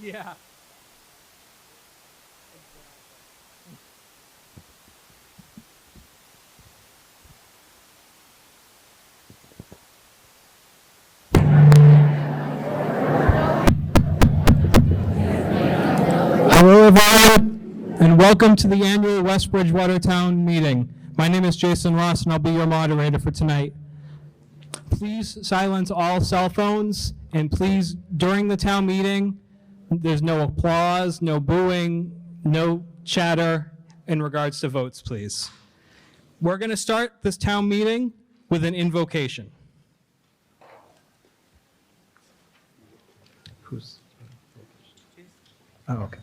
Yeah. Hello, everyone, and welcome to the annual West Bridgewater Town Meeting. My name is Jason Ross, and I'll be your moderator for tonight. Please silence all cell phones, and please, during the town meeting, there's no applause, no booing, no chatter in regards to votes, please. We're going to start this town meeting with an invocation. Who's? Oh, okay.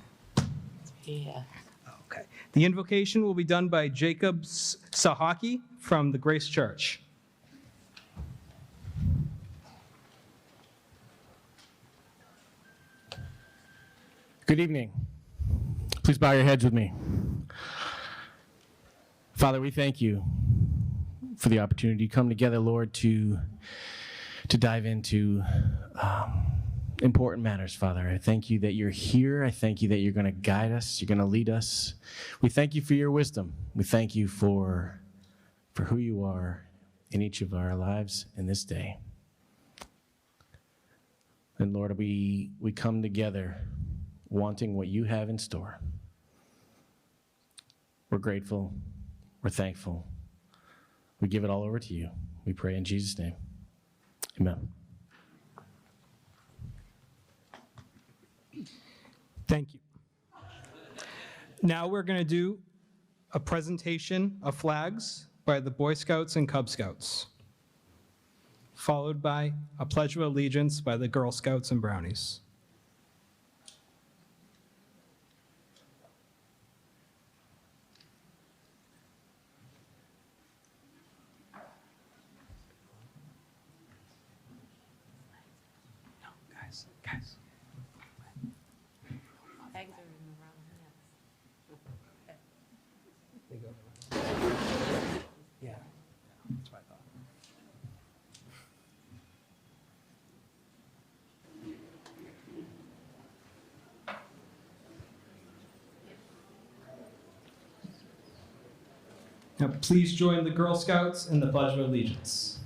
Yeah. Okay. The invocation will be done by Jacob Sahaki from the Grace Church. Good evening. Please bow your heads with me. Father, we thank you for the opportunity to come together, Lord, to dive into important matters, Father. I thank you that you're here. I thank you that you're going to guide us. You're going to lead us. We thank you for your wisdom. We thank you for who you are in each of our lives in this day. And Lord, we come together wanting what you have in store. We're grateful. We're thankful. We give it all over to you. We pray in Jesus' name. Amen. Thank you. Now we're going to do a presentation of flags by the Boy Scouts and Cub Scouts, followed by a Pledge of Allegiance by the Girl Scouts and Brownies. Guys. Eggs are in the wrong hands. Yeah, that's what I thought. Now, please join the Girl Scouts in the Pledge of Allegiance.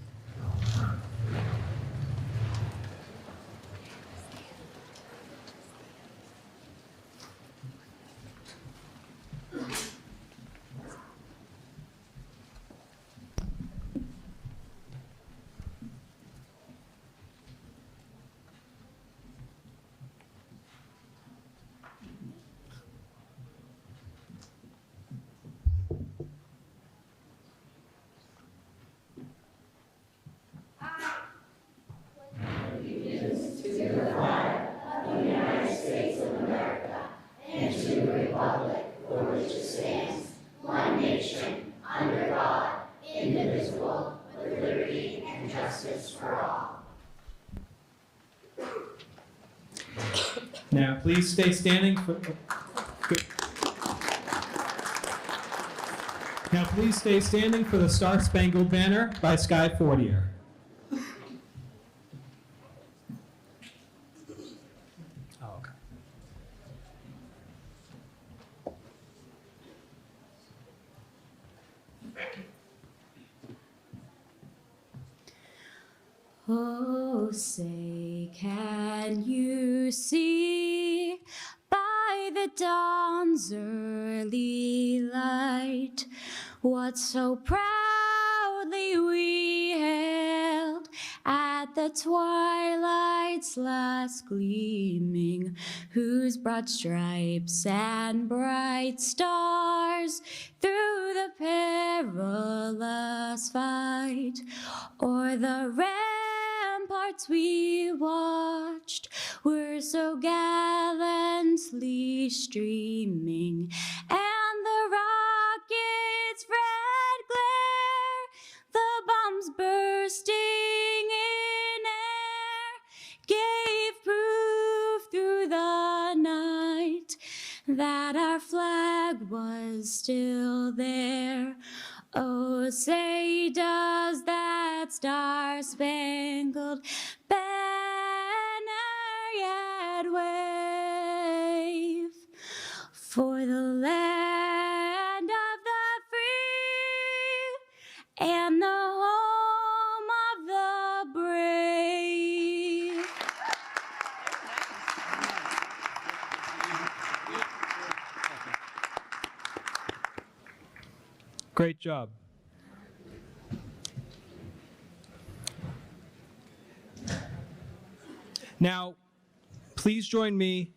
Now, please stay standing for. Good. Now, please stay standing for the Star Spangled Banner by Sky Fortier. Oh, okay. Oh, say, can you see by the dawn's early light what so proudly we hailed at the twilight's last gleaming, whose broad stripes and bright stars through the perilous fight o'er the ramparts we watched were so gallantly streaming, and the rocket's red glare, the bombs bursting in air, gave proof through the night that our flag was still there. Oh, say does that star-spangled banner yet wave? Great job. Now, please join me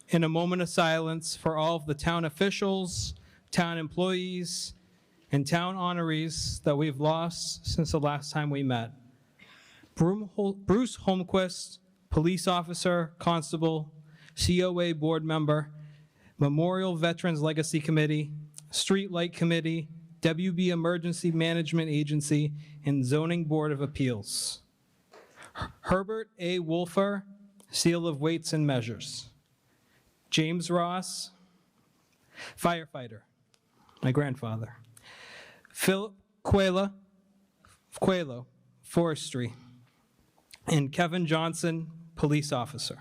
in a moment of silence for all of the town officials, town employees, and town honorees that we've lost since the last time we met. Bruce Holmquist, police officer, constable, COA board member, Memorial Veterans Legacy Committee, Street Light Committee, WB Emergency Management Agency, and Zoning Board of Appeals. Herbert A. Wolfer, Seal of Weights and Measures. James Ross, firefighter, my grandfather. Philip Cuello, forestry. And Kevin Johnson, police officer.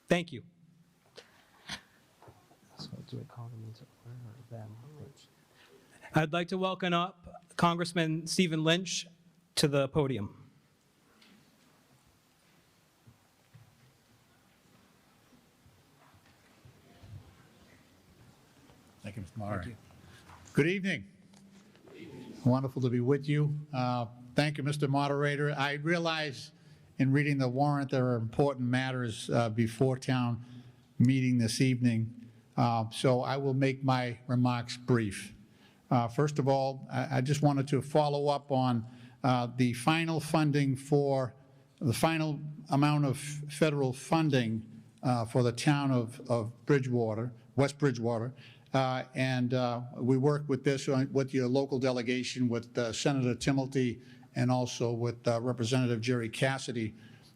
Thank you. I'd like to welcome up Congressman Stephen Lynch to the podium. Thank you, Mr. Maurer. Good evening. Wonderful to be with you. Thank you, Mr. Moderator. I realize in reading the warrant there are important matters before town meeting this evening, so I will make my remarks brief. First of all, I just wanted to follow up on the final funding for the final amount of federal funding for the town of Bridgewater, West Bridgewater. We work with this with your local delegation, with Senator Timilty, and also with Representative Jerry Cassidy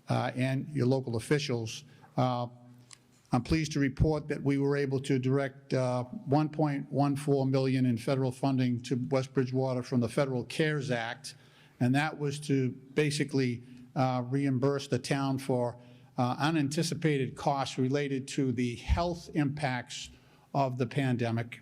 and your local officials. I'm pleased to report that we were able to direct $1.14 million in federal funding to West Bridgewater from the Federal CARES Act, and that was to basically reimburse the town for unanticipated costs related to the health impacts of the pandemic.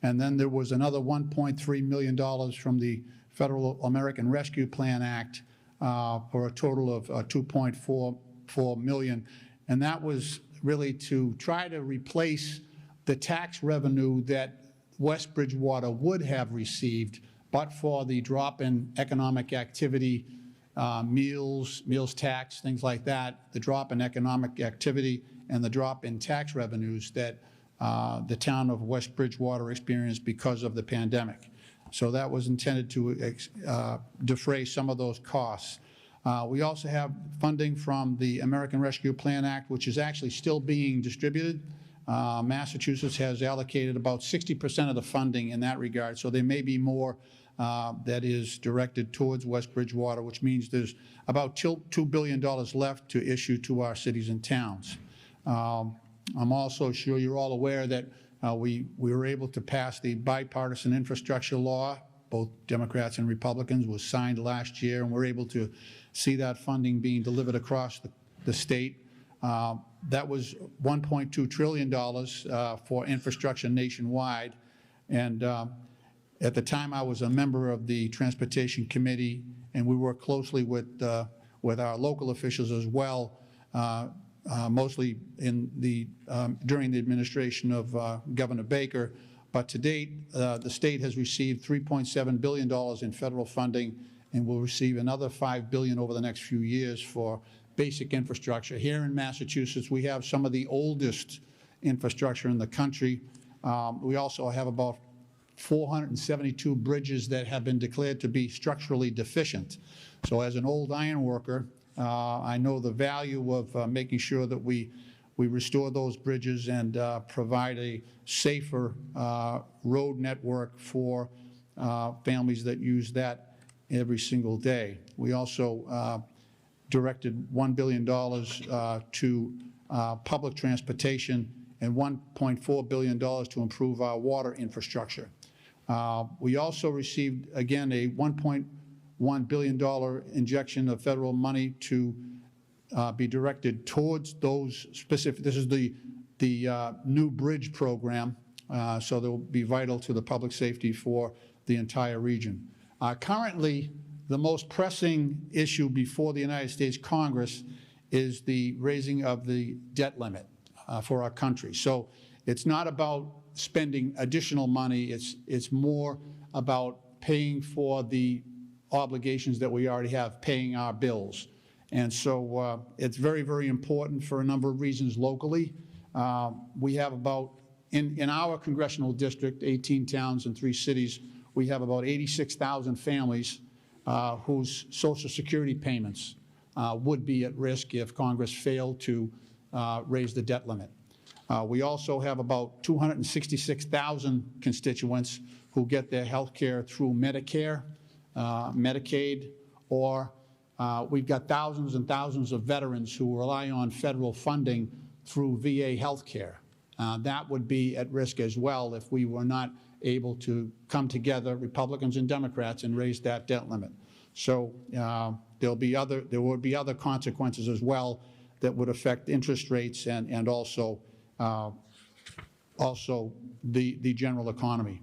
And then there was another $1.3 million from the Federal American Rescue Plan Act for a total of $2.44 million. And that was really to try to replace the tax revenue that West Bridgewater would have received, but for the drop in economic activity, meals tax, things like that, the drop in economic activity and the drop in tax revenues that the town of West Bridgewater experienced because of the pandemic. So that was intended to defray some of those costs. We also have funding from the American Rescue Plan Act, which is actually still being distributed. Massachusetts has allocated about 60% of the funding in that regard, so there may be more that is directed towards West Bridgewater, which means there's about $2 billion left to issue to our cities and towns. I'm also sure you're all aware that we were able to pass the bipartisan infrastructure law. Both Democrats and Republicans was signed last year, and we're able to see that funding being delivered across the state. That was $1.2 trillion for infrastructure nationwide. And at the time, I was a member of the Transportation Committee, and we worked closely with our local officials as well, mostly during the administration of Governor Baker. But to date, the state has received $3.7 billion in federal funding and will receive another $5 billion over the next few years for basic infrastructure. Here in Massachusetts, we have some of the oldest infrastructure in the country. We also have about 472 bridges that have been declared to be structurally deficient. So as an old iron worker, I know the value of making sure that we restore those bridges and provide a safer road network for families that use that every single day. We also directed $1 billion to public transportation and $1.4 billion to improve our water infrastructure. We also received, again, a $1.1 billion injection of federal money to be directed towards those specific. This is the new bridge program, so they'll be vital to the public safety for the entire region. Currently, the most pressing issue before the United States Congress is the raising of the debt limit for our country. So it's not about spending additional money, it's more about paying for the obligations that we already have, paying our bills. And so it's very, very important for a number of reasons locally. We have about, in our congressional district, 18 towns and 3 cities, we have about 86,000 families whose Social Security payments would be at risk if Congress failed to raise the debt limit. We also have about 266,000 constituents who get their health care through Medicare, Medicaid, or we've got thousands and thousands of veterans who rely on federal funding through VA health care. That would be at risk as well if we were not able to come together, Republicans and Democrats, and raise that debt limit. So there would be other consequences as well that would affect interest rates and also the general economy.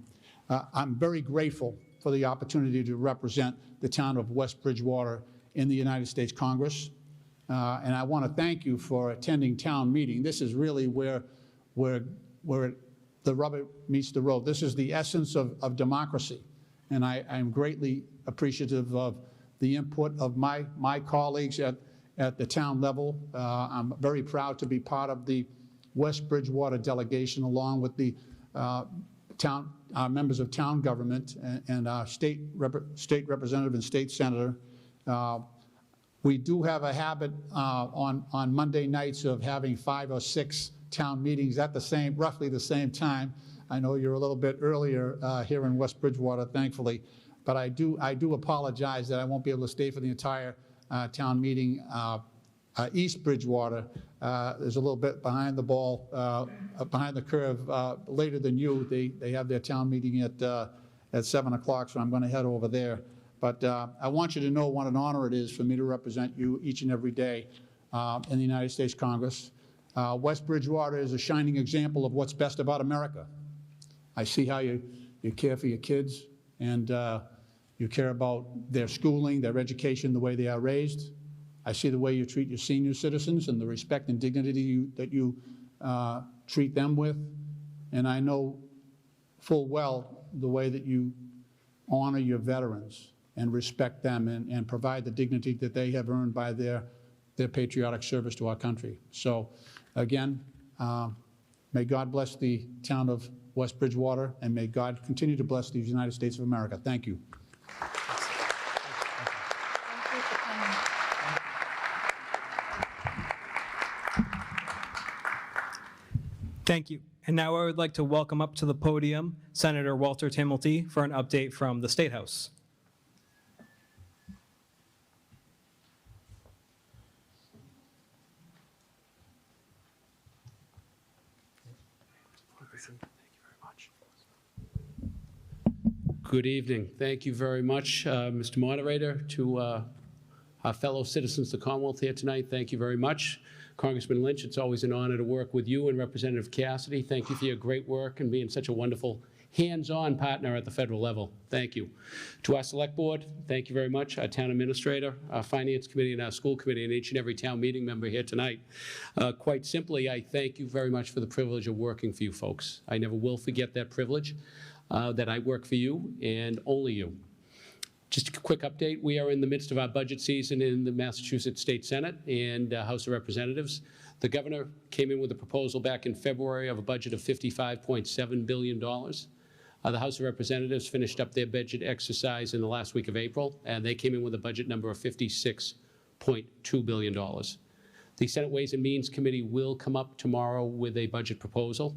I'm very grateful for the opportunity to represent the town of West Bridgewater in the United States Congress. And I want to thank you for attending town meeting. This is really where the rubber meets the road. This is the essence of democracy. And I'm greatly appreciative of the input of my colleagues at the town level. I'm very proud to be part of the West Bridgewater delegation, along with the members of town government and our state representative and state senator. We do have a habit on Monday nights of having 5 or 6 town meetings at roughly the same time. I know you're a little bit earlier here in West Bridgewater, thankfully, but I do apologize that I won't be able to stay for the entire town meeting. East Bridgewater is a little bit behind the ball, behind the curve, later than you. They have their town meeting at 7 o'clock, so I'm going to head over there. But I want you to know what an honor it is for me to represent you each and every day in the United States Congress. West Bridgewater is a shining example of what's best about America. I see how you care for your kids, and you care about their schooling, their education, the way they are raised. I see the way you treat your senior citizens and the respect and dignity that you treat them with. And I know full well the way that you honor your veterans and respect them and provide the dignity that they have earned by their patriotic service to our country. So again, may God bless the town of West Bridgewater, and may God continue to bless the United States of America. Thank you. Thank you. And now I would like to welcome up to the podium Senator Walter Timilty for an update from the State House. Good evening. Thank you very much, Mr. Moderator. To our fellow citizens of the Commonwealth here tonight, thank you very much. Congressman Lynch, it's always an honor to work with you and Representative Cassidy. Thank you for your great work and being such a wonderful hands-on partner at the federal level. Thank you. To our Select Board, thank you very much. Our Town Administrator, our Finance Committee, and our School Committee, and each and every town meeting member here tonight. Quite simply, I thank you very much for the privilege of working for you folks. I never will forget that privilege, that I work for you and only you. Just a quick update, we are in the midst of our budget season in the Massachusetts State Senate and House of Representatives. The governor came in with a proposal back in February of a budget of $55.7 billion. The House of Representatives finished up their budget exercise in the last week of April, and they came in with a budget number of $56.2 billion. The Senate Ways and Means Committee will come up tomorrow with a budget proposal,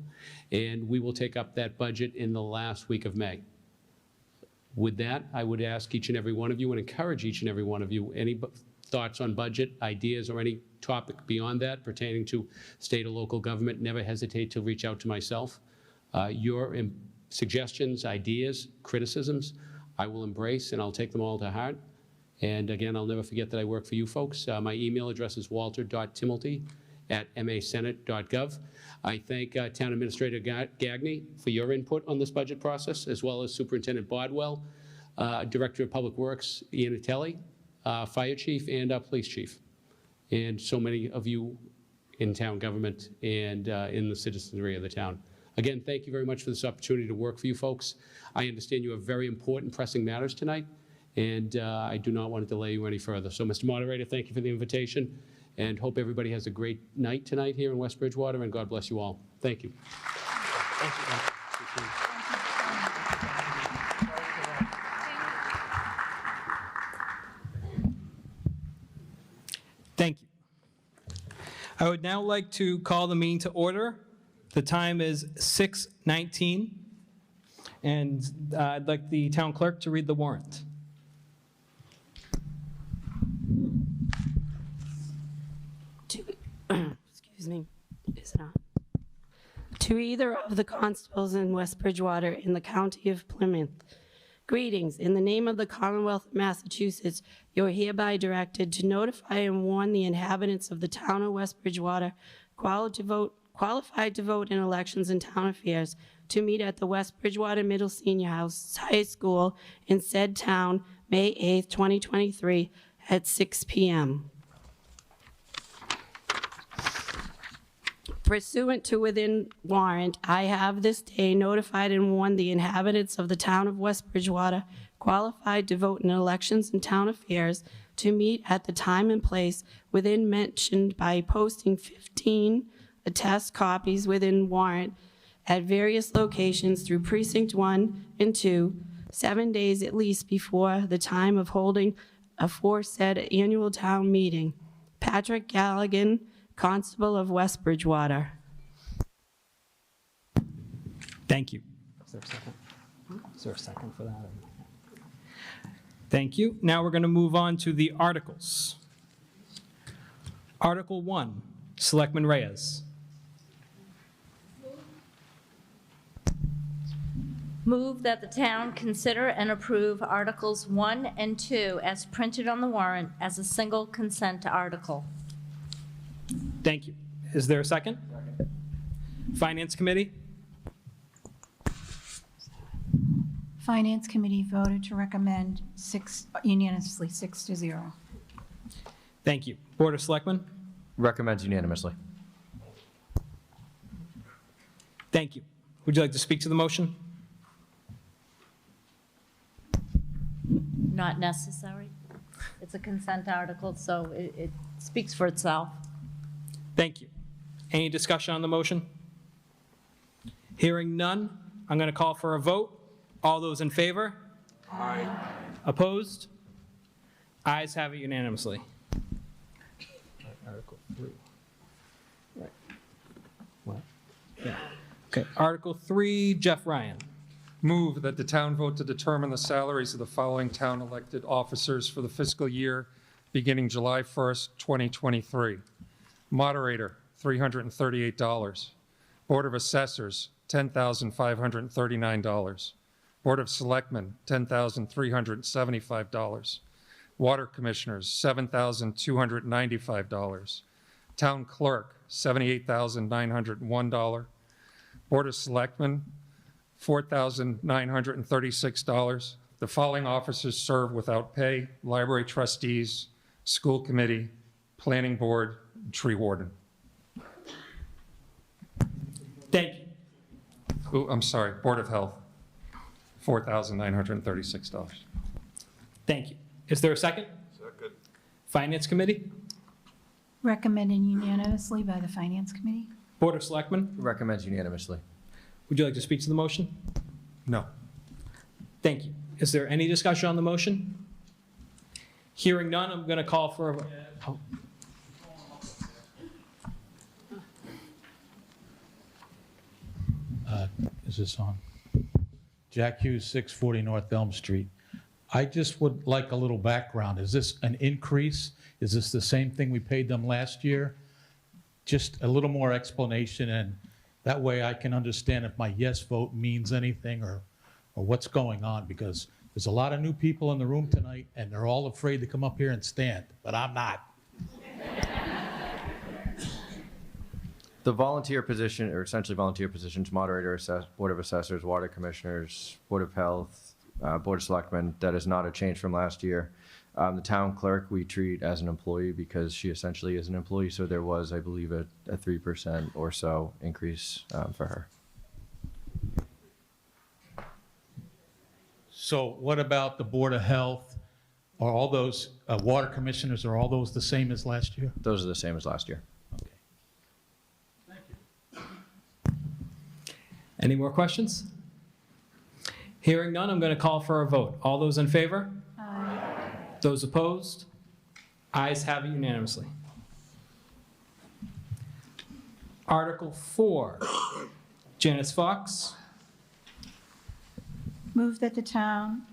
and we will take up that budget in the last week of May. With that, I would ask each and every one of you and encourage each and every one of you, any thoughts on budget, ideas, or any topic beyond that pertaining to state or local government, never hesitate to reach out to myself. Your suggestions, ideas, criticisms, I will embrace and I'll take them all to heart. And again, I'll never forget that I work for you folks. My email address is walter.timilty@masenate.gov. I thank Town Administrator Gagney for your input on this budget process, as well as Superintendent Bodwell. Director of Public Works, Ian Atelli, Fire Chief, and our Police Chief, and so many of you in town government and in the citizenry of the town. Again, thank you very much for this opportunity to work for you folks. I understand you have very important, pressing matters tonight, and I do not want to delay you any further. So, Mr. Moderator, thank you for the invitation, and hope everybody has a great night tonight here in West Bridgewater, and God bless you all. Thank you. Thank you. I would now like to call the meeting to order. The time is 6:19, and I'd like the town clerk to read the warrant. Excuse me, is it on? To either of the constables in West Bridgewater in the county of Plymouth. Greetings. In the name of the Commonwealth of Massachusetts, you are hereby directed to notify and warn the inhabitants of the town of West Bridgewater qualified to vote in elections and town affairs to meet at the West Bridgewater Middle Senior High School in said town, May 8th, 2023, at 6 p.m. Pursuant to within warrant, I have this day notified and warned the inhabitants of the town of West Bridgewater qualified to vote in elections and town affairs to meet at the time and place within mentioned by posting 15 attest copies within warrant at various locations through precinct 1 and 2, 7 days at least before the time of holding aforesaid annual town meeting. Patrick Galligan, Constable of West Bridgewater. Thank you. Is there a second? Is there a second for that? Thank you. Now we're going to move on to the articles. Article 1, Selectman Reyes. Move that the town consider and approve Articles 1 and 2 as printed on the warrant as a single consent article. Thank you. Is there a second? Finance Committee? Finance Committee voted to recommend unanimously, 6-0. Thank you. Board of Selectmen? Recommends unanimously. Thank you. Would you like to speak to the motion? Not necessary. It's a consent article, so it speaks for itself. Thank you. Any discussion on the motion? Hearing none, I'm going to call for a vote. All those in favor? Aye. Opposed? Ayes have it unanimously. Article 3. Right. What? Yeah. Okay. Article 3, Jeff Ryan. Move that the town vote to determine the salaries of the following town elected officers for the fiscal year beginning July 1st, 2023. Moderator, $338. Board of Assessors, $10,539. Board of Selectmen, $10,375. Water Commissioners, $7,295. Town Clerk, $78,901. Board of Selectmen, $4,936. The following officers serve without pay: Library Trustees, School Committee, Planning Board, Tree Warden. Thank you. Oh, I'm sorry, Board of Health, $4,936. Thank you. Is there a second? Second. Finance Committee? Recommended unanimously by the Finance Committee. Board of Selectmen? Recommends unanimously. Would you like to speak to the motion? No. Thank you. Is there any discussion on the motion? Hearing none, I'm going to call for a vote. Oh. Is this on? Jack Hughes, 640 North Elm Street. I just would like a little background. Is this an increase? Is this the same thing we paid them last year? Just a little more explanation, and that way I can understand if my yes vote means anything or what's going on, because there's a lot of new people in the room tonight, and they're all afraid to come up here and stand, but I'm not. The volunteer position, or essentially volunteer positions, moderator, Board of Assessors, Water Commissioners, Board of Health, Board of Selectmen. That is not a change from last year. The town clerk we treat as an employee because she essentially is an employee, so there was, I believe, a 3% or so increase for her. So what about the Board of Health? Are all those water commissioners, are all those the same as last year? Those are the same as last year. Any more questions? Hearing none, I'm going to call for a vote. All those in favor? Aye. Those opposed? Ayes have it unanimously. Article 4, Janice Fox. Move that the town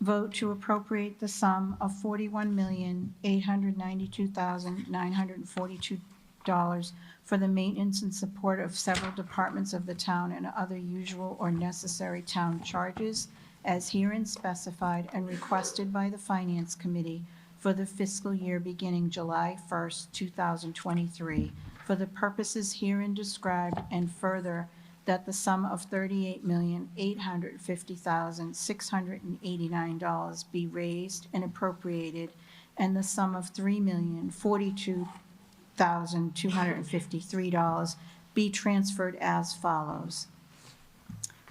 vote to appropriate the sum of $41,892,942 for the maintenance and support of several departments of the town and other usual or necessary town charges as herein specified and requested by the Finance Committee for the fiscal year beginning July 1st, 2023, for the purposes herein described, and further, that the sum of $38,850,689 be raised and appropriated, and the sum of $3,042,253 be transferred as follows.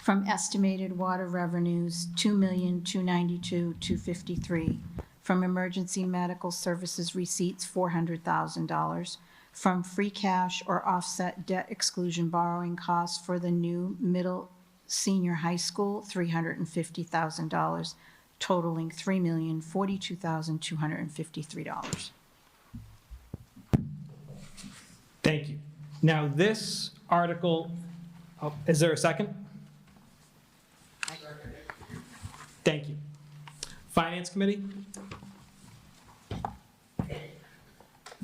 From estimated water revenues, $2,292,253. From emergency medical services receipts, $400,000. From free cash or offset debt exclusion borrowing costs for the new middle senior high school, $350,000, totaling $3,042,253. Thank you. Now, this article, is there a second? Thank you. Finance Committee?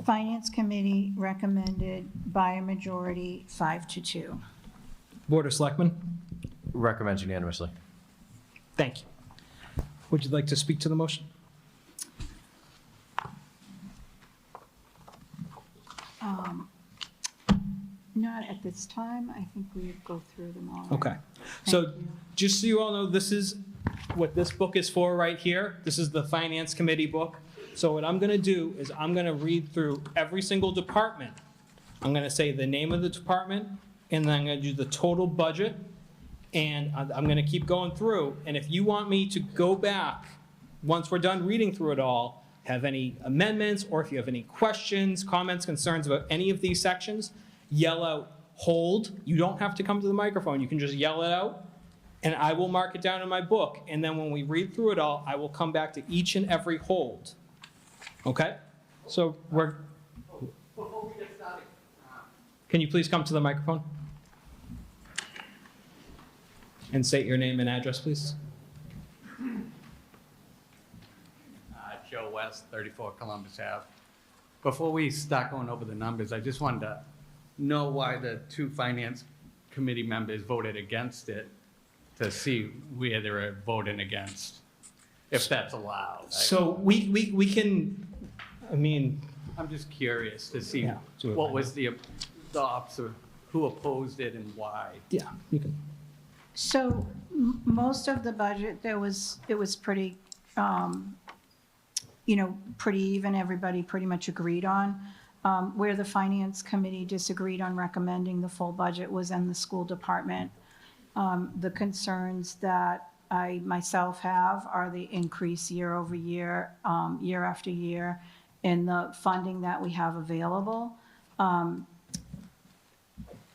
Finance Committee recommended by a majority, 5-2. Board of Selectmen? Recommends unanimously. Thank you. Would you like to speak to the motion? Not at this time. I think we would go through them all. Okay. So just so you all know, this is what this book is for right here. This is the Finance Committee book. So what I'm going to do is I'm going to read through every single department. I'm going to say the name of the department, and then I'm going to do the total budget, and I'm going to keep going through. And if you want me to go back, once we're done reading through it all, have any amendments, or if you have any questions, comments, concerns about any of these sections, yell out, hold. You don't have to come to the microphone. You can just yell it out, and I will mark it down in my book. And then when we read through it all, I will come back to each and every hold. Okay? So before we get started, can you please come to the microphone? And state your name and address, please. Joe West, 34 Columbus Ave. Before we start going over the numbers, I just wanted to know why the two Finance Committee members voted against it, to see where they were voting against, if that's allowed. So we can, I mean. I'm just curious to see Yeah, what was the opposite, who opposed it and why. Yeah, you can. So most of the budget, it was pretty, pretty even. Everybody pretty much agreed on. Where the Finance Committee disagreed on recommending the full budget was in the school department. The concerns that I myself have are the increase year over year, year after year, in the funding that we have available.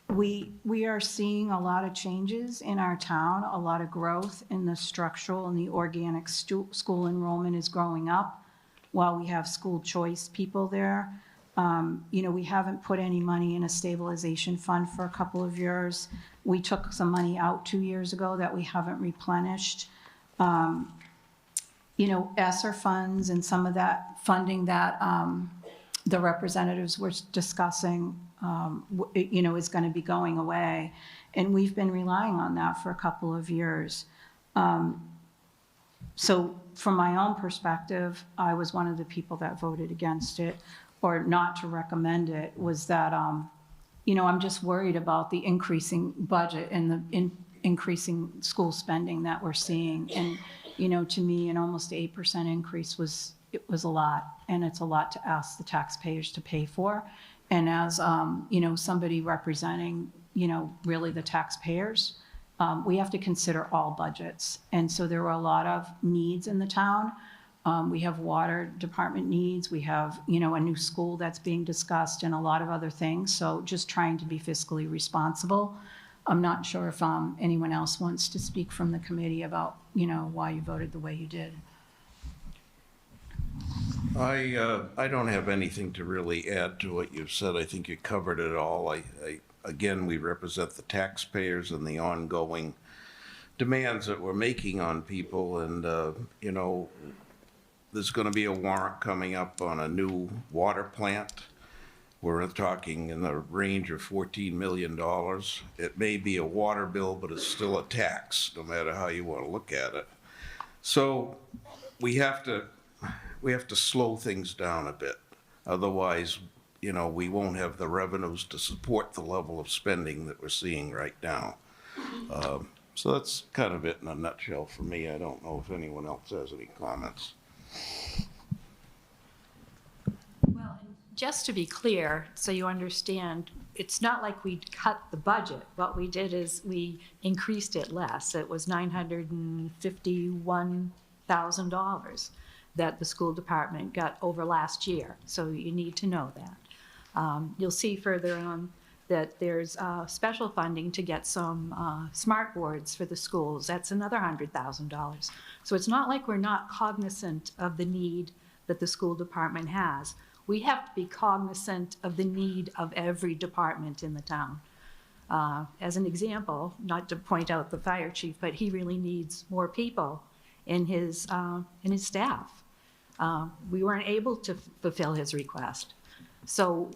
We are seeing a lot of changes in our town, a lot of growth in the structural and the organic school enrollment is growing up while we have school choice people there. We haven't put any money in a stabilization fund for a couple of years. We took some money out 2 years ago that we haven't replenished. ESSER funds and some of that funding that the representatives were discussing, is going to be going away. And we've been relying on that for a couple of years. So from my own perspective, I was one of the people that voted against it, or not to recommend it, was that, I'm just worried about the increasing budget and the increasing school spending that we're seeing. And, you know, to me, an almost 8% increase was a lot, and it's a lot to ask the taxpayers to pay for. And as, you know, somebody representing, you know, really the taxpayers, we have to consider all budgets. And so there were a lot of needs in the town. We have water department needs, we have, you know, a new school that's being discussed and a lot of other things. So just trying to be fiscally responsible. I'm not sure if anyone else wants to speak from the committee about, you know, why you voted the way you did. I don't have anything to really add to what you've said. I think you covered it all. Again, we represent the taxpayers and the ongoing demands that we're making on people. And, you know, there's going to be a warrant coming up on a new water plant. We're talking in the range of $14 million. It may be a water bill, but it's still a tax, no matter how you want to look at it. So we have to slow things down a bit. Otherwise, you know, we won't have the revenues to support the level of spending that we're seeing right now. So that's kind of it in a nutshell for me. I don't know if anyone else has any comments. Well, just to be clear, so you understand, it's not like we cut the budget. What we did is we increased it less. It was $951,000 that the school department got over last year. So you need to know that. You'll see further on that there's special funding to get some smart boards for the schools. That's another $100,000. So it's not like we're not cognizant of the need that the school department has. We have to be cognizant of the need of every department in the town. As an example, not to point out the fire chief, but he really needs more people in his staff. We weren't able to fulfill his request. So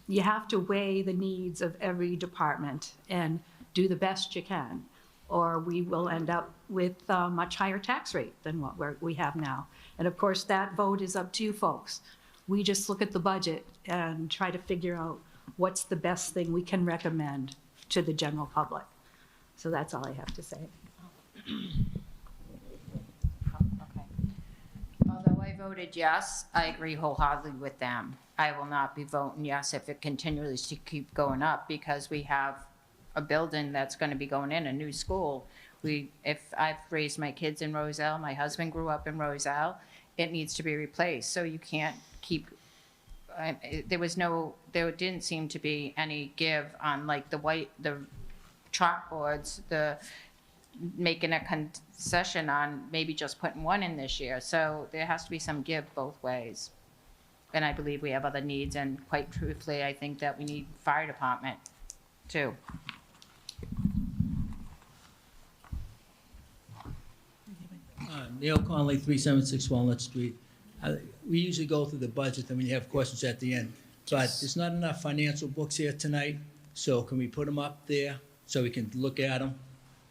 you have to weigh the needs of every department and do the best you can, or we will end up with a much higher tax rate than what we have now. And of course, that vote is up to you folks. We just look at the budget and try to figure out what's the best thing we can recommend to the general public. So that's all I have to say. Okay. Although I voted yes, I agree wholeheartedly with them. I will not be voting yes if it continues to keep going up, because we have a building that's going to be going in, a new school. If I've raised my kids in Roselle, my husband grew up in Roselle, it needs to be replaced. So you can't keep, there didn't seem to be any give on like the chalkboards, making a concession on maybe just putting one in this year. So there has to be some give both ways. And I believe we have other needs, and quite truthfully, I think that we need fire department too. Neil Conley, 376 Walnut Street. We usually go through the budget and we have questions at the end, but there's not enough financial books here tonight, so can we put them up there so we can look at them?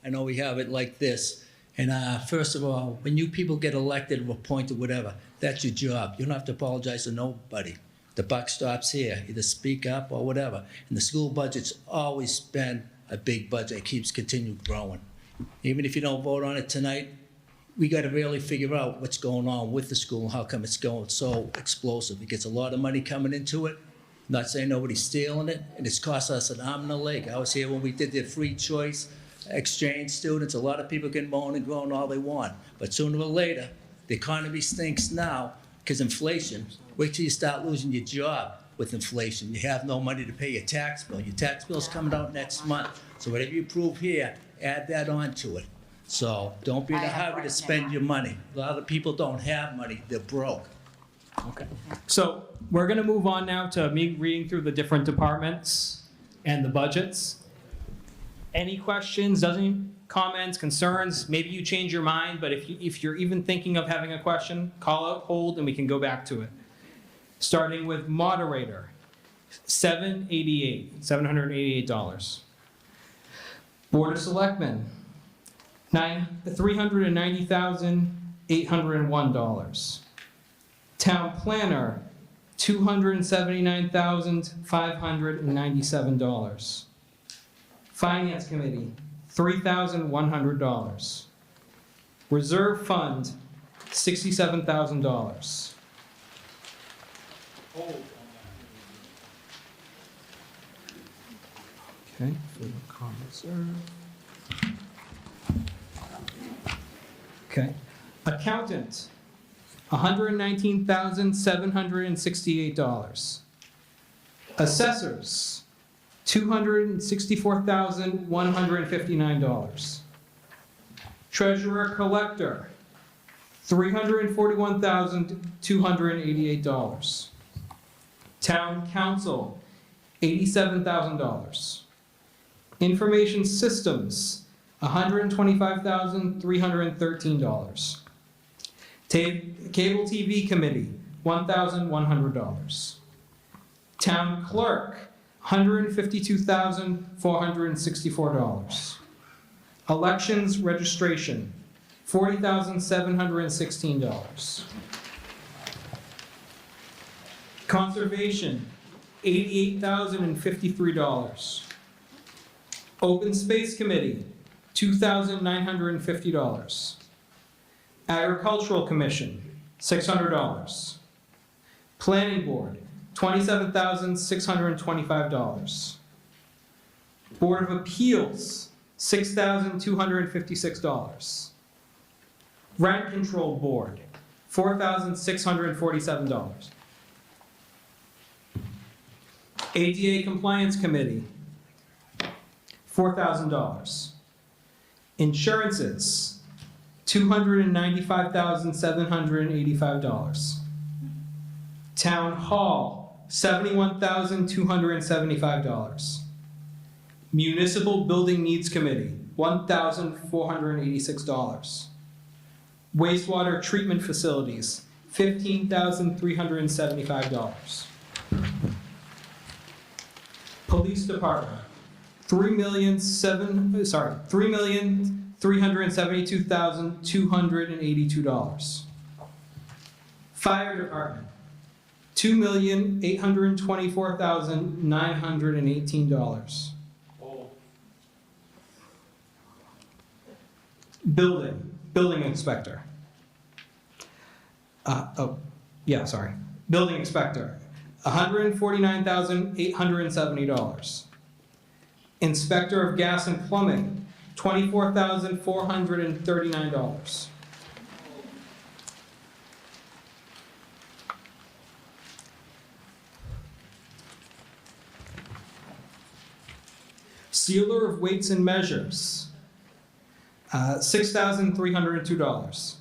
I know we have it like this. And first of all, when you people get elected or appointed, whatever, that's your job. You don't have to apologize to nobody. The buck stops here. Either speak up or whatever. And the school budget's always been a big budget. It keeps continuing growing. Even if you don't vote on it tonight, we got to really figure out what's going on with the school and how come it's going so explosive. It gets a lot of money coming into it. I'm not saying nobody's stealing it, and it's cost us an arm and a leg. I was here when we did the free choice exchange students. A lot of people can moan and groan all they want, but sooner or later, the economy stinks now because inflation. Wait till you start losing your job with inflation. You have no money to pay your tax bill. Your tax bill's coming out next month. So whatever you approve here, add that on to it. So don't be in a hurry to spend your money. A lot of people don't have money. They're broke. Okay. So we're going to move on now to me reading through the different departments and the budgets. Any questions, comments, concerns? Maybe you change your mind, but if you're even thinking of having a question, call out hold and we can go back to it. Starting with moderator, $788. Board of Selectmen, $390,801. Town planner, $279,597. Finance committee, $3,100. Reserve fund, $67,000. Okay, for the common reserve. Okay. Accountant, $119,768. Assessors, $264,159. Treasurer collector, $341,288. Town council, $87,000. Information systems, $125,313. Cable TV committee, $1,100. Town clerk, $152,464. Elections registration, $40,716. Conservation, $88,053. Open Space Committee, $2,950. Agricultural Commission, $600. Planning Board, $27,625. Board of Appeals, $6,256. Rent Control Board, $4,647. ADA Compliance Committee, $4,000. Insurances, $295,785. Town Hall, $71,275. Municipal Building Needs Committee, $1,486. Wastewater Treatment Facilities, $15,375. Police Department, $3,372,282. Fire Department, $2,824,918. Building inspector. Building inspector, $149,870. Inspector of Gas and Plumbing, $24,439. Sealer of Weights and Measures, $6,302.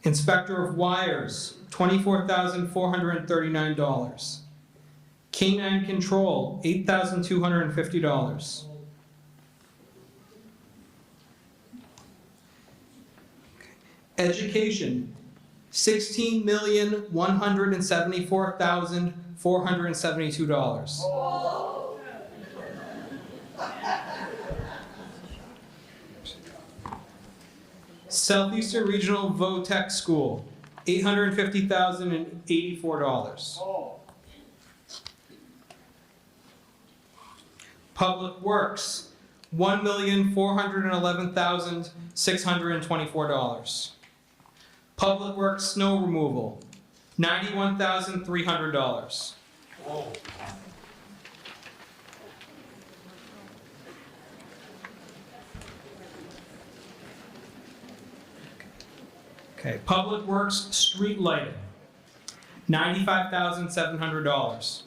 Inspector of Wires, $24,439. Canine Control, $8,250. Education, $16,174,472. Southeastern Regional Votech School, $850,084. Public Works, $1,411,624. Public Works snow removal, $91,300. Okay, Public Works street lighting, $95,700.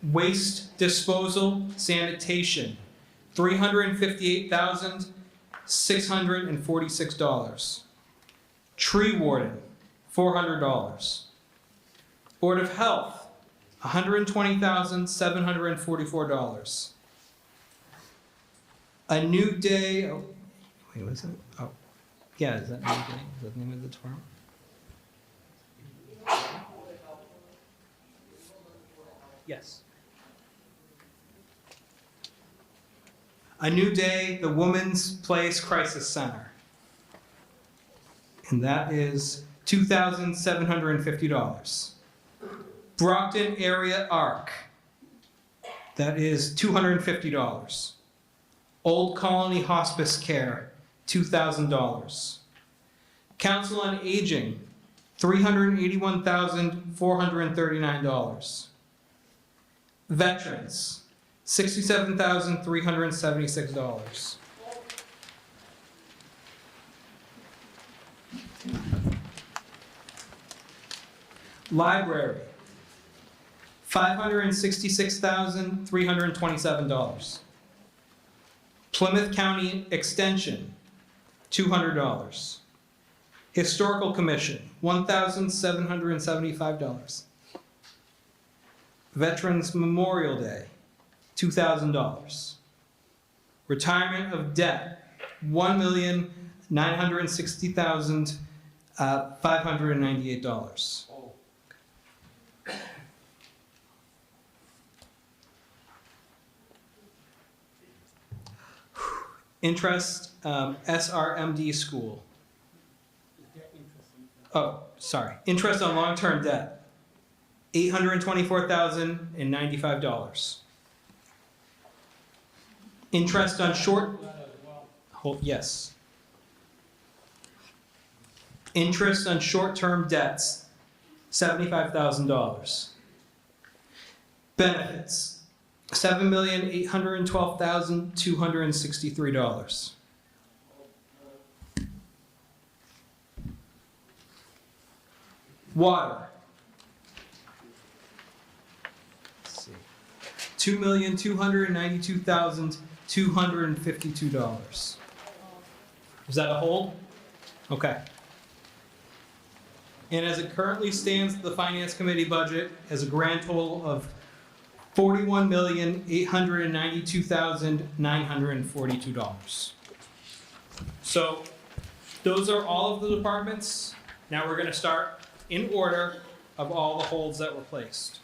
Waste disposal sanitation, $358,646. Tree warden, $400. Board of Health, $120,744. A New Day, is that New Day? Is that the name of the department? Yes. A New Day, the Women's Place Crisis Center. And that is $2,750. Brockton Area Arc, That is $250. Old Colony Hospice Care, $2,000. Council on Aging, $381,439. Veterans, $67,376. Library, $566,327. Plymouth County Extension, $200. Historical Commission, $1,775. Veterans Memorial Day, $2,000. Retirement of debt, $1,960,598. Interest, SRMD school. Oh, sorry. Interest on long-term debt, $824,095. Interest on yes. Interest on short-term debts, $75,000. Benefits, $7,812,263. Water, $2,292,252. Is that a hold? Okay. And as it currently stands, the Finance Committee budget has a grand total of $41,892,942. So those are all of the departments. Now we're going to start in order of all the holds that were placed.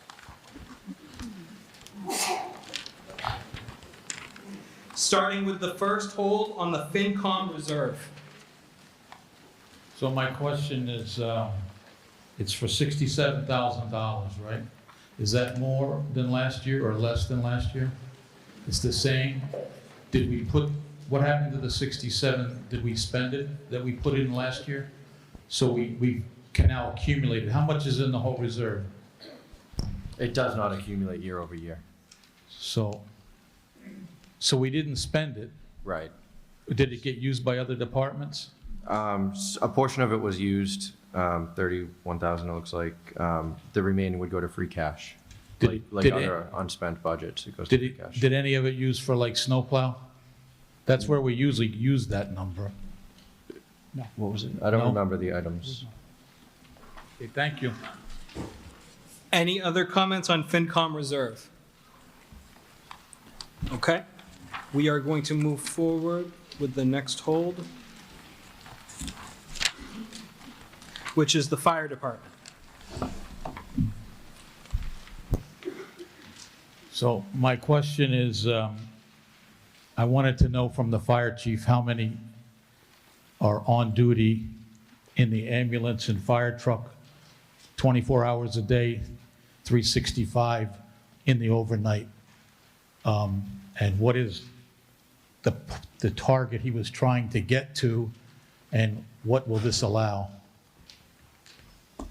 Starting with the first hold on the FinCom reserve. So my question is, it's for $67,000, right? Is that more than last year or less than last year? It's the same? Did we put, what happened to the 67? Did we spend it that we put in last year? So we can now accumulate it. How much is in the whole reserve? It does not accumulate year over year. So we didn't spend it. Right. Did it get used by other departments? A portion of it was used, 31,000 it looks like. The remaining would go to free cash. Like other unspent budgets, it goes to free cash. Did any of it use for like snowplow? That's where we usually use that number. No. What was it? I don't remember the items. Okay, thank you. Any other comments on FinCom reserve? Okay. We are going to move forward with the next hold, which is the fire department. So my question is, I wanted to know from the fire chief how many are on duty in the ambulance and fire truck 24 hours a day, 365 in the overnight. And what is the target he was trying to get to, and what will this allow? Do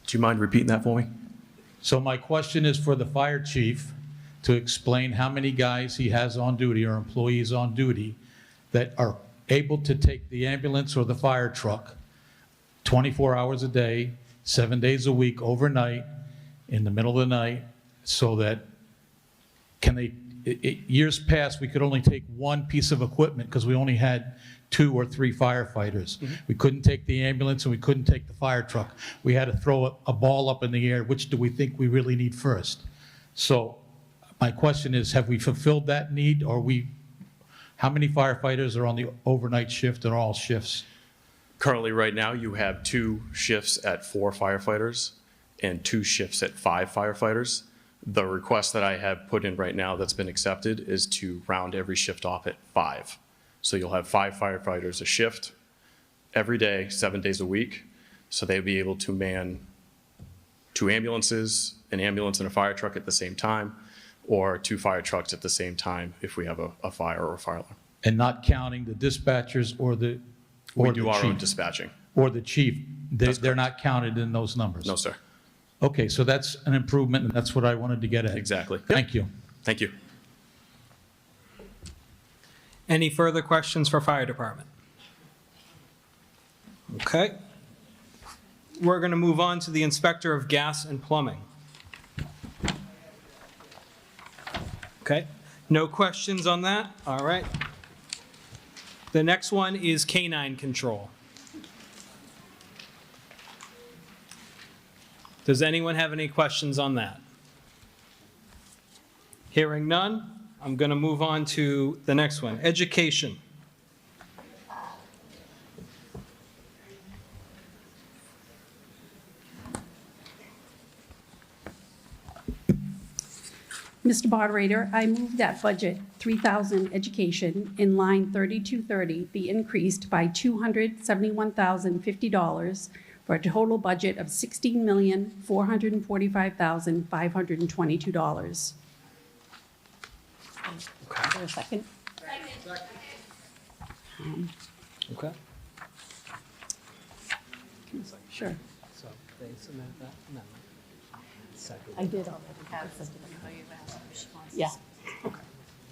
you mind repeating that for me? So my question is for the fire chief to explain how many guys he has on duty or employees on duty that are able to take the ambulance or the fire truck 24 hours a day, 7 days a week, overnight, in the middle of the night, so that years past, we could only take one piece of equipment because we only had 2 or 3 firefighters. Mm-hmm. We couldn't take the ambulance and we couldn't take the fire truck. We had to throw a ball up in the air. Which do we think we really need first? So my question is, have we fulfilled that need, or how many firefighters are on the overnight shift and all shifts? Currently, right now, you have 2 shifts at 4 firefighters and 2 shifts at 5 firefighters. The request that I have put in right now that's been accepted is to round every shift off at 5. So you'll have 5 firefighters a shift every day, 7 days a week. So they'll be able to man 2 ambulances, an ambulance and a fire truck at the same time, or 2 fire trucks at the same time if we have a fire or a fire alarm. And not counting the dispatchers or the We do our own chief? dispatching. Or the chief? They're not counted in those numbers? No, sir. Okay, so that's an improvement, and that's what I wanted to get at. Exactly. Thank you. Thank you. Any further questions for fire department? Okay. We're going to move on to the inspector of gas and plumbing. Okay, no questions on that? All right. The next one is canine control. Does anyone have any questions on that? Hearing none, I'm going to move on to the next one, education. Mr. Moderator, I move that budget 3,000 education in line 3230 be increased by $271,050 for a total budget of $16,445,522. Okay. Is there a second? Okay. Sure. So they submitted that amendment. Second. I did already. Yeah.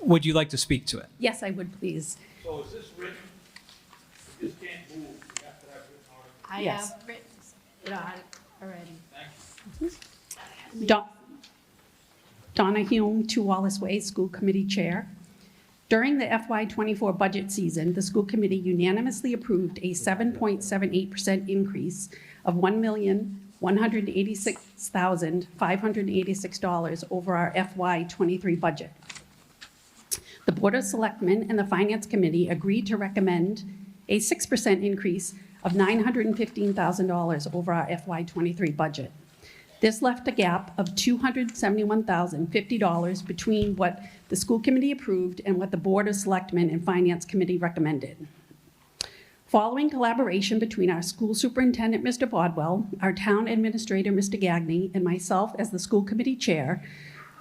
Would you like to speak to it? Yes, I would, please. So is this written? This can't move, you have to have written article? I Yes. have written it on already. Donna Hume, 2 Wallace Way, School Committee Chair. During the FY24 budget season, the school committee unanimously approved a 7.78% increase of $1,186,586 over our FY23 budget. The Board of Selectmen and the Finance Committee agreed to recommend a 6% increase of $915,000 over our FY23 budget. This left a gap of $271,050 between what the school committee approved and what the Board of Selectmen and Finance Committee recommended. Following collaboration between our school superintendent, Mr. Bodwell, our town administrator, Mr. Gagney, and myself as the school committee chair,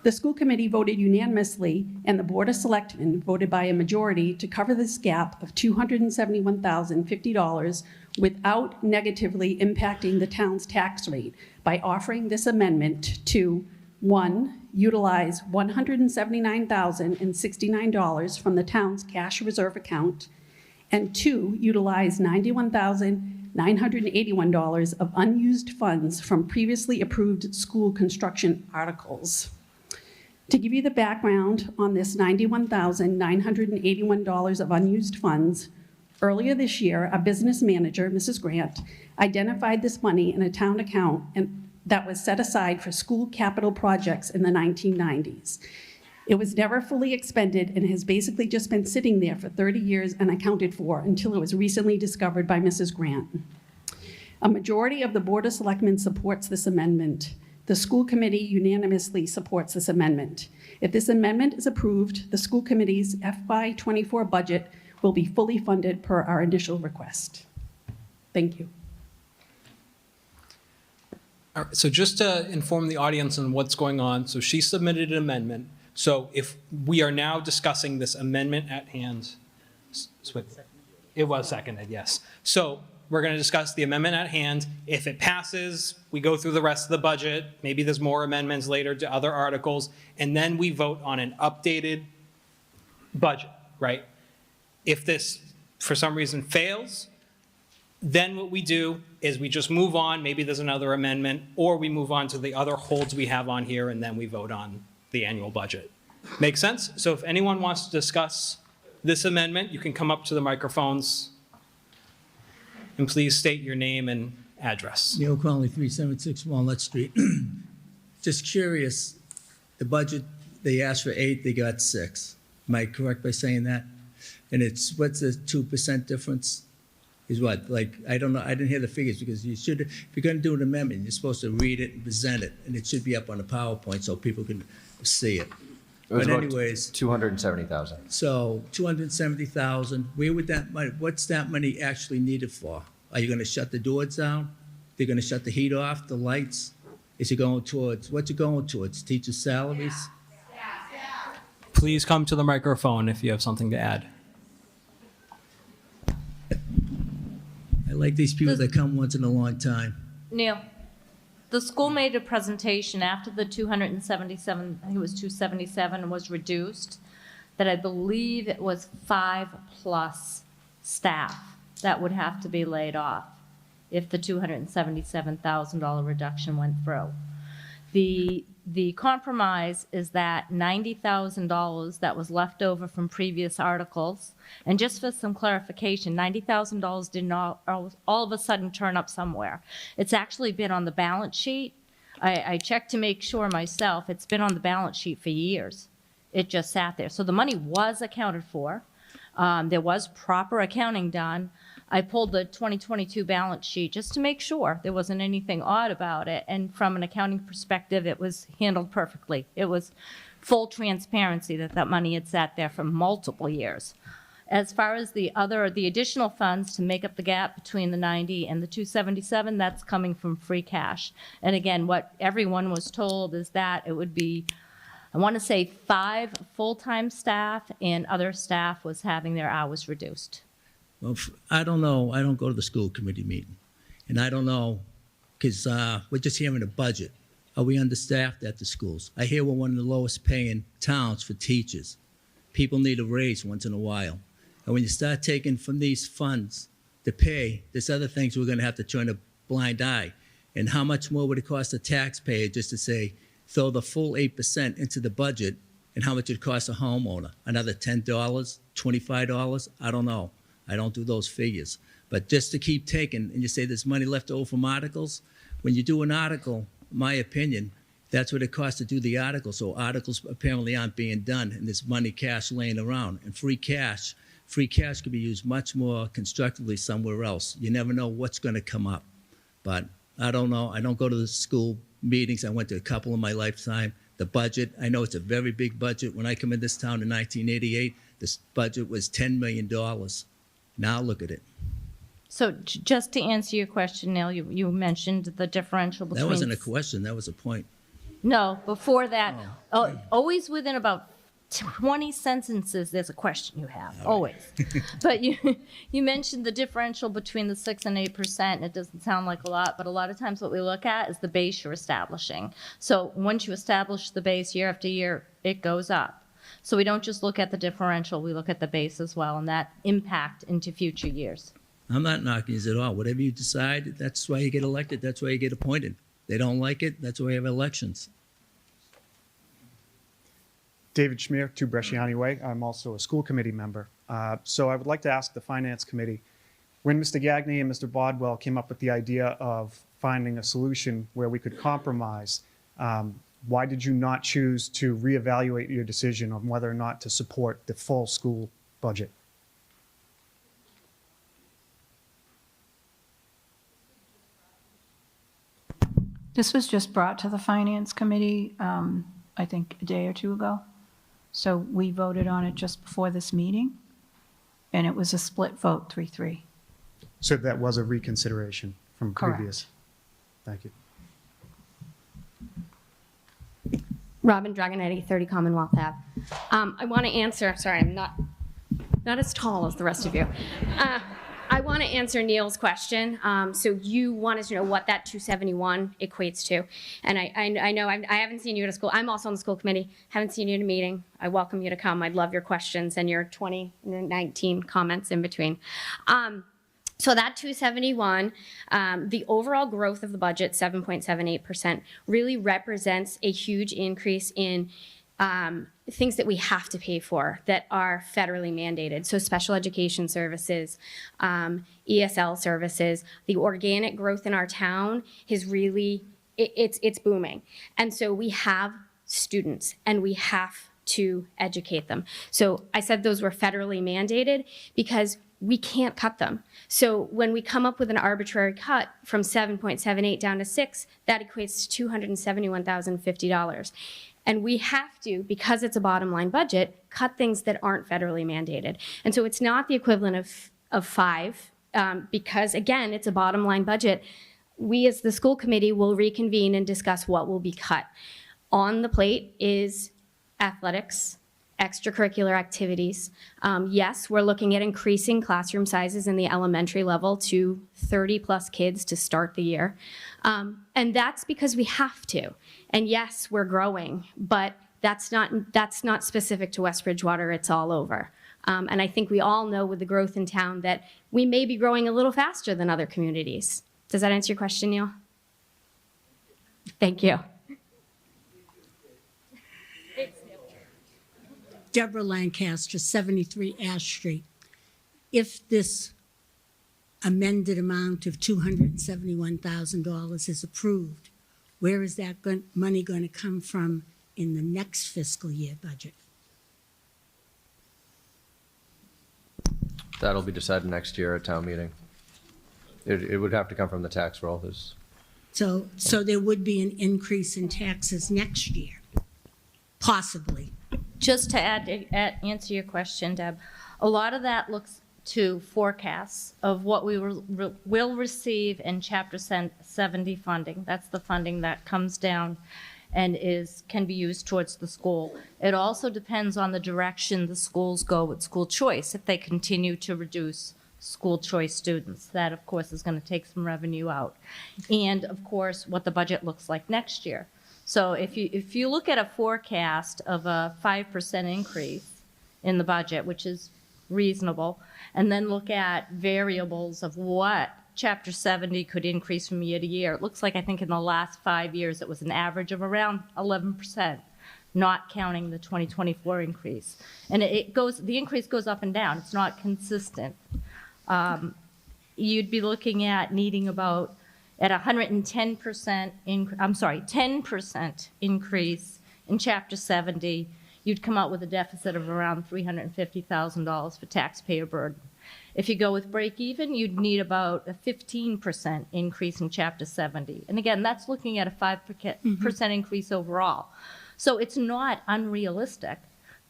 the school committee voted unanimously and the Board of Selectmen voted by a majority to cover this gap of $271,050 without negatively impacting the town's tax rate by offering this amendment to, 1, utilize $179,069 from the town's cash reserve account, and 2, utilize $91,981 of unused funds from previously approved school construction articles. To give you the background on this $91,981 of unused funds, earlier this year, a business manager, Mrs. Grant, identified this money in a town account that was set aside for school capital projects in the 1990s. It was never fully expended and has basically just been sitting there for 30 years unaccounted for until it was recently discovered by Mrs. Grant. A majority of the Board of Selectmen supports this amendment. The school committee unanimously supports this amendment. If this amendment is approved, the school committee's FY24 budget will be fully funded per our initial request. Thank you. All right, so just to inform the audience on what's going on, so she submitted an amendment. So if we are now discussing this amendment at hand, it was seconded, yes. So we're going to discuss the amendment at hand. If it passes, we go through the rest of the budget. Maybe there's more amendments later to other articles, and then we vote on an updated budget, right? If this, for some reason, fails, then what we do is we just move on. Maybe there's another amendment, or we move on to the other holds we have on here, and then we vote on the annual budget. Make sense? So if anyone wants to discuss this amendment, you can come up to the microphones, and please state your name and address. Neil Conley, 376 Walnut Street. Just curious, the budget, they asked for 8, they got 6. Am I correct by saying that? And it's, what's the 2% difference? Is what, like, I don't know, I didn't hear the figures, because you should, if you're gonna do an amendment, you're supposed to read it and present it, and it should be up on the PowerPoint so people can see it. It was But about anyways, 270,000. so 270,000, where would that money, what's that money actually needed for? Are you gonna shut the doors down? They're gonna shut the heat off, the lights? Is it going towards, what's it going towards? Teacher salaries? Please come to the microphone if you have something to add. I like these people that come once in a long time. Neil, the school made a presentation after the 277, I think it was 277 was reduced, that I believe it was 5+ staff that would have to be laid off if the $277,000 reduction went through. The compromise is that $90,000 that was left over from previous articles, and just for some clarification, $90,000 did not all of a sudden turn up somewhere. It's actually been on the balance sheet. I checked to make sure myself. It's been on the balance sheet for years. It just sat there. So the money was accounted for. There was proper accounting done. I pulled the 2022 balance sheet just to make sure there wasn't anything odd about it. And from an accounting perspective, it was handled perfectly. It was full transparency that that money had sat there for multiple years. As far as the additional funds to make up the gap between the 90 and the 277, that's coming from free cash. And again, what everyone was told is that it would be, I want to say 5 full-time staff, and other staff was having their hours reduced. Well, I don't know. I don't go to the school committee meeting. And I don't know, because we're just hearing a budget. Are we understaffed at the schools? I hear we're one of the lowest paying towns for teachers. People need a raise once in a while. And when you start taking from these funds to pay, there's other things we're going to have to turn a blind eye. And how much more would it cost a taxpayer just to say, throw the full 8% into the budget, and how much it costs a homeowner? Another $10, $25? I don't know. I don't do those figures. But just to keep taking, and you say there's money left over from articles, when you do an article, my opinion, that's what it costs to do the article. So articles apparently aren't being done, and there's money, cash laying around. And free cash could be used much more constructively somewhere else. You never know what's going to come up. But I don't know. I don't go to the school meetings. I went to a couple in my lifetime. The budget, I know it's a very big budget. When I come in this town in 1988, this budget was $10 million. Now look at it. So just to answer your question, Neil, you mentioned the differential between... That wasn't a question. That was a point. No, before that, always within about 20 sentences, there's a question you have, always. But you mentioned the differential between the 6% and 8%, and it doesn't sound like a lot, but a lot of times what we look at is the base you're establishing. So once you establish the base year after year, it goes up. So we don't just look at the differential, we look at the base as well, and that impact into future years. I'm not knocking you at all. Whatever you decide, that's why you get elected. That's why you get appointed. They don't like it, that's why we have elections. David Schmier, 2 Bresciani Way. I'm also a school committee member. So I would like to ask the Finance Committee, when Mr. Gagne and Mr. Bodwell came up with the idea of finding a solution where we could compromise, why did you not choose to reevaluate your decision on whether or not to support the full school budget? This was just brought to the Finance Committee, I think, a day or 2 ago. So we voted on it just before this meeting, and it was a split vote, 3-3. So that was a reconsideration from Correct. previous. Thank you. Robin Dragonetti, 30 Commonwealth Ave. I want to answer, sorry, I'm not as tall as the rest of you. I want to answer Neil's question. So you wanted to know what that 271 equates to. And I know I haven't seen you at a school. I'm also on the school committee. Haven't seen you at a meeting. I welcome you to come. I'd love your questions and your 2019 comments in between. So that 271, the overall growth of the budget, 7.78%, really represents a huge increase in things that we have to pay for that are federally mandated. So special education services, ESL services, the organic growth in our town is really, it's booming. And so we have students and we have to educate them. So I said those were federally mandated because we can't cut them. So when we come up with an arbitrary cut from 7.78 down to 6, that equates to $271,050. And we have to, because it's a bottom line budget, cut things that aren't federally mandated. And so it's not the equivalent of 5, because again, it's a bottom line budget. we as the school committee will reconvene and discuss what will be cut. On the plate is athletics, extracurricular activities. Yes, we're looking at increasing classroom sizes in the elementary level to 30-plus kids to start the year. And that's because we have to. And yes, we're growing, but that's not specific to West Bridgewater, it's all over. And I think we all know with the growth in town that we may be growing a little faster than other communities. Does that answer your question, Neil? Thank you. Deborah Lancaster, 73 Ash Street. If this amended amount of $271,000 is approved, where is that money going to come from in the next fiscal year budget? That'll be decided next year at town meeting. It would have to come from the tax roll. So there would be an increase in taxes next year, possibly. Just to answer your question, Deb, a lot of that looks to forecasts of what we will receive in Chapter 70 funding. That's the funding that comes down and can be used towards the school. It also depends on the direction the schools go with school choice. If they continue to reduce school choice students, that of course is going to take some revenue out. And of course, what the budget looks like next year. So if you look at a forecast of a 5% increase in the budget, which is reasonable, and then look at variables of what Chapter 70 could increase from year to year, it looks like I think in the last 5 years it was an average of around 11%, not counting the 2024 increase. And the increase goes up and down. It's not consistent. You'd be looking at needing about at 10% increase in Chapter 70, you'd come out with a deficit of around $350,000 for taxpayer burden. If you go with break even, you'd need about a 15% increase in Chapter 70. And again, that's looking at a 5% increase overall. So it's not unrealistic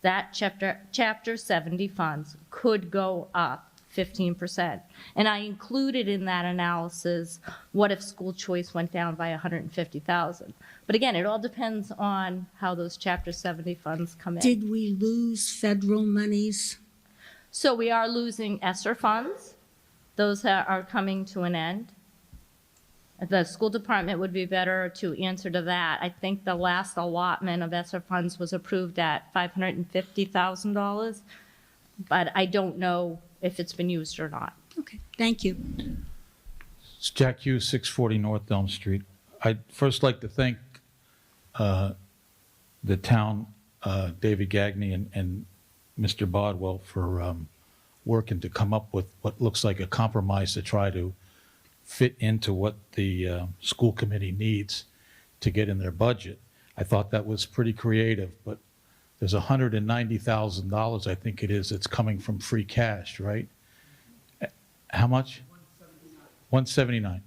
that Chapter 70 funds could go up 15%. And I included in that analysis, what if school choice went down by 150,000? But again, it all depends on how those Chapter 70 funds come in. Did we lose federal monies? So we are losing ESSER funds. Those are coming to an end. The school department would be better to answer to that. I think the last allotment of ESSER funds was approved at $550,000, but I don't know if it's been used or not. Okay, thank you. It's Jack Hughes, 640 North Elm Street. I'd first like to thank the town, David Gagne and Mr. Bodwell for working to come up with what looks like a compromise to try to fit into what the school committee needs to get in their budget. I thought that was pretty creative, but there's $190,000, I think it is, that's coming from free cash, right? How much? 179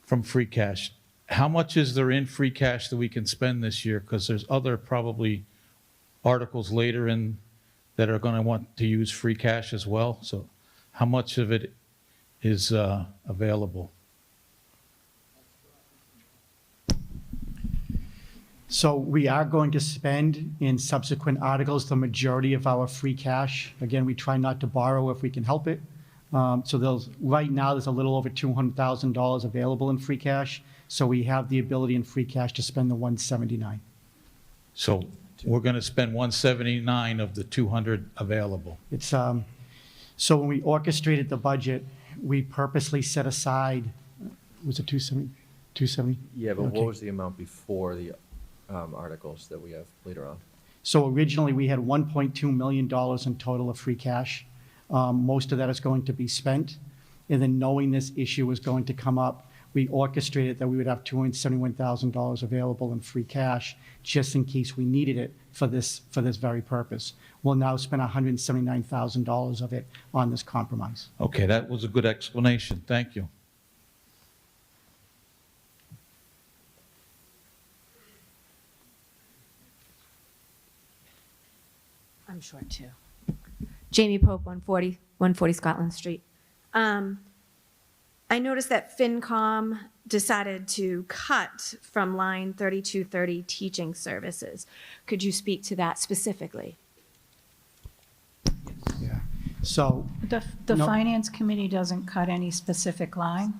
from free cash. How much is there in free cash that we can spend this year? Because there's other probably articles later in that are going to want to use free cash as well. So how much of it is available? So we are going to spend in subsequent articles the majority of our free cash. Again, we try not to borrow if we can help it. So right now there's a little over $200,000 available in free cash. So we have the ability in free cash to spend the 179. So we're going to spend 179 of the 200 available. It's so when we orchestrated the budget, we purposely set aside, was it 270? Yeah, but Okay. what was the amount before the articles that we have later on? So originally, we had $1.2 million in total of free cash. Most of that is going to be spent. And then knowing this issue was going to come up, we orchestrated that we would have $271,000 available in free cash just in case we needed it for this very purpose. We'll now spend $179,000 of it on this compromise. Okay, that was a good explanation. Thank you. I'm short too. Jamie Pope, 140 Scotland Street. I noticed that FinCom decided to cut from line 3230 teaching services. Could you speak to that specifically? So. The no- Finance Committee doesn't cut any specific line?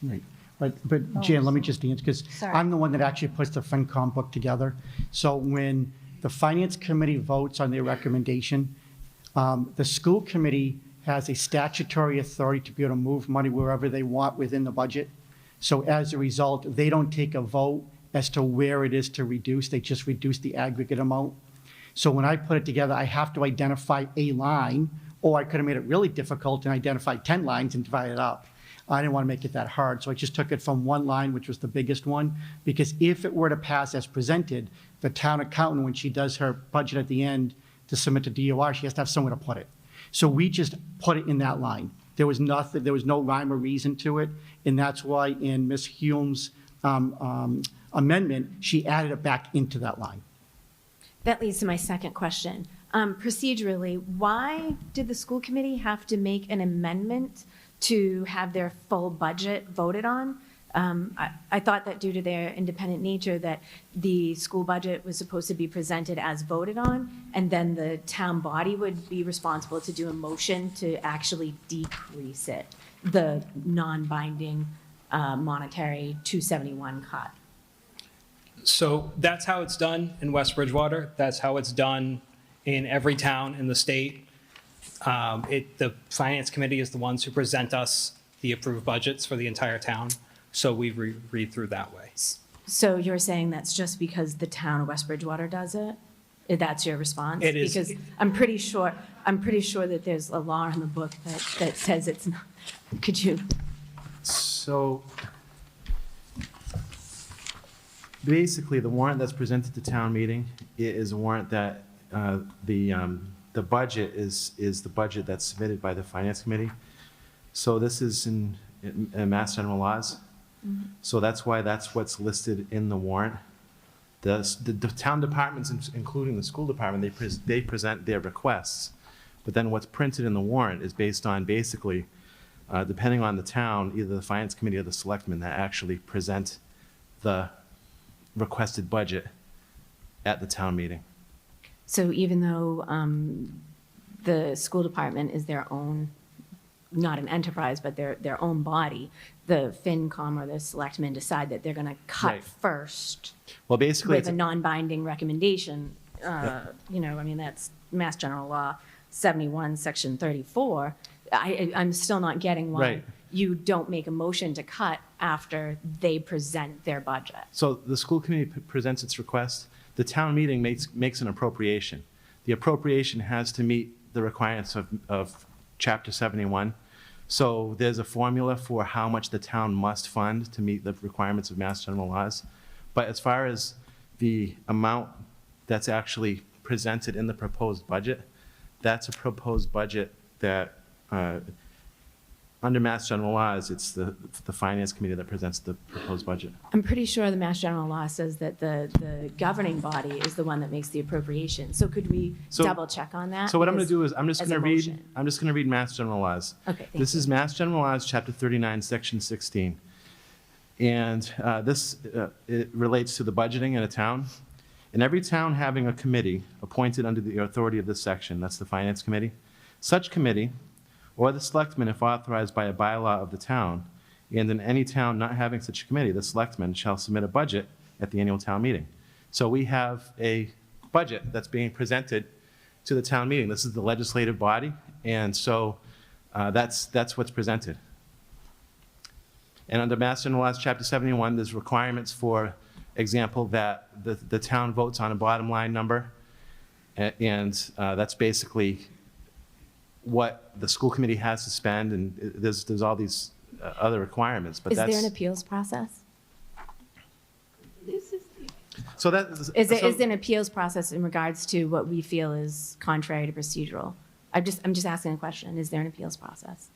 Right. But Jan, let me just answer, because Sorry. I'm the one that actually puts the FinCom book together. So when the Finance Committee votes on their recommendation, the school committee has a statutory authority to be able to move money wherever they want within the budget. So as a result, they don't take a vote as to where it is to reduce, they just reduce the aggregate amount. So when I put it together, I have to identify a line, or I could have made it really difficult and identified 10 lines and divide it up. I didn't want to make it that hard, so I just took it from one line, which was the biggest one, because if it were to pass as presented, the town accountant, when she does her budget at the end to submit to DOR, she has to have somewhere to put it. So we just put it in that line. There was nothing, there was no rhyme or reason to it, and that's why in Ms. Hume's amendment, she added it back into that line. That leads to my second question. Procedurally, why did the school committee have to make an amendment to have their full budget voted on? I thought that due to their independent nature that the school budget was supposed to be presented as voted on, and then the town body would be responsible to do a motion to actually decrease it, the non-binding monetary 271 cut. So that's how it's done in West Bridgewater. That's how it's done in every town in the state. The Finance Committee is the ones who present us the approved budgets for the entire town. So we read through that way. So you're saying that's just because the town of West Bridgewater does it? That's your response? It is. Because I'm pretty sure that there's a law in the book that says it's not. Could you? So basically, the warrant that's presented to town meeting is a warrant that the budget is the budget that's submitted by the Finance Committee. So this is in Mass General Laws. So that's why that's what's listed in the warrant. The town departments, including the school department, they present their requests. But then what's printed in the warrant is based on basically, depending on the town, either the Finance Committee or the selectmen that actually present the requested budget at the town meeting. So even though the school department is their own, not an enterprise, but their own body, the FinCom or the selectmen decide that they're going to cut Right. first. Well, basically, With a non-binding recommendation, that's Mass General Law 71, Section 34. I'm still not getting why Right. you don't make a motion to cut after they present their budget. So the school committee presents its request. The town meeting makes an appropriation. The appropriation has to meet the requirements of Chapter 71. So there's a formula for how much the town must fund to meet the requirements of Mass General Laws. But as far as the amount that's actually presented in the proposed budget, that's a proposed budget that, under Mass General Laws, it's the Finance Committee that presents the proposed budget. I'm pretty sure the Mass General Law says that the governing body is the one that makes the appropriation. So could we double check on that? So what I'm going to do Because is I'm just as going a to read. motion. I'm just going to read Mass General Laws. Okay, thank This you. is Mass General Laws, Chapter 39, Section 16, and this it relates to the budgeting in a town. In every town having a committee appointed under the authority of this section, that's the Finance Committee, such committee, or the selectmen if authorized by a bylaw of the town, and in any town not having such a committee, the selectmen shall submit a budget at the annual town meeting. So we have a budget that's being presented to the town meeting. This is the legislative body, and so that's what's presented. And under Mass General Laws, Chapter 71, there's requirements, for example, that the town votes on a bottom line number, and that's basically what the school committee has to spend, and there's all these other requirements, but Is that's. there an appeals process? So that Is there an appeals process in regards to what we feel is contrary to procedural? I'm just asking a question. Is there an appeals process?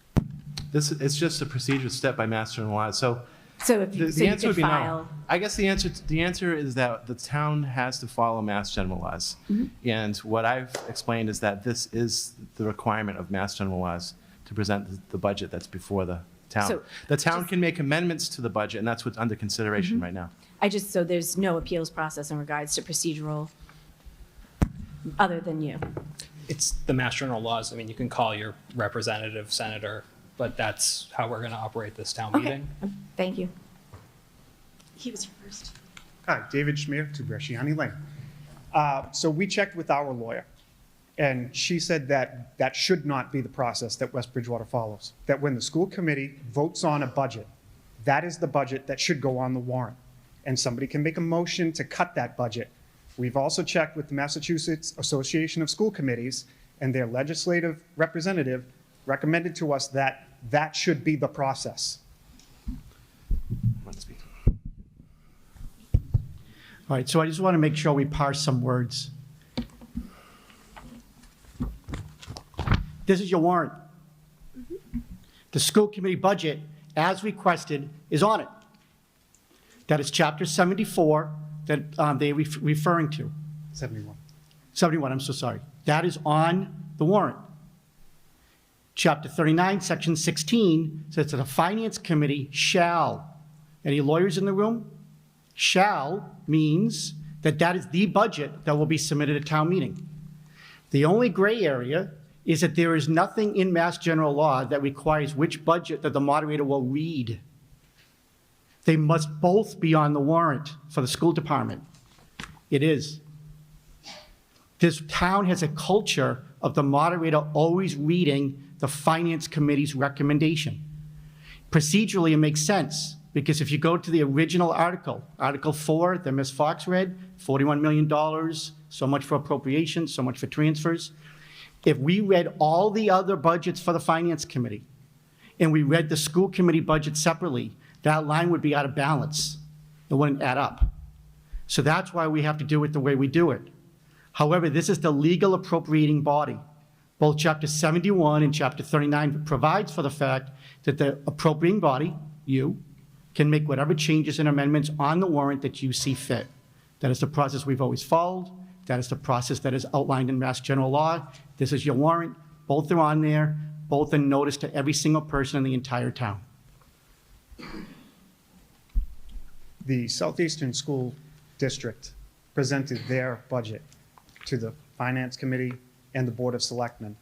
it's just a procedure set by Mass General Laws. So So if the so you answer could would be no. file. I guess the answer is that the town has to follow Mass General Laws. And what I've explained is that this is the requirement of Mass General Laws to present the budget that's before the town. So The town can make amendments to the budget, and that's what's under consideration right now. so there's no appeals process in regards to procedural, other than you? It's the Mass General laws. I mean, you can call your representative, senator, but that's how we're going to operate this town Okay, meeting. thank you. He was first. Hi, David Schmier, 2 Bresciani Lane. So we checked with our lawyer, and she said that that should not be the process that West Bridgewater follows. That when the school committee votes on a budget, that is the budget that should go on the warrant. And somebody can make a motion to cut that budget. We've also checked with the Massachusetts Association of School Committees, and their legislative representative recommended to us that that should be the process. All right, so I just want to make sure we parse some words. This is your warrant. The school committee budget, as requested, is on it. That is Chapter 74 that they're referring to. 71. 71, I'm so sorry. That is on the warrant. Chapter 39, Section 16 says that the Finance Committee shall, any lawyers in the room? Shall means that that is the budget that will be submitted at town meeting. The only gray area is that there is nothing in Mass General Law that requires which budget that the moderator will read. They must both be on the warrant for the school department. It is. This town has a culture of the moderator always reading the Finance Committee's recommendation. Procedurally, it makes sense, because if you go to the original article, Article 4 that Ms. Fox read, $41 million, so much for appropriations, so much for transfers. If we read all the other budgets for the Finance Committee, and we read the school committee budget separately, that line would be out of balance. It wouldn't add up. So that's why we have to do it the way we do it. However, this is the legal appropriating body. Both Chapter 71 and Chapter 39 provides for the fact that the appropriating body, you, can make whatever changes and amendments on the warrant that you see fit. That is the process we've always followed. That is the process that is outlined in Mass General Law. This is your warrant. Both are on there. Both are noticed to every single person in the entire town. The Southeastern School District presented their budget to the Finance Committee and the Board of Selectmen.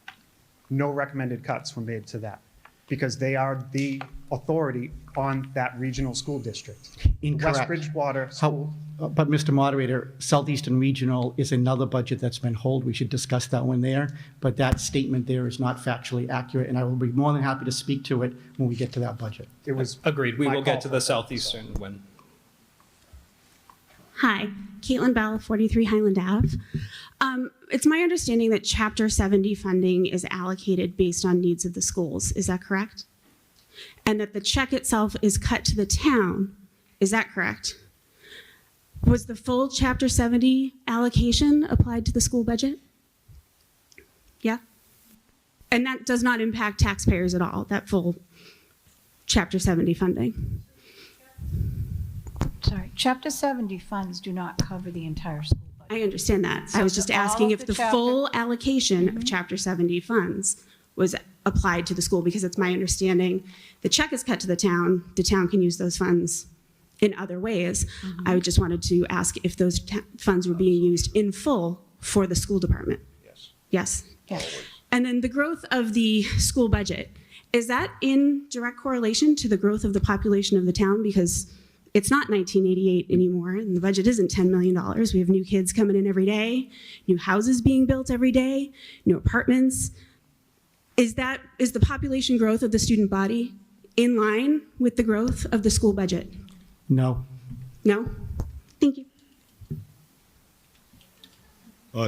No recommended cuts were made to that, because they are the authority on that regional school district. Incorrect. West Bridgewater School. But Mr. Moderator, Southeastern Regional is another budget that's been held. We should discuss that one there. But that statement there is not factually accurate, and I will be more than happy to speak to it when we get to that budget. It was Agreed. We my will call get to for the that, Southeastern when. Hi, Caitlin Bell, 43 Highland Ave. It's my understanding that Chapter 70 funding is allocated based on needs of the schools. Is that correct? And that the check itself is cut to the town. Is that correct? Was the full Chapter 70 allocation applied to the school budget? Yeah? And that does not impact taxpayers at all, that full Chapter 70 funding? Sorry, Chapter 70 funds do not cover the entire school budget. I understand that. So I was just all asking of if the the chapter- full allocation of Chapter 70 funds was applied to the school, because it's my understanding the check is cut to the town can use those funds in other ways. I just wanted to ask if those funds were being used in full for the school department. Yes. Yes. And then the growth of the school budget, is that in direct correlation to the growth of the population of the town? Because it's not 1988 anymore, and the budget isn't $10 million. We have new kids coming in every day, new houses being built every day, new apartments. Is the population growth of the student body in line with the growth of the school budget? No. No? Thank you.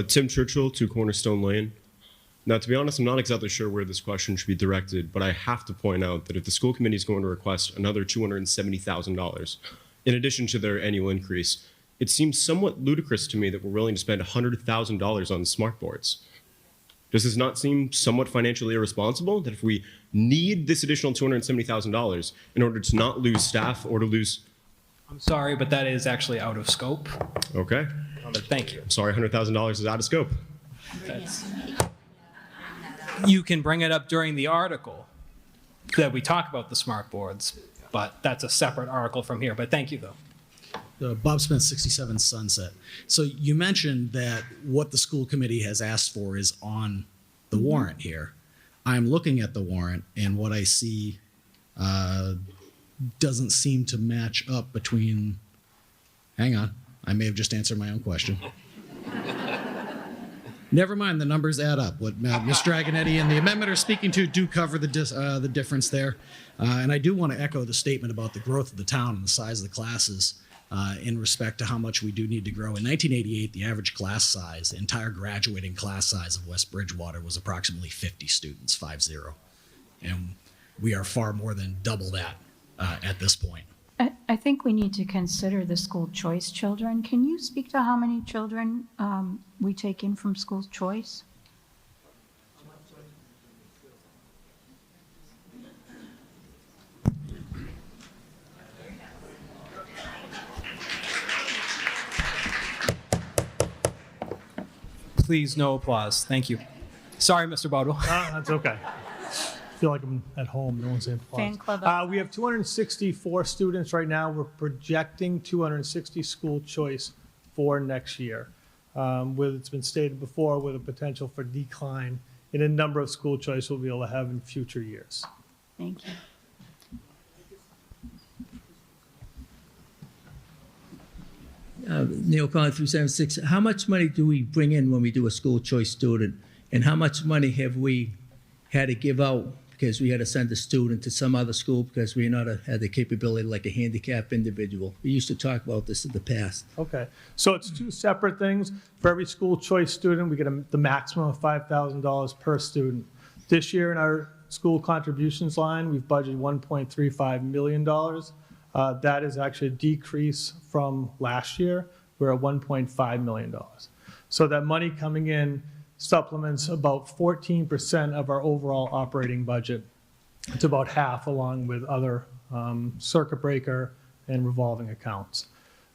Tim Churchill, 2 Cornerstone Lane. Now, to be honest, I'm not exactly sure where this question should be directed, but I have to point out that if the school committee is going to request another $270,000, in addition to their annual increase, it seems somewhat ludicrous to me that we're willing to spend $100,000 on smart boards. Does this not seem somewhat financially irresponsible, that if we need this additional $270,000 in order to not lose staff or to lose... I'm sorry, but that is actually out of scope. Okay. Thank you. I'm sorry, $100,000 is out of scope. You can bring it up during the article. that we talk about the smart boards, but that's a separate article from here. But thank you, though. Bob Smith, 67 Sunset. So you mentioned that what the school committee has asked for is on the warrant here. I'm looking at the warrant, and what I see doesn't seem to match up between, hang on, I may have just answered my own question. Never mind, the numbers add up. What Ms. Dragonetti and the amendment are speaking to do cover the difference there. And I do want to echo the statement about the growth of the town and the size of the classes in respect to how much we do need to grow. In 1988, the average class size, the entire graduating class size of West Bridgewater was approximately 50 students, 50. And we are far more than double that at this point. I think we need to consider the school choice children. Can you speak to how many children we take in from school choice? Please, no applause. Thank you. Sorry, Mr. Bodwell. That's okay. I feel like I'm at home. No one's saying applause. Fan club. We have 264 students right now. We're projecting 260 school choice for next year. With, it's been stated before, with a potential for decline in a number of school choice we'll be able to have in future years. Thank you. Neil Collins, 376. How much money do we bring in when we do a school choice student? And how much money have we had to give out because we had to send a student to some other school because we not had the capability like a handicapped individual? We used to talk about this in the past. Okay, so it's two separate things. For every school choice student, we get the maximum of $5,000 per student. This year in our school contributions line, we've budgeted $1.35 million. That is actually a decrease from last year. We're at $1.5 million. So that money coming in supplements about 14% of our overall operating budget. It's about half, along with other circuit breaker and revolving accounts.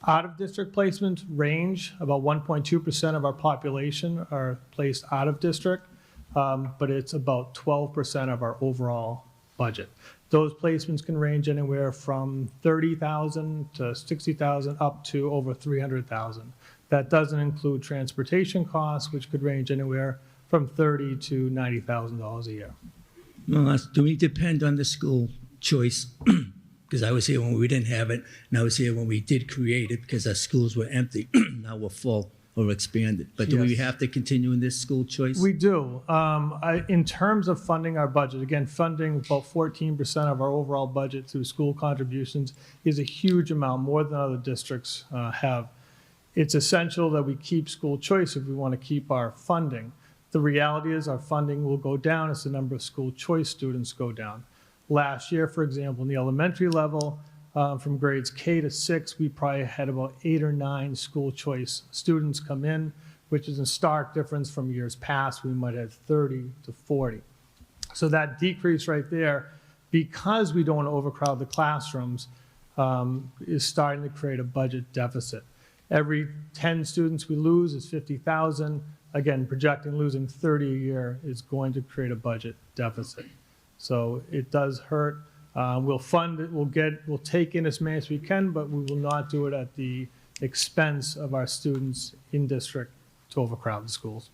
Out-of-district placements range. About 1.2% of our population are placed out of district, but it's about 12% of our overall budget. Those placements can range anywhere from 30,000 to 60,000 up to over 300,000. That doesn't include transportation costs, which could range anywhere from $30,000 to $90,000 a year. Well, do we depend on the school choice? Because I was here when we didn't have it, and I was here when we did create it because our schools were empty. Now we're full or expanded. But do we Yes. have to continue in this school choice? We do. In terms of funding our budget, again, funding about 14% of our overall budget through school contributions is a huge amount, more than other districts have. It's essential that we keep school choice if we want to keep our funding. The reality is our funding will go down as the number of school choice students go down. Last year, for example, in the elementary level, from grades K to 6, we probably had about 8 or 9 school choice students come in, which is a stark difference from years past. We might have 30 to 40. So that decrease right there, because we don't want to overcrowd the classrooms, is starting to create a budget deficit. Every 10 students we lose is 50,000. Again, projecting losing 30 a year is going to create a budget deficit. So it does hurt. We'll fund it, we'll take in as many as we can, but we will not do it at the expense of our students in district to overcrowd the schools.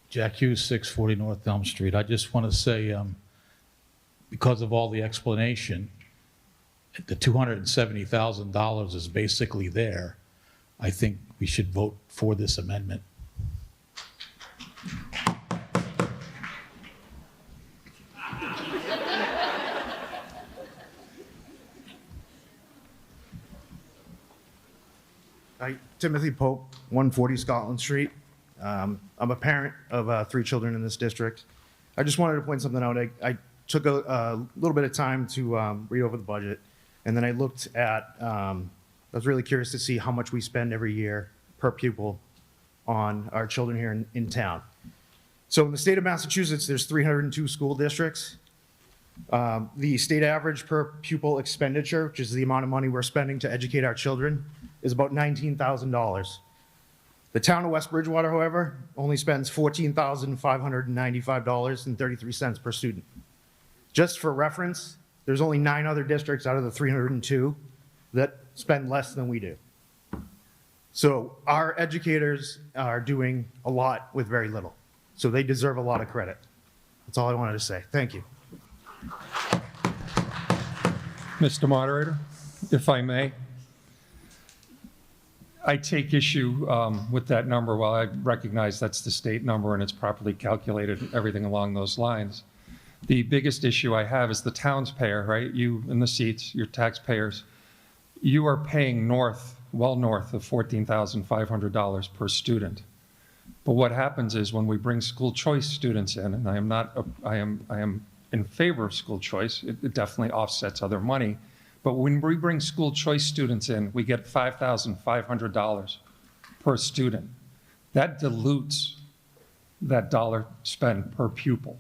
Jack Hughes, 640 North Elm Street. I just want to say, because of all the explanation, the $270,000 is basically there. I think we should vote for this amendment. Hi, Timothy Pope, 140 Scotland Street. I'm a parent of 3 children in this district. I just wanted to point something out. I took a little bit of time to read over the budget, and then I looked at, I was really curious to see how much we spend every year per pupil on our children here in town. So in the state of Massachusetts, there's 302 school districts. The state average per pupil expenditure, which is the amount of money we're spending to educate our children, is about $19,000. The town of West Bridgewater, however, only spends $14,595.33 per student. Just for reference, there's only 9 other districts out of the 302 that spend less than we do. So our educators are doing a lot with very little. So they deserve a lot of credit. That's all I wanted to say. Thank you. Mr. Moderator, if I may, I take issue with that number. While I recognize that's the state number and it's properly calculated and everything along those lines, the biggest issue I have is the taxpayer, right? You in the seats, your taxpayers, you are paying well north of $14,500 per student. But what happens is when we bring school choice students in, and I am in favor of school choice, it definitely offsets other money. But when we bring school choice students in, we get $5,500 per student. That dilutes that dollar spent per pupil.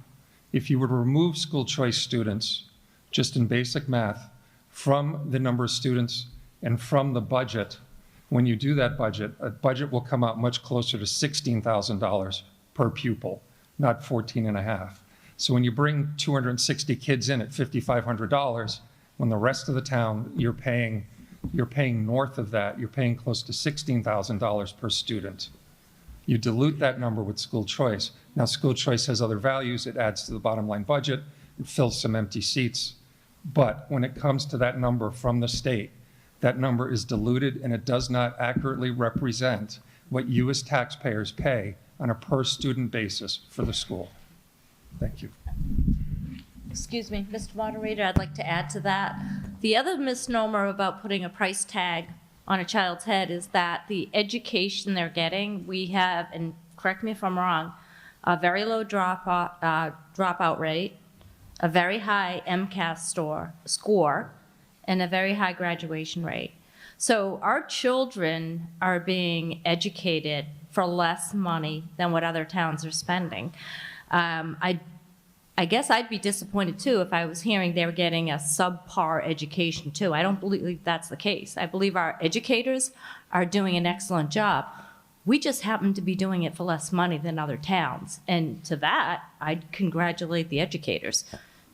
If you were to remove school choice students, just in basic math, from the number of students and from the budget, when you do that budget, a budget will come out much closer to $16,000 per pupil, not $14,500. So when you bring 260 kids in at $5,500, when the rest of the town, you're paying north of that, you're paying close to $16,000 per student. You dilute that number with school choice. Now, school choice has other values. It adds to the bottom line budget. It fills some empty seats. But when it comes to that number from the state, that number is diluted and it does not accurately represent what you as taxpayers pay on a per student basis for the school. Thank you. Excuse me, Mr. Moderator, I'd like to add to that. The other misnomer about putting a price tag on a child's head is that the education they're getting, we have, and correct me if I'm wrong, a very low dropout rate, a very high MCAS score, and a very high graduation rate. So our children are being educated for less money than what other towns are spending. I guess I'd be disappointed too if I was hearing they were getting a subpar education too. I don't believe that's the case. I believe our educators are doing an excellent job. We just happen to be doing it for less money than other towns. And to that, I'd congratulate the educators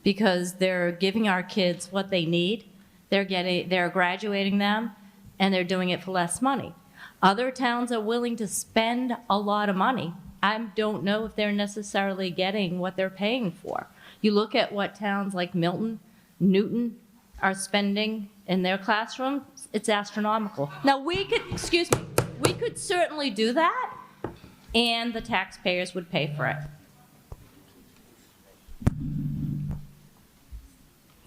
because they're giving our kids what they need. They're graduating them and they're doing it for less money. Other towns are willing to spend a lot of money. I don't know if they're necessarily getting what they're paying for. You look at what towns like Milton, Newton are spending in their classrooms, it's astronomical. Now we could certainly do that and the taxpayers would pay for it.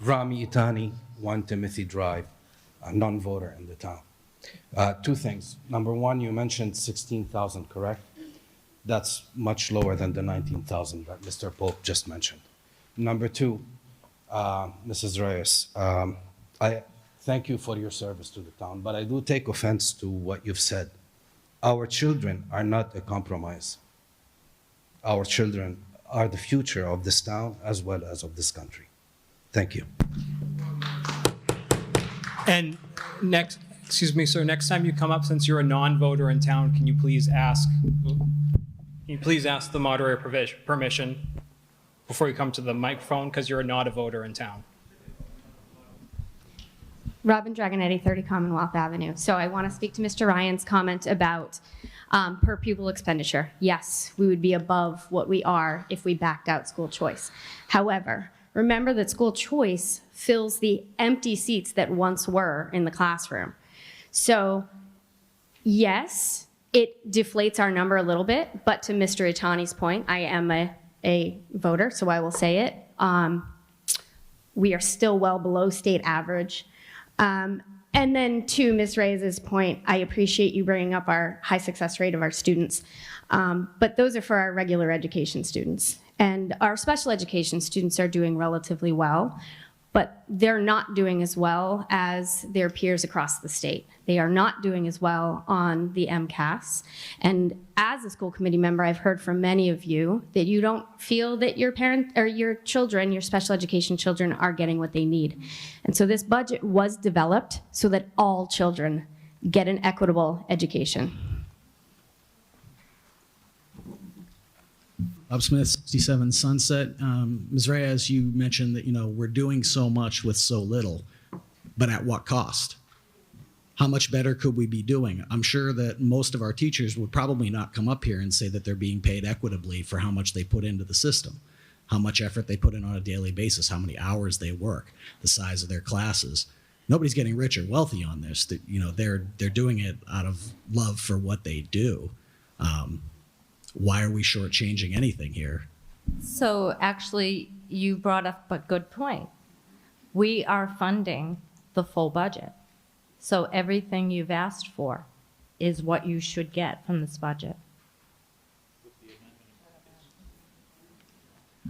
Rami Itani, 1 Timothy Drive, a non-voter in the town. 2 things. Number 1, you mentioned 16,000, correct? That's much lower than the 19,000 that Mr. Pope just mentioned. Number 2, Mrs. Reyes, I thank you for your service to the town, but I do take offense to what you've said. Our children are not a compromise. Our children are the future of this town as well as of this country. Thank you. And next, excuse me, sir, next time you come up, since you're a non-voter in town, can you please ask the moderator permission before you come to the microphone, because you're not a voter in town. Robin Dragonetti, 30 Commonwealth Avenue. So I want to speak to Mr. Ryan's comment about per pupil expenditure. Yes, we would be above what we are if we backed out school choice. However, remember that school choice fills the empty seats that once were in the classroom. So yes, it deflates our number a little bit, but to Mr. Itani's point, I am a voter, so I will say it. We are still well below state average. And then to Ms. Reyes' point, I appreciate you bringing up our high success rate of our students, but those are for our regular education students. And our special education students are doing relatively well, but they're not doing as well as their peers across the state. They are not doing as well on the MCAS. And as a school committee member, I've heard from many of you that you don't feel that your parent or your children, your special education children, are getting what they need. And so this budget was developed so that all children get an equitable education. Smith, 67 Sunset. Ms. Reyes, you mentioned that, we're doing so much with so little, but at what cost? How much better could we be doing? I'm sure that most of our teachers would probably not come up here and say that they're being paid equitably for how much they put into the system, how much effort they put in on a daily basis, how many hours they work, the size of their classes. Nobody's getting rich or wealthy on this. They're doing it out of love for what they do. Why are we shortchanging anything here? So actually, you brought up a good point. We are funding the full budget. So everything you've asked for is what you should get from this budget.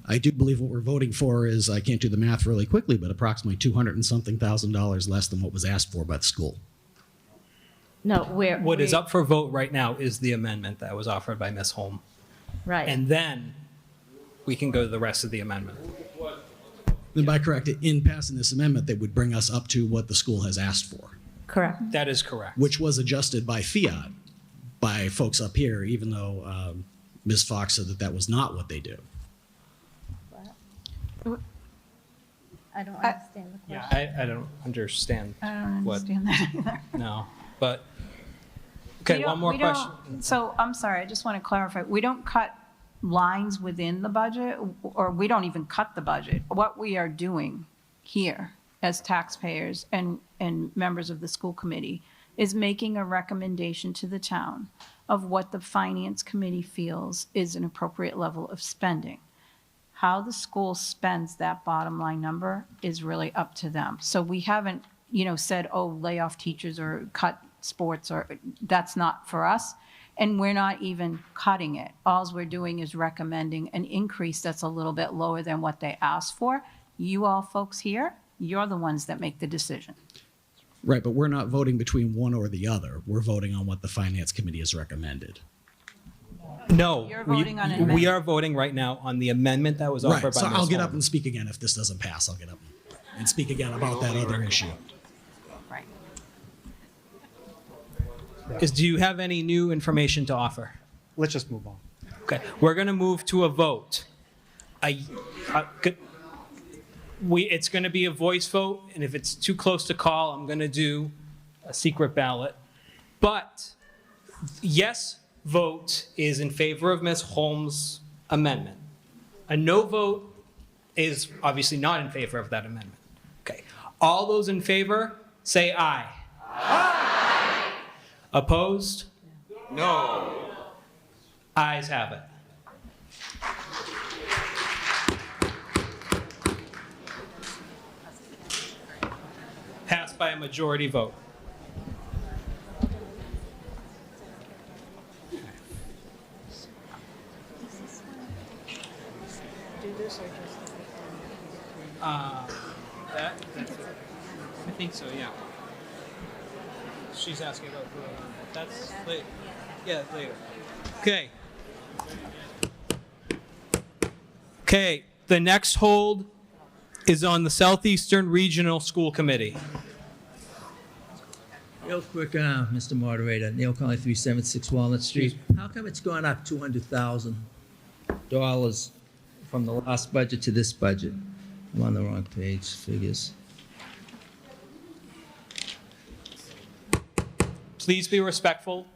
I do believe what we're voting for is, I can't do the math really quickly, but approximately $200 and something thousand less than what was asked for by the school. No, What is up for vote right now is the amendment that was offered by Ms. Holm. Right. And then we can go to the rest of the amendment. Then by correct, in passing this amendment, that would bring us up to what the school has asked for. Correct. That is correct. Which was adjusted by fiat by folks up here, even though Ms. Fox said that that was not what they do. I don't understand the question. Yeah, I don't understand. I don't what- understand that either. No, but, okay, one more question. So I'm sorry, I just want to clarify. We don't cut lines within the budget, or we don't even cut the budget. What we are doing here as taxpayers and members of the school committee is making a recommendation to the town of what the finance committee feels is an appropriate level of spending. How the school spends that bottom line number is really up to them. So we haven't, said, oh, lay off teachers or cut sports, or that's not for us. And we're not even cutting it. All we're doing is recommending an increase that's a little bit lower than what they asked for. You all folks here, you're the ones that make the decision. Right, but we're not voting between one or the other. We're voting on what the finance committee has recommended. No, You're voting on an we are voting right now on the amendment that was offered Right, by so Ms. I'll get Holm. up and speak again if this doesn't pass. I'll get up and speak again about that other issue. Right. Do you have any new information to offer? Let's just move on. Okay, we're going to move to a vote. It's going to be a voice vote, and if it's too close to call, I'm going to do a secret ballot. But yes vote is in favor of Ms. Holmes' amendment. A no vote is obviously not in favor of that amendment. Okay, all those in favor, say aye. Aye. Opposed? No. Ayes have it. Passed by a majority vote. That's it. I think so, yeah. She's asking about that's later. Yeah, later. Okay. Okay, the next hold is on the Southeastern Regional School Committee. Real quick, Mr. Moderator, Neil Conley, 376 Walnut Street. How come it's gone up $200,000 from the last budget to this budget? I'm on the wrong page, figures. Please be respectful.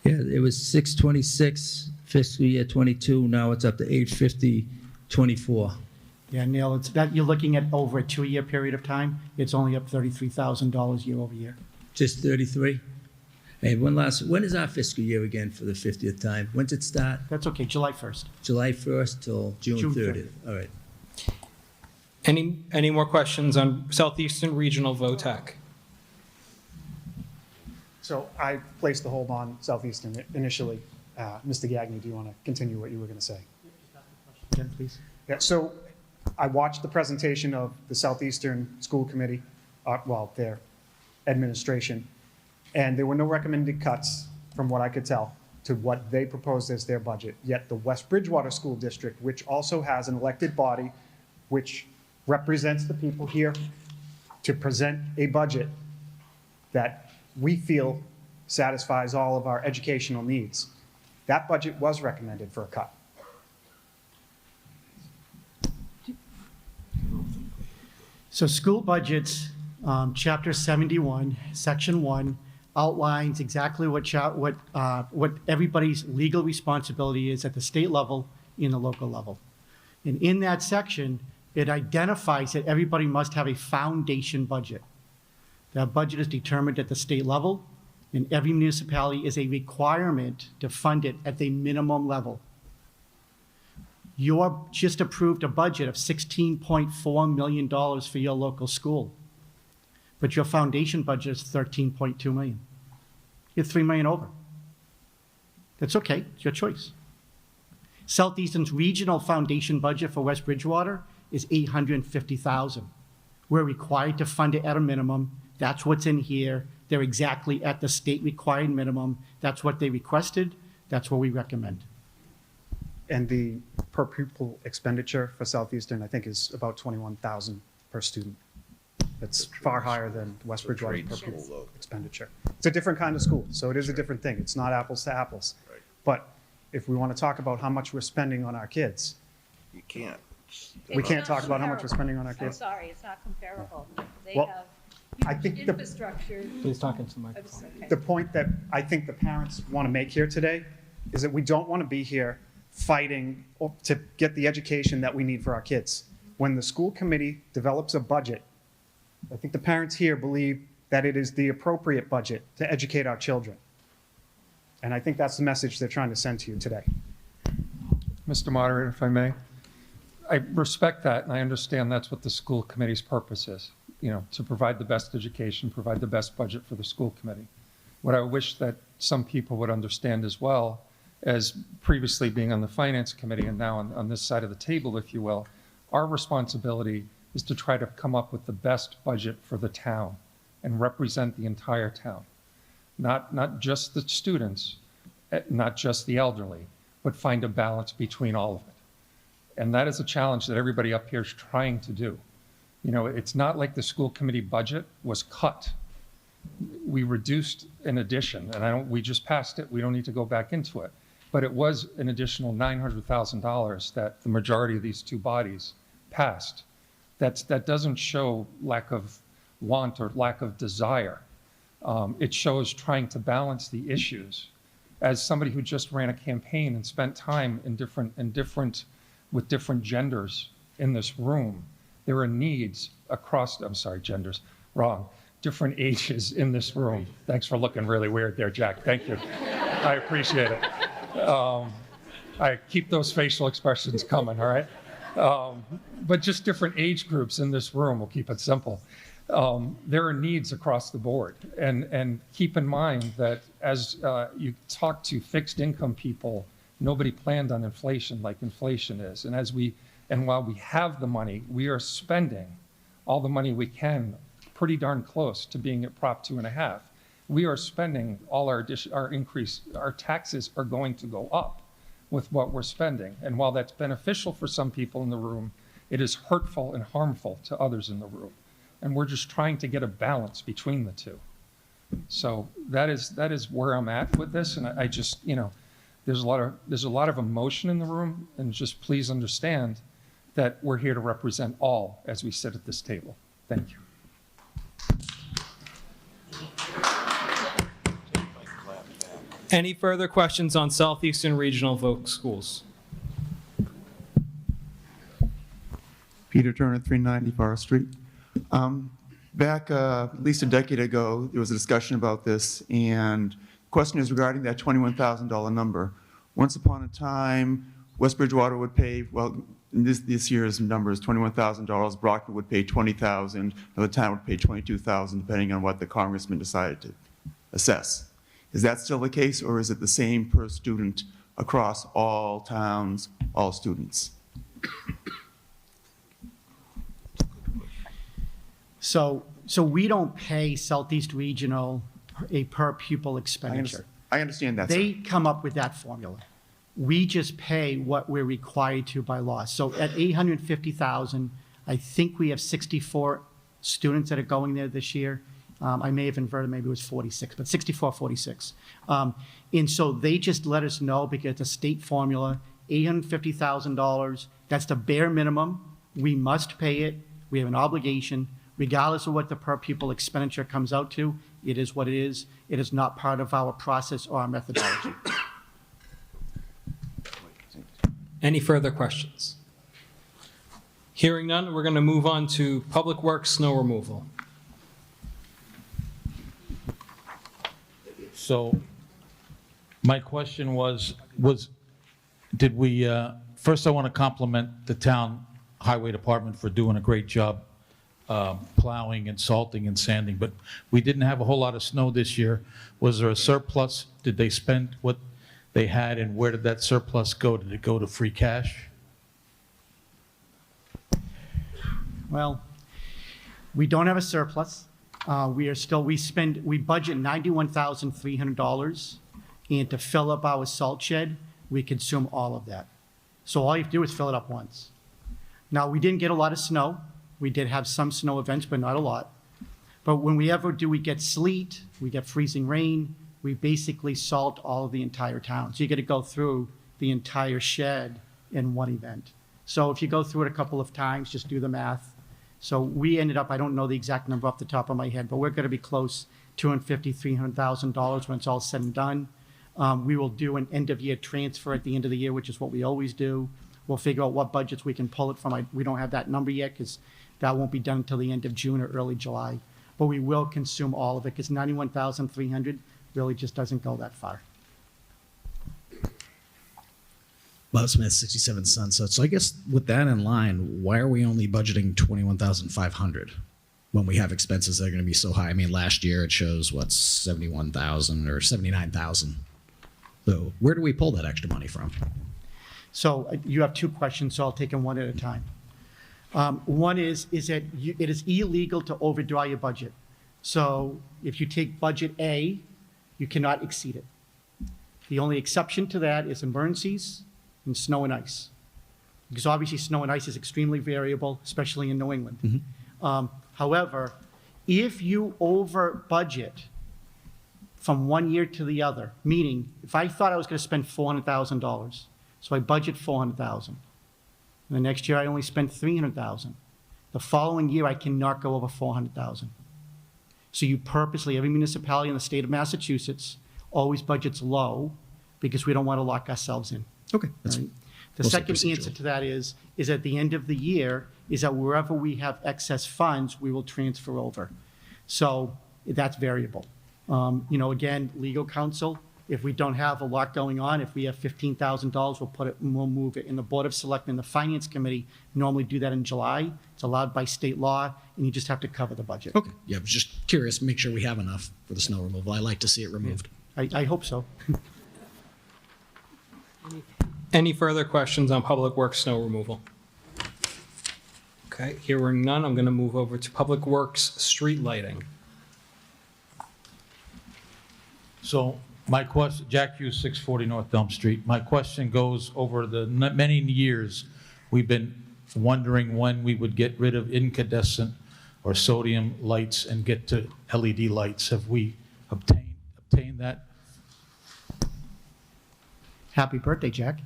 Yeah, it was 626 fiscal year 22, now it's up to 850, 24. Yeah, Neil, it's that, you're looking at over a 2-year period of time. It's only up $33,000 year over year. Just 33? Hey, when is our fiscal year again for the 50th time? When's it start? That's okay, July 1st. July 1st till June June 30th. All right. Any more questions on Southeastern Regional VOTEC? So I placed the hold on Southeastern initially. Mr. Gagné, do you want to continue what you were going to say? Again, please. Yeah, so I watched the presentation of the Southeastern School Committee, their administration, and there were no recommended cuts, from what I could tell, to what they proposed as their budget. Yet the West Bridgewater School District, which also has an elected body, which represents the people here, to present a budget that we feel satisfies all of our educational needs. That budget was recommended for a cut. So school budgets, Chapter 71, Section 1, outlines exactly what everybody's legal responsibility is at the state level and the local level. And in that section, it identifies that everybody must have a foundation budget. That budget is determined at the state level, and every municipality is a requirement to fund it at the minimum level. You just approved a budget of $16.4 million for your local school, but your foundation budget is $13.2 million. You're $3 million over. That's okay, it's your choice. Southeastern's regional foundation budget for West Bridgewater is $850,000. We're required to fund it at a minimum. That's what's in here. They're exactly at the state required minimum. That's what they requested. That's what we recommend. And the per pupil expenditure for Southeastern, I think, is about $21,000 per student. That's far higher than West Bridgewater's per pupil expenditure. It's a different kind of school, so it is a different thing. It's not apples to apples. But if we want to talk about how much we're spending on our kids, You can't. we can't talk about how much we're spending on our I'm kids. sorry, it's not comparable. They Well, have I think the- infrastructure. Please talk into the microphone. Okay. The point that I think the parents want to make here today is that we don't want to be here fighting to get the education that we need for our kids. When the school committee develops a budget, I think the parents here believe that it is the appropriate budget to educate our children. And I think that's the message they're trying to send to you today. Mr. Moderator, if I may, I respect that, and I understand that's what the school committee's purpose is, to provide the best education, provide the best budget for the school committee. What I wish that some people would understand as well, as previously being on the finance committee and now on this side of the table, if you will, our responsibility is to try to come up with the best budget for the town and represent the entire town. Not just the students, not just the elderly, but find a balance between all of it. And that is a challenge that everybody up here is trying to do. It's not like the school committee budget was cut. We reduced an addition, and we just passed it. We don't need to go back into it. But it was an additional $900,000 that the majority of these two bodies passed. That doesn't show lack of want or lack of desire. It shows trying to balance the issues. As somebody who just ran a campaign and spent time with different genders in this room, there are needs across, genders, wrong, different ages in this room. Thanks for looking really weird there, Jack. Thank you. I appreciate it. I keep those facial expressions coming, all right? But just different age groups in this room, we'll keep it simple. There are needs across the board. And keep in mind that as you talk to fixed income people, nobody planned on inflation like inflation is. And while we have the money, we are spending all the money we can, pretty darn close to being at Prop 2.5. We are spending all our increase, our taxes are going to go up with what we're spending. And while that's beneficial for some people in the room, it is hurtful and harmful to others in the room. And we're just trying to get a balance between the two. So that is where I'm at with this. And I just, there's a lot of emotion in the room, and just please understand that we're here to represent all as we sit at this table. Thank you. Any further questions on Southeastern Regional Voc Schools? Peter Turner, 390 Forest Street. Back at least a decade ago, there was a discussion about this, and the question is regarding that $21,000 number. Once upon a time, West Bridgewater would pay, well, this year's number is $21,000. Brockton would pay $20,000. The town would pay $22,000, depending on what the congressman decided to assess. Is that still the case, or is it the same per student across all towns, all students? So we don't pay Southeast Regional a per pupil expenditure. I understand that, They sir. come up with that formula. We just pay what we're required to by law. So at $850,000, I think we have 64 students that are going there this year, I may have inverted, maybe it was 46, but 64-46. And so they just let us know because it's a state formula, $850,000. That's the bare minimum. We must pay it. We have an obligation, regardless of what the per pupil expenditure comes out to. It is what it is. It is not part of our process or our methodology. Any further questions? Hearing none, we're going to move on to Public Works snow removal. So my question was, did we, first I want to compliment the town highway department for doing a great job plowing and salting and sanding, but we didn't have a whole lot of snow this year. Was there a surplus? Did they spend what they had, and where did that surplus go? Did it go to free cash? Well, we don't have a surplus. We budget $91,300, and to fill up our salt shed, we consume all of that. So all you have to do is fill it up once. Now, we didn't get a lot of snow. We did have some snow events, but not a lot. But when we get sleet, we get freezing rain, we basically salt all of the entire town. So you got to go through the entire shed in one event. So if you go through it a couple of times, just do the math. So we ended up, I don't know the exact number off the top of my head, but we're going to be close to $250,000, $300,000 when it's all said and done. We will do an end-of-year transfer at the end of the year, which is what we always do. We'll figure out what budgets we can pull it from. We don't have that number yet because that won't be done until the end of June or early July. But we will consume all of it because $91,300 really just doesn't go that far. Bob Smith, 67 Sunset. So I guess with that in line, why are we only budgeting $21,500 when we have expenses that are going to be so high? I mean, last year it shows, what, $71,000 or $79,000. So where do we pull that extra money from? So you have two questions, so I'll take them one at a time. One is that it is illegal to overdraw your budget. So if you take budget A, you cannot exceed it. The only exception to that is emergencies and snow and ice. Because obviously snow and ice is extremely variable, especially in New England. However, if you over budget from one year to the other, meaning if I thought I was going to spend $400,000, so I budget $400,000. The next year I only spent $300,000. The following year I cannot go over $400,000. So you purposely, every municipality in the state of Massachusetts always budgets low because we don't want to lock ourselves in. Okay. Right? The second answer to that is at the end of the year, is that wherever we have excess funds, we will transfer over. So that's variable. Again, legal counsel, if we don't have a lot going on, if we have $15,000, we'll move it. And the Board of Selectmen, the Finance Committee normally do that in July. It's allowed by state law, and you just have to cover the budget. Okay. Yeah, I was just curious, make sure we have enough for the snow removal. I like to see it removed. I hope so. Any further questions on Public Works snow removal? Okay, hearing none, I'm going to move over to Public Works street lighting. So my question, Jack Hughes, 640 North Elm Street. My question goes over the many years we've been wondering when we would get rid of incandescent or sodium lights and get to LED lights. Have we obtained that? Happy birthday, Jack.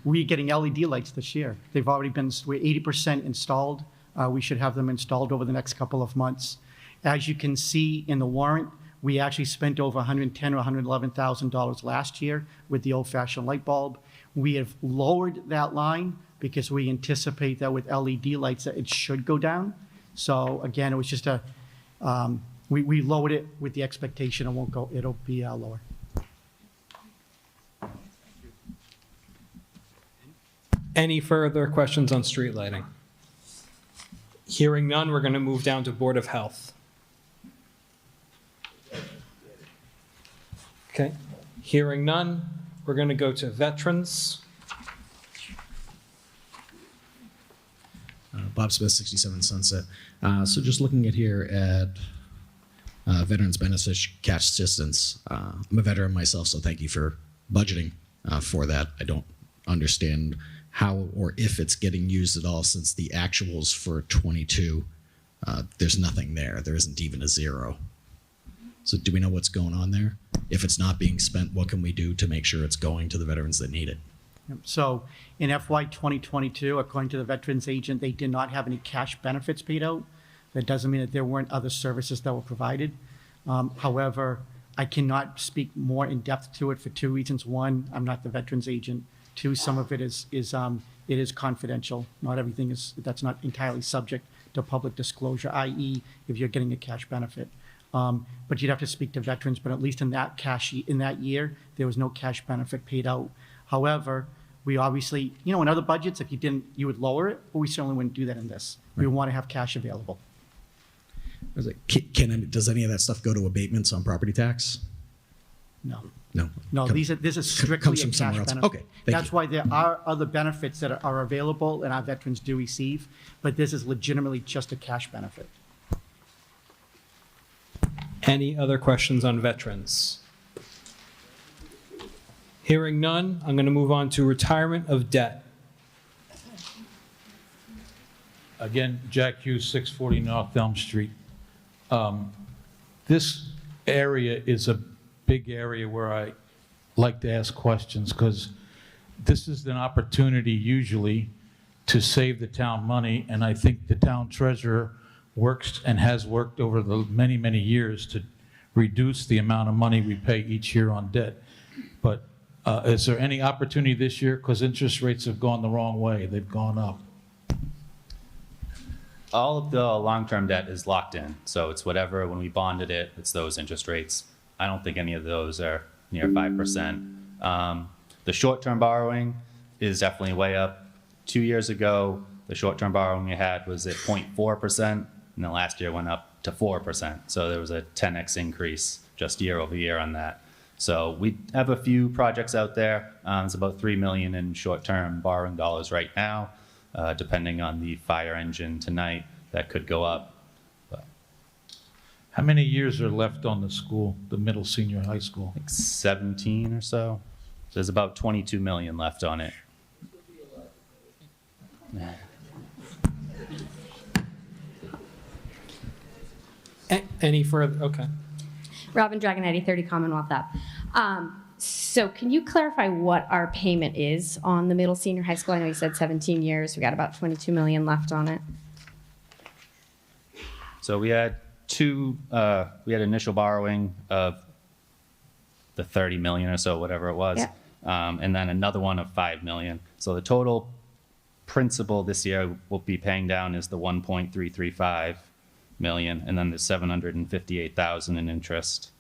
We're getting LED lights this year. We're 80% installed. We should have them installed over the next couple of months. As you can see in the warrant, we actually spent over $110,000 or $111,000 last year with the old-fashioned light bulb. We have lowered that line because we anticipate that with LED lights that it should go down. So again, it was just we lowered it with the expectation it'll be lower. Any further questions on street lighting? Hearing none, we're going to move down to Board of Health. Okay, hearing none, we're going to go to Veterans. Bob Smith, 67 Sunset. So just looking at here at Veterans Benefits Cash Assistance. I'm a veteran myself, so thank you for budgeting for that. I don't understand how or if it's getting used at all since the actuals for 22 there's nothing there. There isn't even a zero. So do we know what's going on there? If it's not being spent, what can we do to make sure it's going to the veterans that need it? So in FY 2022, according to the veterans agent, they did not have any cash benefits paid out. That doesn't mean that there weren't other services that were provided. However, I cannot speak more in depth to it for two reasons. One, I'm not the veterans agent. Two, some of it is confidential. Not everything that's not entirely subject to public disclosure, i.e. if you're getting a cash benefit. But you'd have to speak to veterans, but at least in that year, there was no cash benefit paid out. However, we obviously, in other budgets, if you didn't, you would lower it, but we certainly wouldn't do that in this. We want to have cash available. Does any of that stuff go to abatements on property tax? No. No. No, this is strictly comes a from cash somewhere else. benefit. Okay, thank That's why there are other benefits that are available and our veterans do receive, but this is legitimately just a cash benefit. Any other questions on veterans? Hearing none, I'm going to move on to retirement of debt. Again, Jack Hughes, 640 North Elm Street. This area is a big area where I like to ask questions because this is an opportunity usually to save the town money, and I think the town treasurer works and has worked over the many, many years to reduce the amount of money we pay each year on debt. But is there any opportunity this year? Because interest rates have gone the wrong way. They've gone up. All of the long-term debt is locked in. So it's whatever, when we bonded it, it's those interest rates. I don't think any of those are near 5%. The short-term borrowing is definitely way up. 2 years ago, the short-term borrowing we had was at 0.4%, and then last year went up to 4%. So there was a 10x increase just year over year on that. So we have a few projects out there. It's about $3 million in short-term borrowing dollars right now. Depending on the fire engine tonight, that could go up. But How many years are left on the school, the middle senior high school? like 17 or so. There's about 22 million left on it. Any further? Okay. Robin Dragonetti, 30 Commonwealth Ave. So can you clarify what our payment is on the middle senior high school? I know you said 17 years. We got about 22 million left on it. So we had initial borrowing of the 30 million or so, whatever it was. Yeah. And then another one of 5 million. So the total principal this year we'll be paying down is the 1.335 million, and then the 758,000 in interest.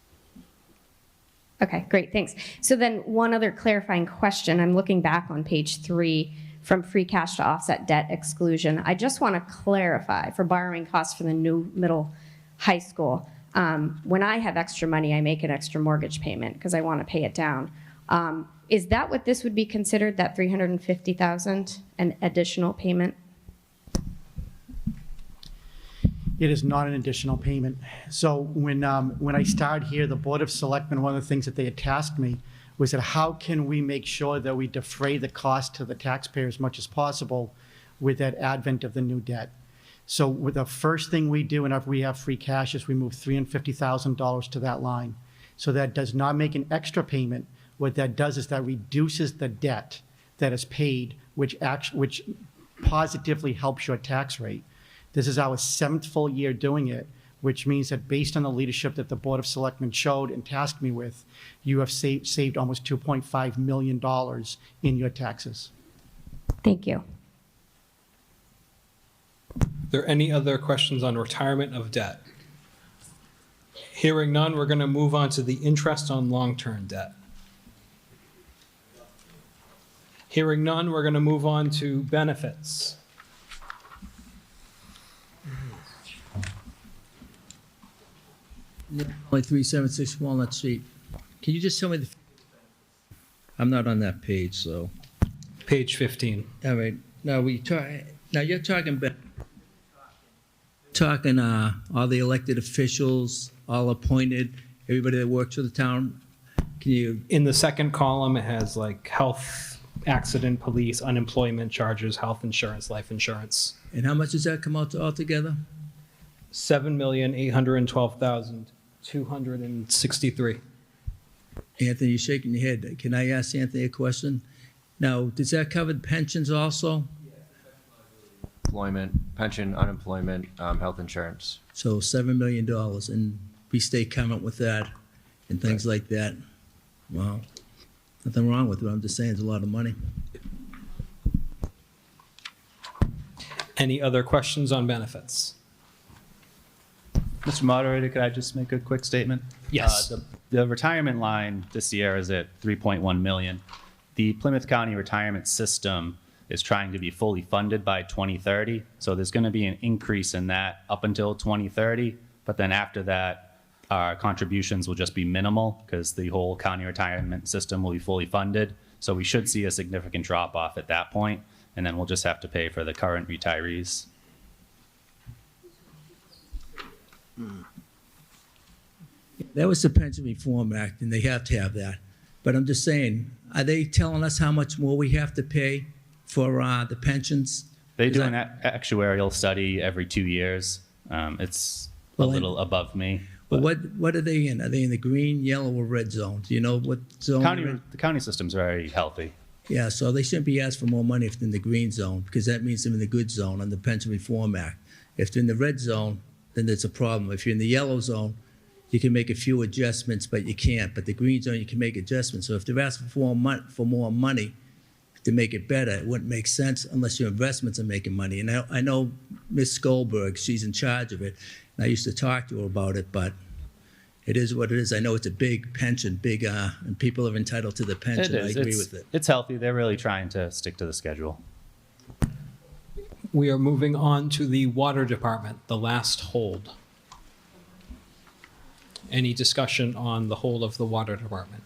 Okay, great, thanks. So then one other clarifying question. I'm looking back on page 3 from free cash to offset debt exclusion. I just want to clarify for borrowing costs for the new middle high school. When I have extra money, I make an extra mortgage payment because I want to pay it down. Is that what this would be considered, that $350,000, an additional payment? It is not an additional payment. So when I started here, the Board of Selectmen, one of the things that they had tasked me was that how can we make sure that we defray the cost to the taxpayer as much as possible with that advent of the new debt. So with the first thing we do whenever we have free cash is we move $350,000 to that line. So that does not make an extra payment. What that does is that reduces the debt that is paid, which positively helps your tax rate. This is our 7th full year doing it, which means that based on the leadership that the Board of Selectmen showed and tasked me with, you have saved almost $2.5 million in your taxes. Thank you. Are there any other questions on retirement of debt? Hearing none, we're going to move on to the interest on long-term debt. Hearing none, we're going to move on to benefits. Only 376 Walnut Street. Can you just tell me the? I'm not on that page, so. Page 15. All right. Now you're talking about all the elected officials, all appointed, everybody that works for the town. Can you? In the second column, it has like health, accident, police, unemployment charges, health insurance, life insurance. And how much does that come out to altogether? $7,812,263. Anthony, you're shaking your head. Can I ask Anthony a question? Now, does that cover the pensions also? Employment, pension, unemployment, health insurance. So $7 million, and we stay current with that and things like that. Wow. Nothing wrong with it. I'm just saying it's a lot of money. Any other questions on benefits? Mr. Moderator, could I just make a quick statement? Yes. The retirement line this year is at 3.1 million. The Plymouth County retirement system is trying to be fully funded by 2030. So there's going to be an increase in that up until 2030. But then after that, our contributions will just be minimal because the whole county retirement system will be fully funded. So we should see a significant drop off at that point, and then we'll just have to pay for the current retirees. That was the Pension Reform Act, and they have to have that. But I'm just saying, are they telling us how much more we have to pay for the pensions? They do an actuarial study every 2 years. It's a little above me. Well, what are they in? Are they in the green, yellow, or red zone? Do you know what zone? The county system's very healthy. Yeah, so they shouldn't be asked for more money if they're in the green zone, because that means they're in the good zone on the Pension Reform Act. If they're in the red zone, then there's a problem. If you're in the yellow zone, you can make a few adjustments, but you can't. But the green zone, you can make adjustments. So if they're asking for more money to make it better, it wouldn't make sense unless your investments are making money. And I know Ms. Goldberg, she's in charge of it. And I used to talk to her about it, but it is what it is. I know it's a big pension, and people are entitled to the pension. I agree with it. It's healthy. They're really trying to stick to the schedule. We are moving on to the Water Department, the last hold. Any discussion on the whole of the Water Department?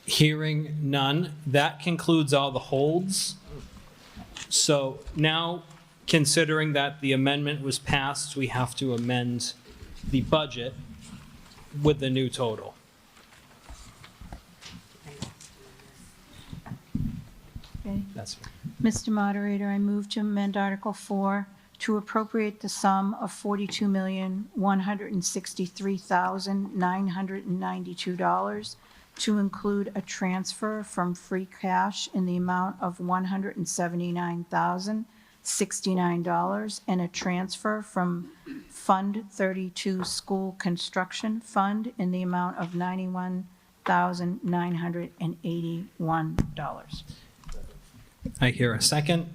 Hearing none, that concludes all the holds. So now, considering that the amendment was passed, we have to amend the budget with the new total. Okay. That's Mr. Moderator, I move to amend Article 4 to appropriate the sum of $42,163,992 to include a transfer from free cash in the amount of $179,069 and a transfer from Fund 32 School Construction Fund in the amount of $91,981. I hear a second.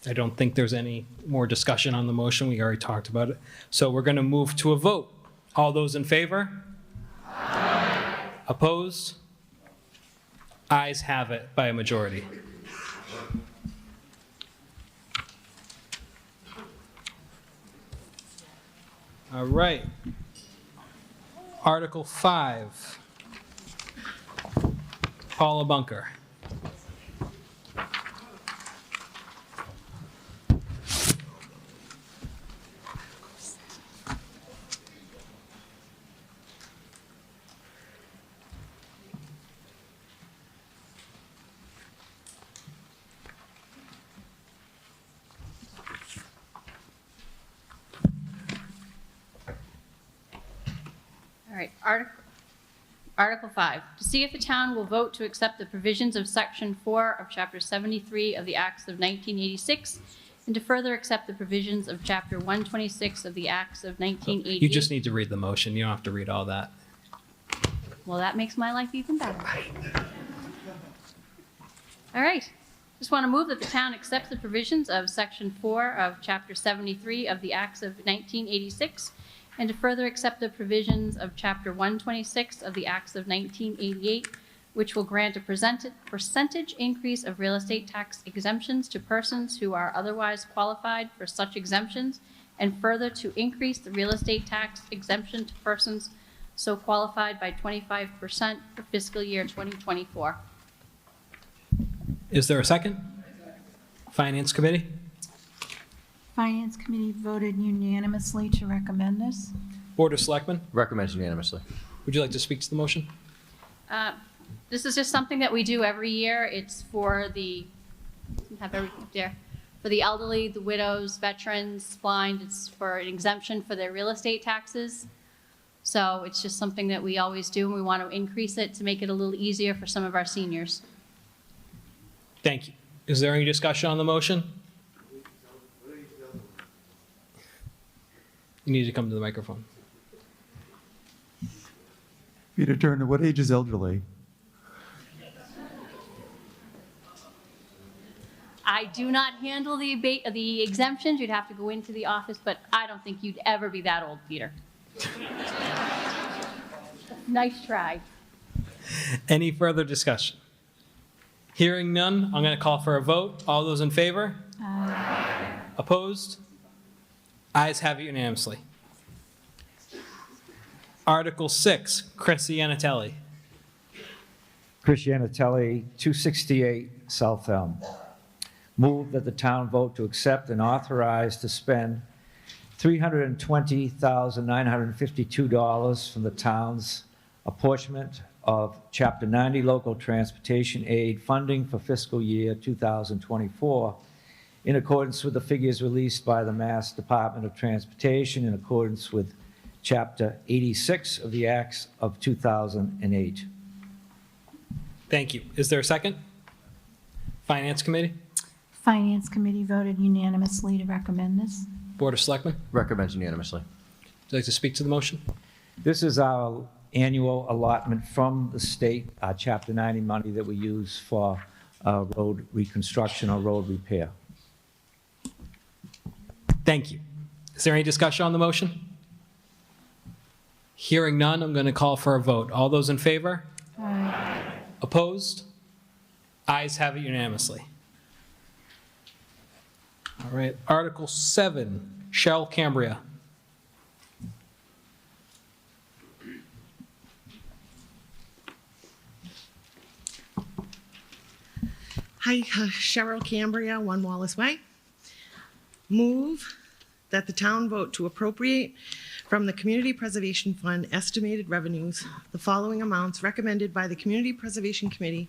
I don't think there's any more discussion on the motion. We already talked about it. So we're going to move to a vote. All those in favor? Aye. Opposed? Ayes have it by a majority. All right. Article 5. Paula Bunker. All right, Article 5, to see if the town will vote to accept the provisions of Section 4 of Chapter 73 of the Acts of 1986 and to further accept the provisions of Chapter 126 of the Acts of 1988. You just need to read the motion. You don't have to read all that. Well, that makes my life even better. All right. Just want to move that the town accepts the provisions of Section 4 of Chapter 73 of the Acts of 1986 and to further accept the provisions of Chapter 126 of the Acts of 1988, which will grant a percentage increase of real estate tax exemptions to persons who are otherwise qualified for such exemptions, and further to increase the real estate tax exemption to persons so qualified by 25% for fiscal year 2024. Is there a second? Finance Committee? Finance Committee voted unanimously to recommend this. Board of Selectmen? Recommends unanimously. Would you like to speak to the motion? This is just something that we do every year. It's for the, have everything up there, For the elderly, the widows, veterans, blind, it's for an exemption for their real estate taxes. So it's just something that we always do, and we want to increase it to make it a little easier for some of our seniors. Thank you. Is there any discussion on the motion? You need to come to the microphone. Peter Turner, what age is elderly? I do not handle the exemptions. You'd have to go into the office, but I don't think you'd ever be that old, Peter. Nice try. Any further discussion? Hearing none, I'm going to call for a vote. All those in favor? Opposed? Ayes have it unanimously. Article 6, Chris Iannatelli. Christianatelli, 268 South Elm. Move that the town vote to accept and authorize to spend $320,952 from the town's apportionment of Chapter 90 local transportation aid funding for fiscal year 2024 in accordance with the figures released by the Mass Department of Transportation in accordance with Chapter 86 of the Acts of 2008. Thank you. Is there a second? Finance Committee? Finance Committee voted unanimously to recommend this. Board of Selectmen? Recommends unanimously. Would you like to speak to the motion? This is our annual allotment from the state, Chapter 90 money that we use for road reconstruction or road repair. Thank you. Is there any discussion on the motion? Hearing none, I'm going to call for a vote. All those in favor? Opposed? Ayes have it unanimously. All right, Article 7, Cheryl Cambria. Hi, Cheryl Cambria, 1 Wallace Way. Move that the town vote to appropriate from the Community Preservation Fund estimated revenues the following amounts recommended by the Community Preservation Committee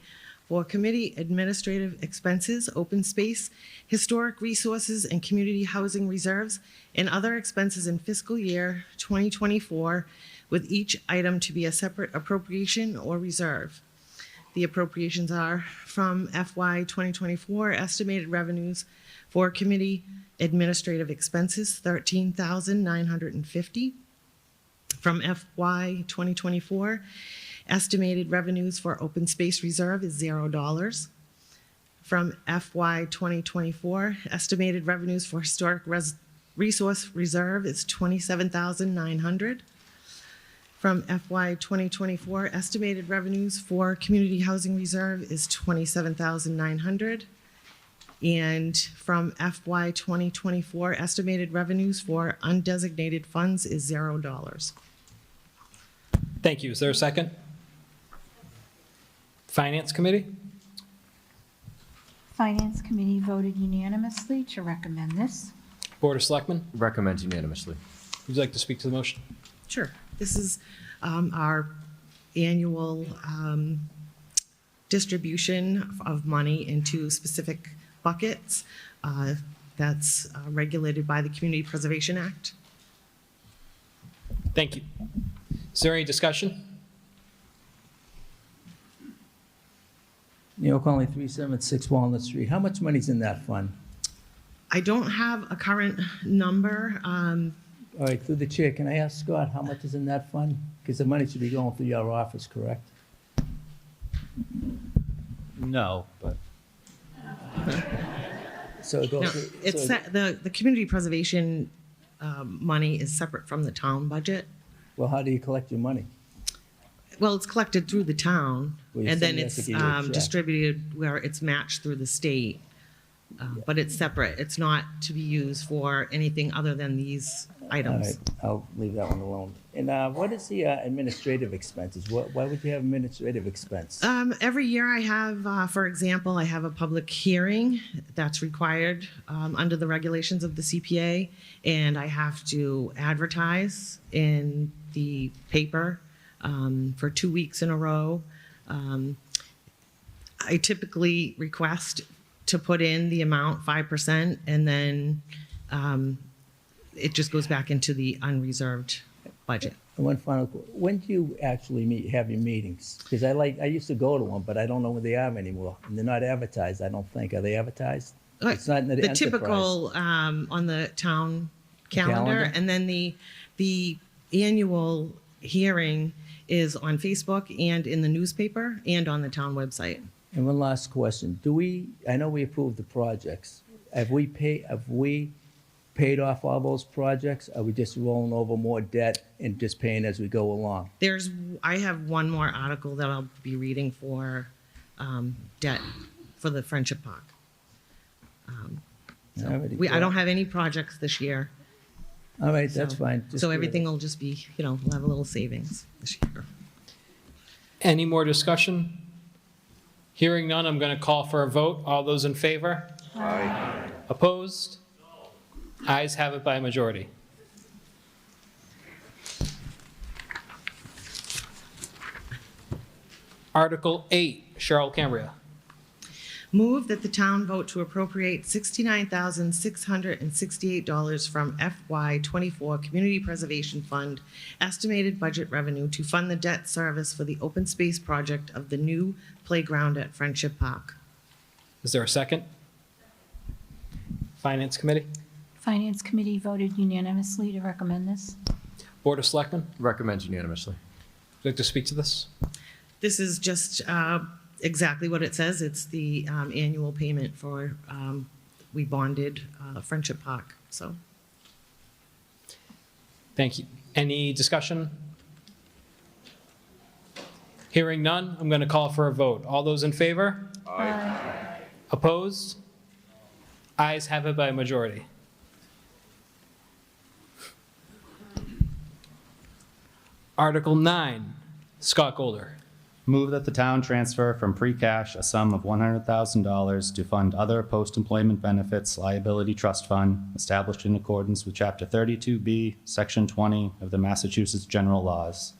for committee administrative expenses, open space, historic resources, and community housing reserves, and other expenses in fiscal year 2024, with each item to be a separate appropriation or reserve. The appropriations are from FY 2024 estimated revenues for committee administrative expenses, $13,950. From FY 2024, estimated revenues for open space reserve is $0. From FY 2024, estimated revenues for historic resource reserve is $27,900. From FY 2024, estimated revenues for community housing reserve is $27,900. And from FY 2024, estimated revenues for undesignated funds is $0. Thank you. Is there a second? Finance Committee? Finance Committee voted unanimously to recommend this. Board of Selectmen? Recommends unanimously. Would you like to speak to the motion? Sure. This is our annual distribution of money into specific buckets that's regulated by the Community Preservation Act. Thank you. Is there any discussion? Neil Conley, 376 Walnut Street. How much money's in that fund? I don't have a current number. All right, through the chair, can I ask Scott how much is in that fund? Because the money should be going through your office, correct? No, but So it goes. No, through- it's so- the community preservation money is separate from the town budget. Well, how do you collect your money? Well, it's collected through the town, Well, you and said then you have it's to give you a check. distributed where it's matched through the state. But it's separate. It's not to be used for anything other than these All items. right, I'll leave that one alone. And what is the administrative expenses? Why would you have administrative expense? Every year I have, for example, I have a public hearing that's required under the regulations of the CPA, and I have to advertise in the paper for 2 weeks in a row. I typically request to put in the amount, 5%, and then it just goes back into the unreserved budget. And one final, when do you actually have your meetings? Because I used to go to them, but I don't know where they are anymore. And they're not advertised, I don't think. Are they advertised? It's not in the enterprise. Typical on the town calendar, Calendar? and then the annual hearing is on Facebook and in the newspaper and on the town website. And one last question. I know we approved the projects. Have we paid off all those projects? Are we just rolling over more debt and just paying as we go along? I have one more article that I'll be reading for debt for the Friendship Park. I don't have any projects this year. All right, that's fine. Just So everything will just be, we'll have a little savings this year. Any more discussion? Hearing none, I'm going to call for a vote. All those in favor? Aye. Opposed? Ayes have it by a majority. Article 8, Cheryl Cambria. Move that the town vote to appropriate $69,668 from FY24 Community Preservation Fund estimated budget revenue to fund the debt service for the open space project of the new playground at Friendship Park. Is there a second? Finance Committee? Finance Committee voted unanimously to recommend this. Board of Selectmen? Recommends unanimously. Would you like to speak to this? This is just exactly what it says. It's the annual payment for, we bonded Friendship Park, so. Thank you. Any discussion? Hearing none, I'm going to call for a vote. All those in favor? Aye. Opposed? Ayes have it by a majority. Article 9, Scott Golder. Move that the town transfer from free cash a sum of $100,000 to fund other post-employment benefits liability trust fund established in accordance with Chapter 32B, Section 20 of the Massachusetts General Laws.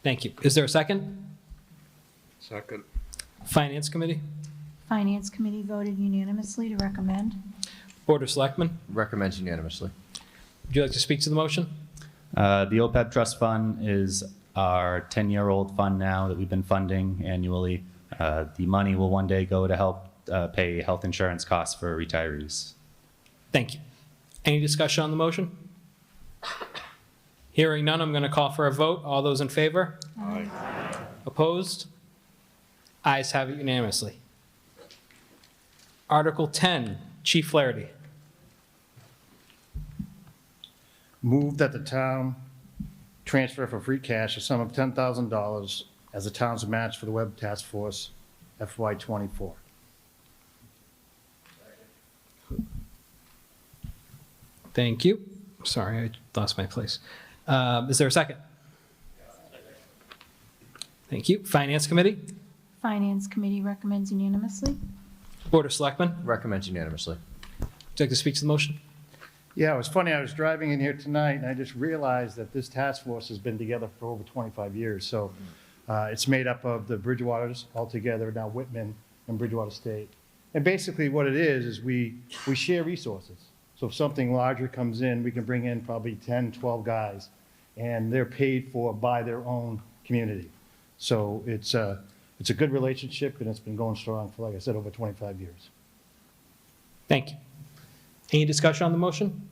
Thank you. Is there a second? Second. Finance Committee? Finance Committee voted unanimously to recommend. Board of Selectmen? Recommends unanimously. Would you like to speak to the motion? The OPEB trust fund is our 10-year-old fund now that we've been funding annually. The money will one day go to help pay health insurance costs for retirees. Thank you. Any discussion on the motion? Hearing none, I'm going to call for a vote. All those in favor? Aye. Opposed? Ayes have it unanimously. Article 10, Chief Flaherty. Move that the town transfer for free cash a sum of $10,000 as the town's match for the Web Task Force FY24. Thank you. Sorry, I lost my place. Is there a second? Thank you. Finance Committee? Finance Committee recommends unanimously. Board of Selectmen? Recommends unanimously. Would you like to speak to the motion? Yeah, it was funny. I was driving in here tonight and I just realized that this task force has been together for over 25 years. So it's made up of the Bridgewaters altogether, now Whitman and Bridgewater State. And basically what it is we share resources. So if something larger comes in, we can bring in probably 10, 12 guys, and they're paid for by their own community. So it's a good relationship, and it's been going strong for, like I said, over 25 years. Thank you. Any discussion on the motion?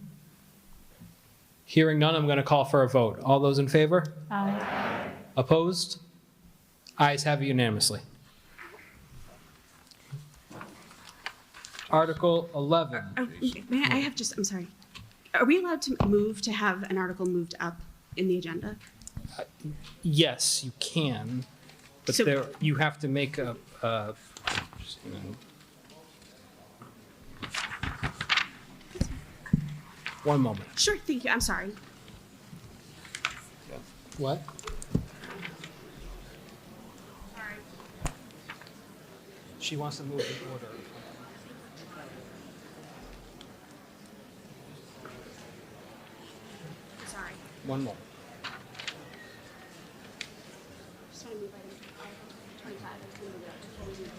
Hearing none, I'm going to call for a vote. All those in favor? Aye. Opposed? Ayes have it unanimously. Article 11. May I have I'm sorry. Are we allowed to move to have an article moved up in the agenda? Yes, you can, but So- you have to make a just a minute. One moment. Sure, thank you. I'm sorry. What? She wants to move the order. Sorry. One moment. Just want to move item 25 and move it up to closing.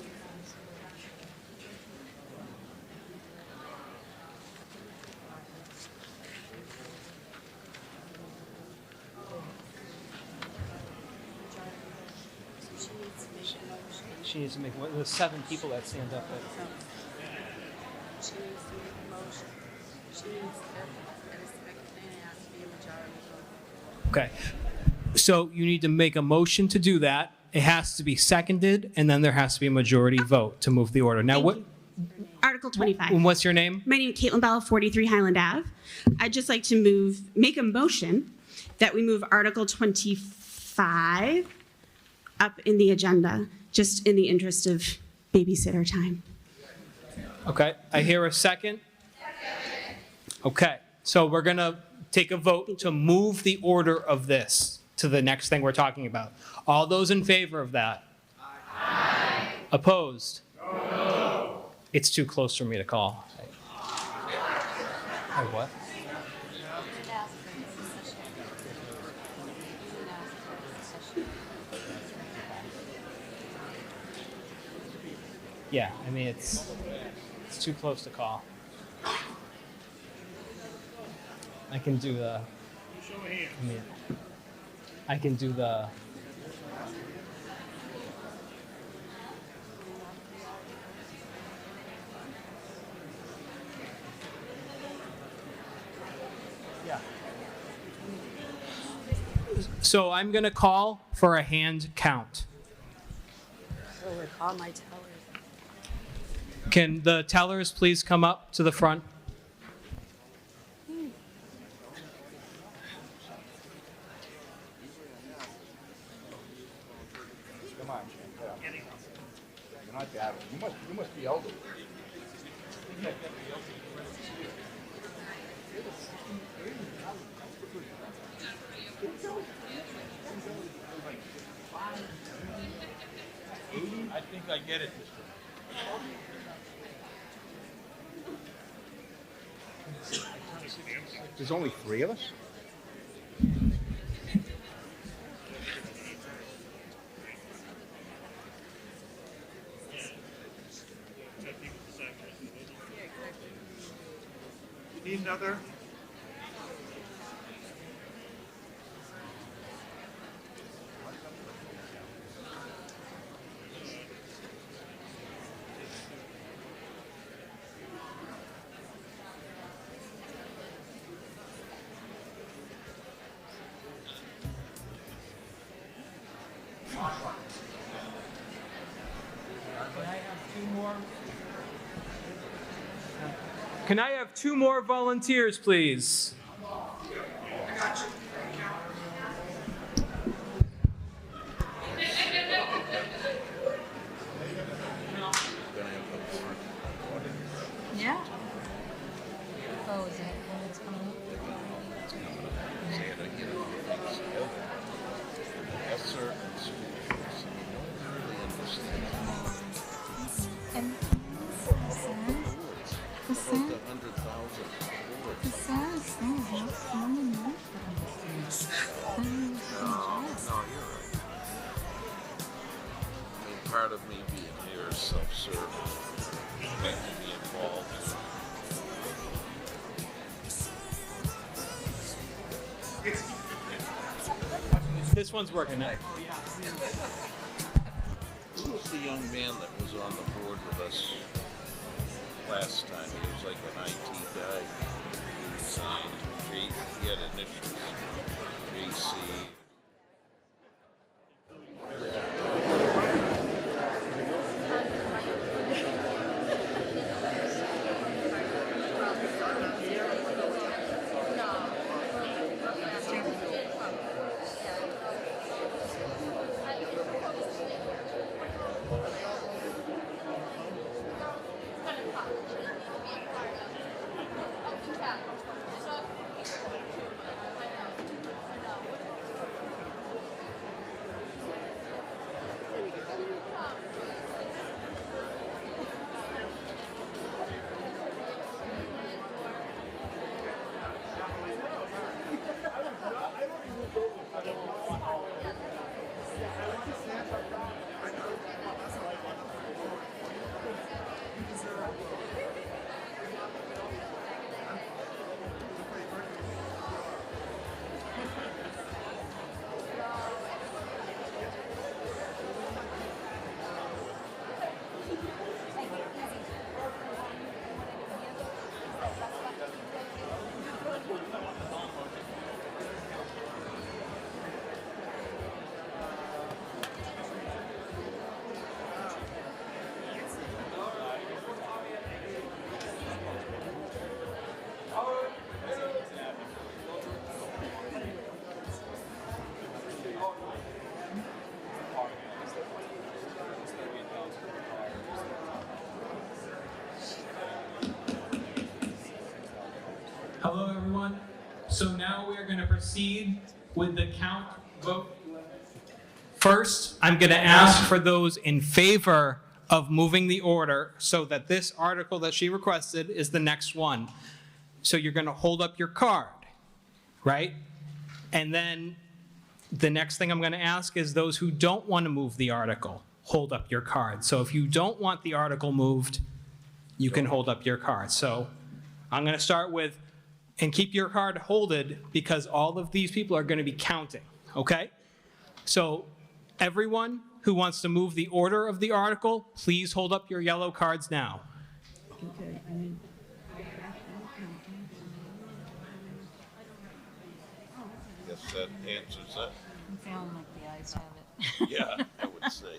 She needs to make, there's 7 people that stand up there. She needs to make a motion. She needs to, and it's, and it has to be a majority vote. Okay. So you need to make a motion to do that. It has to be seconded, and then there has to be a majority vote to move the order. Now, what? Article 25. And what's your name? My name is Caitlin Bell, 43 Highland Ave. I'd just like to make a motion that we move Article 25 up in the agenda, just in the interest of babysitter time. Okay, I hear a second. Okay, so we're gonna take a vote to move the order of this to the next thing we're talking about. All those in favor of that? Aye. Opposed? No. It's too close for me to call. Oh, what? Yeah, I mean, it's too close to call. I can do the, I can do the, yeah. So I'm gonna call for a hand count. So we'll call my tellers. Can the tellers please come up to the front? Come on, Chantel. You're not that old. You must be elderly. I think I get it. There's only 3 of us? You need another? Can I have 2 more volunteers, please? Yeah. Oh, is it when it's coming up? Yes, sir. And the saddest thing is no one knows that. No, you're right. I mean, part of me being here is self-serving, making me involved. This one's working now. Who was the young man that was on the board with us last time? He was like an IT guy. He resigned. He had initials. JC. So now we're going to proceed with the count vote. First, I'm going to ask for those in favor of moving the order so that this article that she requested is the next one. So you're going to hold up your card, right? And then the next thing I'm going to ask is those who don't want to move the article, hold up your card. So if you don't want the article moved, you can hold up your card. So I'm going to start with, and keep your card holded because all of these people are going to be counting, okay? So everyone who wants to move the order of the article, please hold up your yellow cards now. Guess that answers that. I'm feeling like the ayes have it. Yeah, I would say.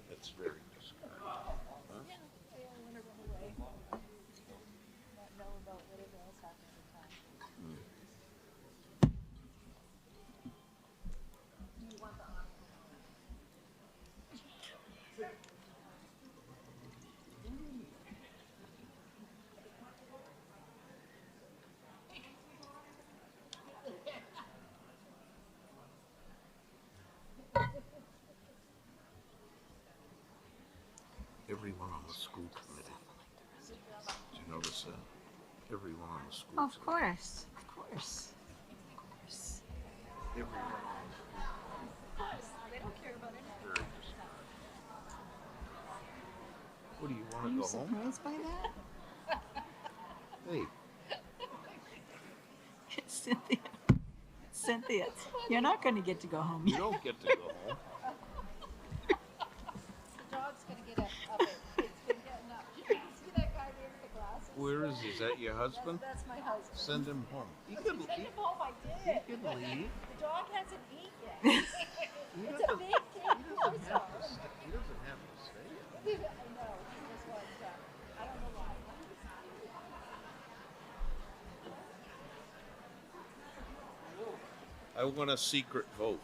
That's very discouraging. Everyone on the school committee. Did you notice that? Everyone on the school Of course, of course. Everyone on the school They don't care about committee. Very discouraging. What do you want Are to you go home? surprised by that? Hey, Cynthia, Cynthia, you're not going to get to go home. you don't get to go home. The dog's gonna get up. It's been getting up. See that guy there with the glasses? Where is he? Is that your husband? That's my husband. Send him home. He Send can him leave. home, I did. He can leave. The dog hasn't eaten yet. It's a big kid. He doesn't have to stay. He doesn't have to stay. I know, he just wants to. I don't know why. I want a secret vote.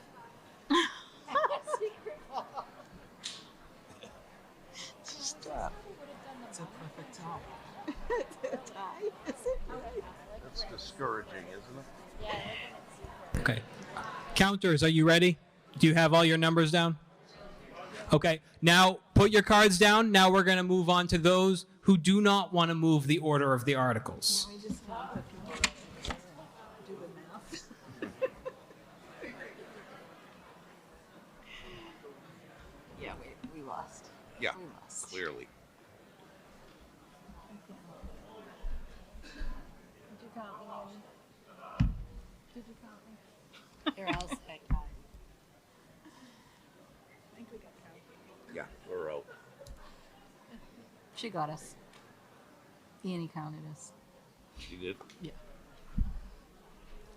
Secret ball. Stop. It's a perfect tie. Tie? Is it right? That's discouraging, isn't it? Okay. Counters, are you ready? Do you have all your numbers down? Okay. Now put your cards down. Now we're going to move on to those who do not want to move the order of the articles. We just want to do the math. Yeah, we lost. Yeah, We lost. clearly. Did you count me in? Did you count me? Here, I'll say. I think we got counted. Yeah, we're out. She got us. Annie counted us. She did? Yeah.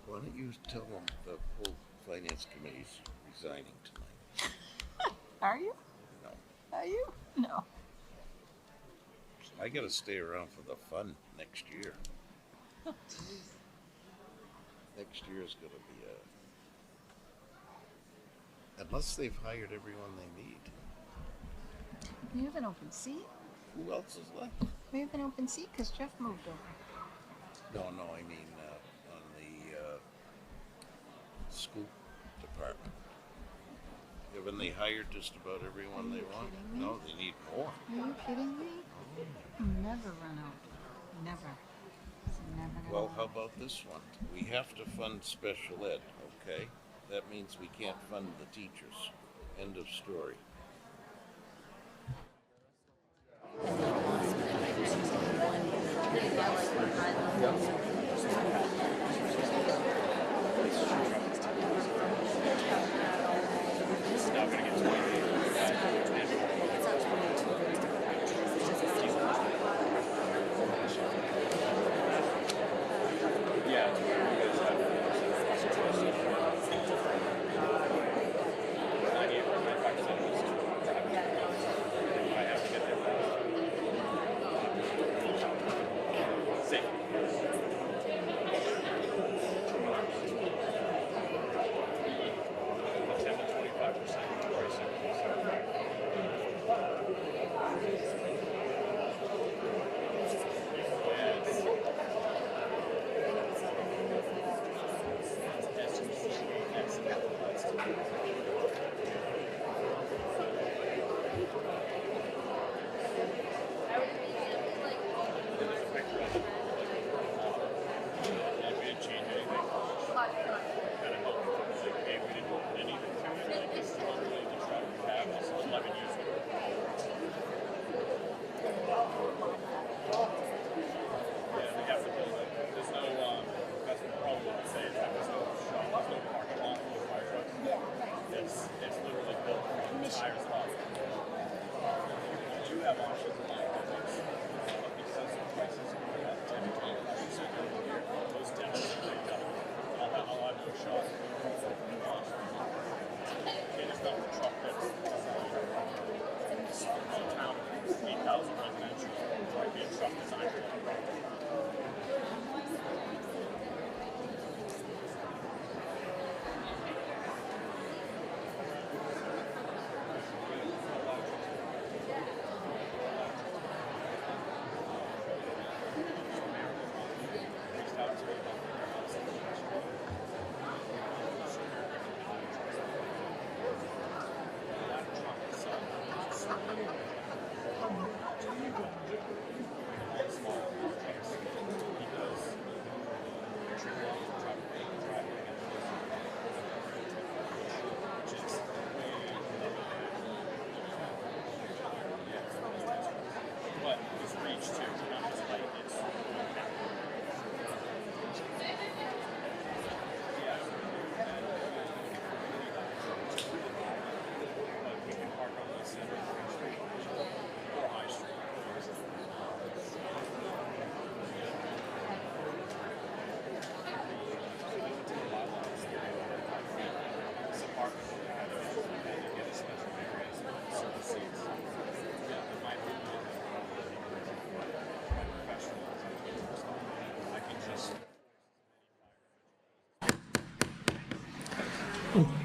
Why don't you tell them the whole finance committee's resigning tonight? Are you? No. Are you? No. I gotta stay around for the fun next year. Next year's gonna be unless they've hired everyone they need. We have an open seat. Who else is left? We have an open seat because Jeff moved over. No, I mean, on the, school department. Haven't they hired just about everyone they want? kidding me? No, they need more. Are you kidding me? Never run out. Never. It's never gonna Well, run how out. about this one? We have to fund special ed, okay? That means we can't fund the teachers. End of story.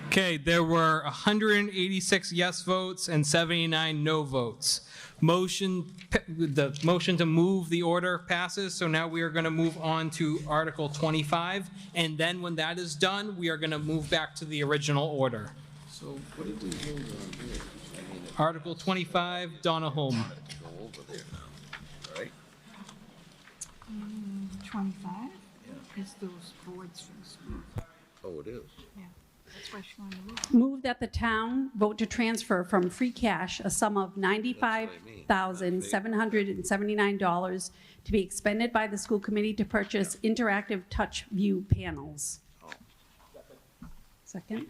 Okay, there were 186 yes votes and 79 no votes. The motion to move the order passes, so now we are going to move on to Article 25, and then when that is done, we are going to move back to the original order. So what did we vote on here? I mean, Article 25, Donna Holm. go over there now, right? 25 is those boards from school. Oh, it is. Yeah, that's why she wanted to move. Move that the town vote to transfer from free cash a sum of $95,779 to be expended by the school committee to purchase interactive touch view panels. Second?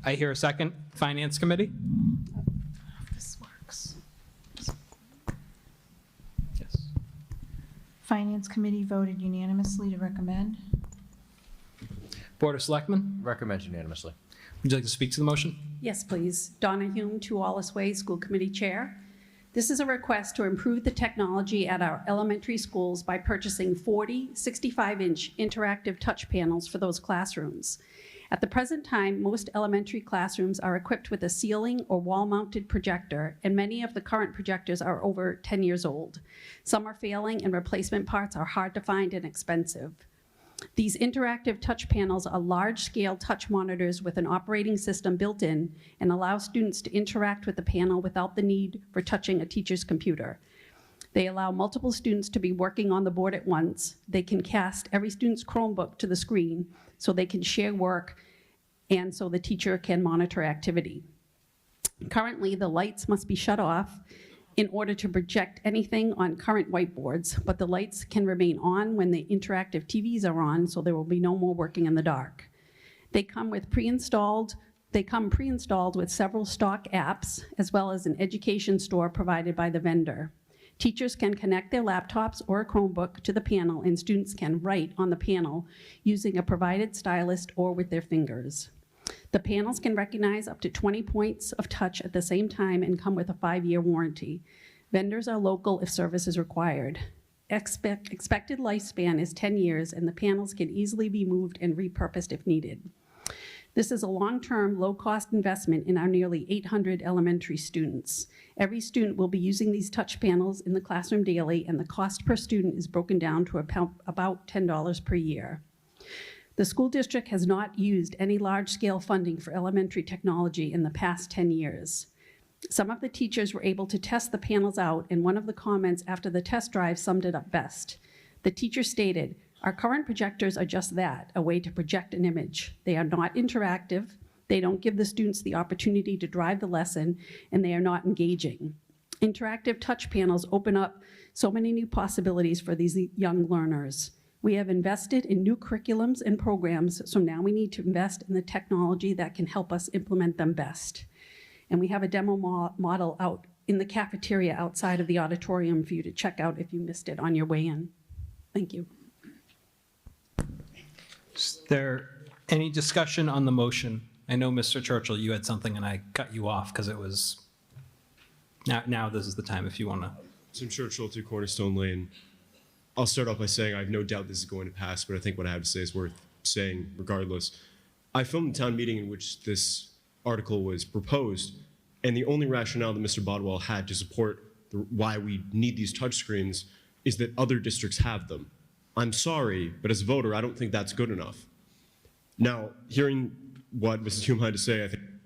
I hear a second. Finance Committee? This works. Yes. Finance Committee voted unanimously to recommend. Board of Selectmen? Recommend unanimously. Would you like to speak to the motion? Yes, please. Donna Hume, 2 Wallace Way, School Committee Chair. This is a request to improve the technology at our elementary schools by purchasing 40 65-inch interactive touch panels for those classrooms. At the present time, most elementary classrooms are equipped with a ceiling or wall-mounted projector, and many of the current projectors are over 10 years old. Some are failing, and replacement parts are hard to find and expensive. These interactive touch panels are large-scale touch monitors with an operating system built in and allow students to interact with the panel without the need for touching a teacher's computer. They allow multiple students to be working on the board at once. They can cast every student's Chromebook to the screen so they can share work and so the teacher can monitor activity. Currently, the lights must be shut off in order to project anything on current whiteboards, but the lights can remain on when the interactive TVs are on, so there will be no more working in the dark. They come pre-installed with several stock apps, as well as an education store provided by the vendor. Teachers can connect their laptops or a Chromebook to the panel, and students can write on the panel using a provided stylus or with their fingers. The panels can recognize up to 20 points of touch at the same time and come with a 5-year warranty. Vendors are local if service is required. Expected lifespan is 10 years, and the panels can easily be moved and repurposed if needed. This is a long-term, low-cost investment in our nearly 800 elementary students. Every student will be using these touch panels in the classroom daily, and the cost per student is broken down to about $10 per year. The school district has not used any large-scale funding for elementary technology in the past 10 years. Some of the teachers were able to test the panels out, and one of the comments after the test drive summed it up best. The teacher stated, Our current projectors are just that, a way to project an image. They are not interactive, they don't give the students the opportunity to drive the lesson, and they are not engaging. Interactive touch panels open up so many new possibilities for these young learners. We have invested in new curriculums and programs, so now we need to invest in the technology that can help us implement them best. And we have a demo model out in the cafeteria outside of the auditorium for you to check out if you missed it on your way in. Thank you. Is there any discussion on the motion? I know, Mr. Churchill, you had something and I cut you off because it was, now this is the time if you want to. Tim Churchill, 2 Cornerstone Lane. I'll start off by saying I have no doubt this is going to pass, but I think what I have to say is worth saying regardless. I filmed the town meeting in which this article was proposed, and the only rationale that Mr. Bodwell had to support why we need these touchscreens is that other districts have them. I'm sorry, but as a voter, I don't think that's good enough. Now, hearing what Mrs. Hume had to say, I think I'm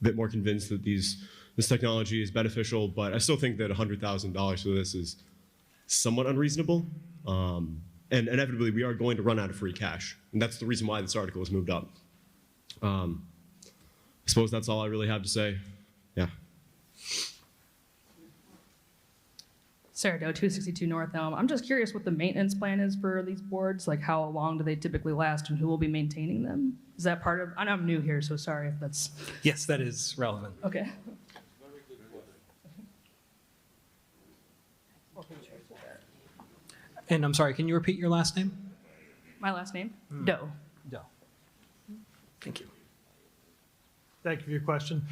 a bit more convinced that this technology is beneficial, but I still think that $100,000 for this is somewhat unreasonable. And inevitably, we are going to run out of free cash. And that's the reason why this article was moved up. I suppose that's all I really have to say. Yeah. Sarah Doe, 262 North Elm. I'm just curious what the maintenance plan is for these boards. Like, how long do they typically last, and who will be maintaining them? Is that part of? I know I'm new here, so sorry if that's. Yes, that is relevant. Okay. And I'm sorry, can you repeat your last name? My last name? Doe. Doe. Thank you. Thank you for your question.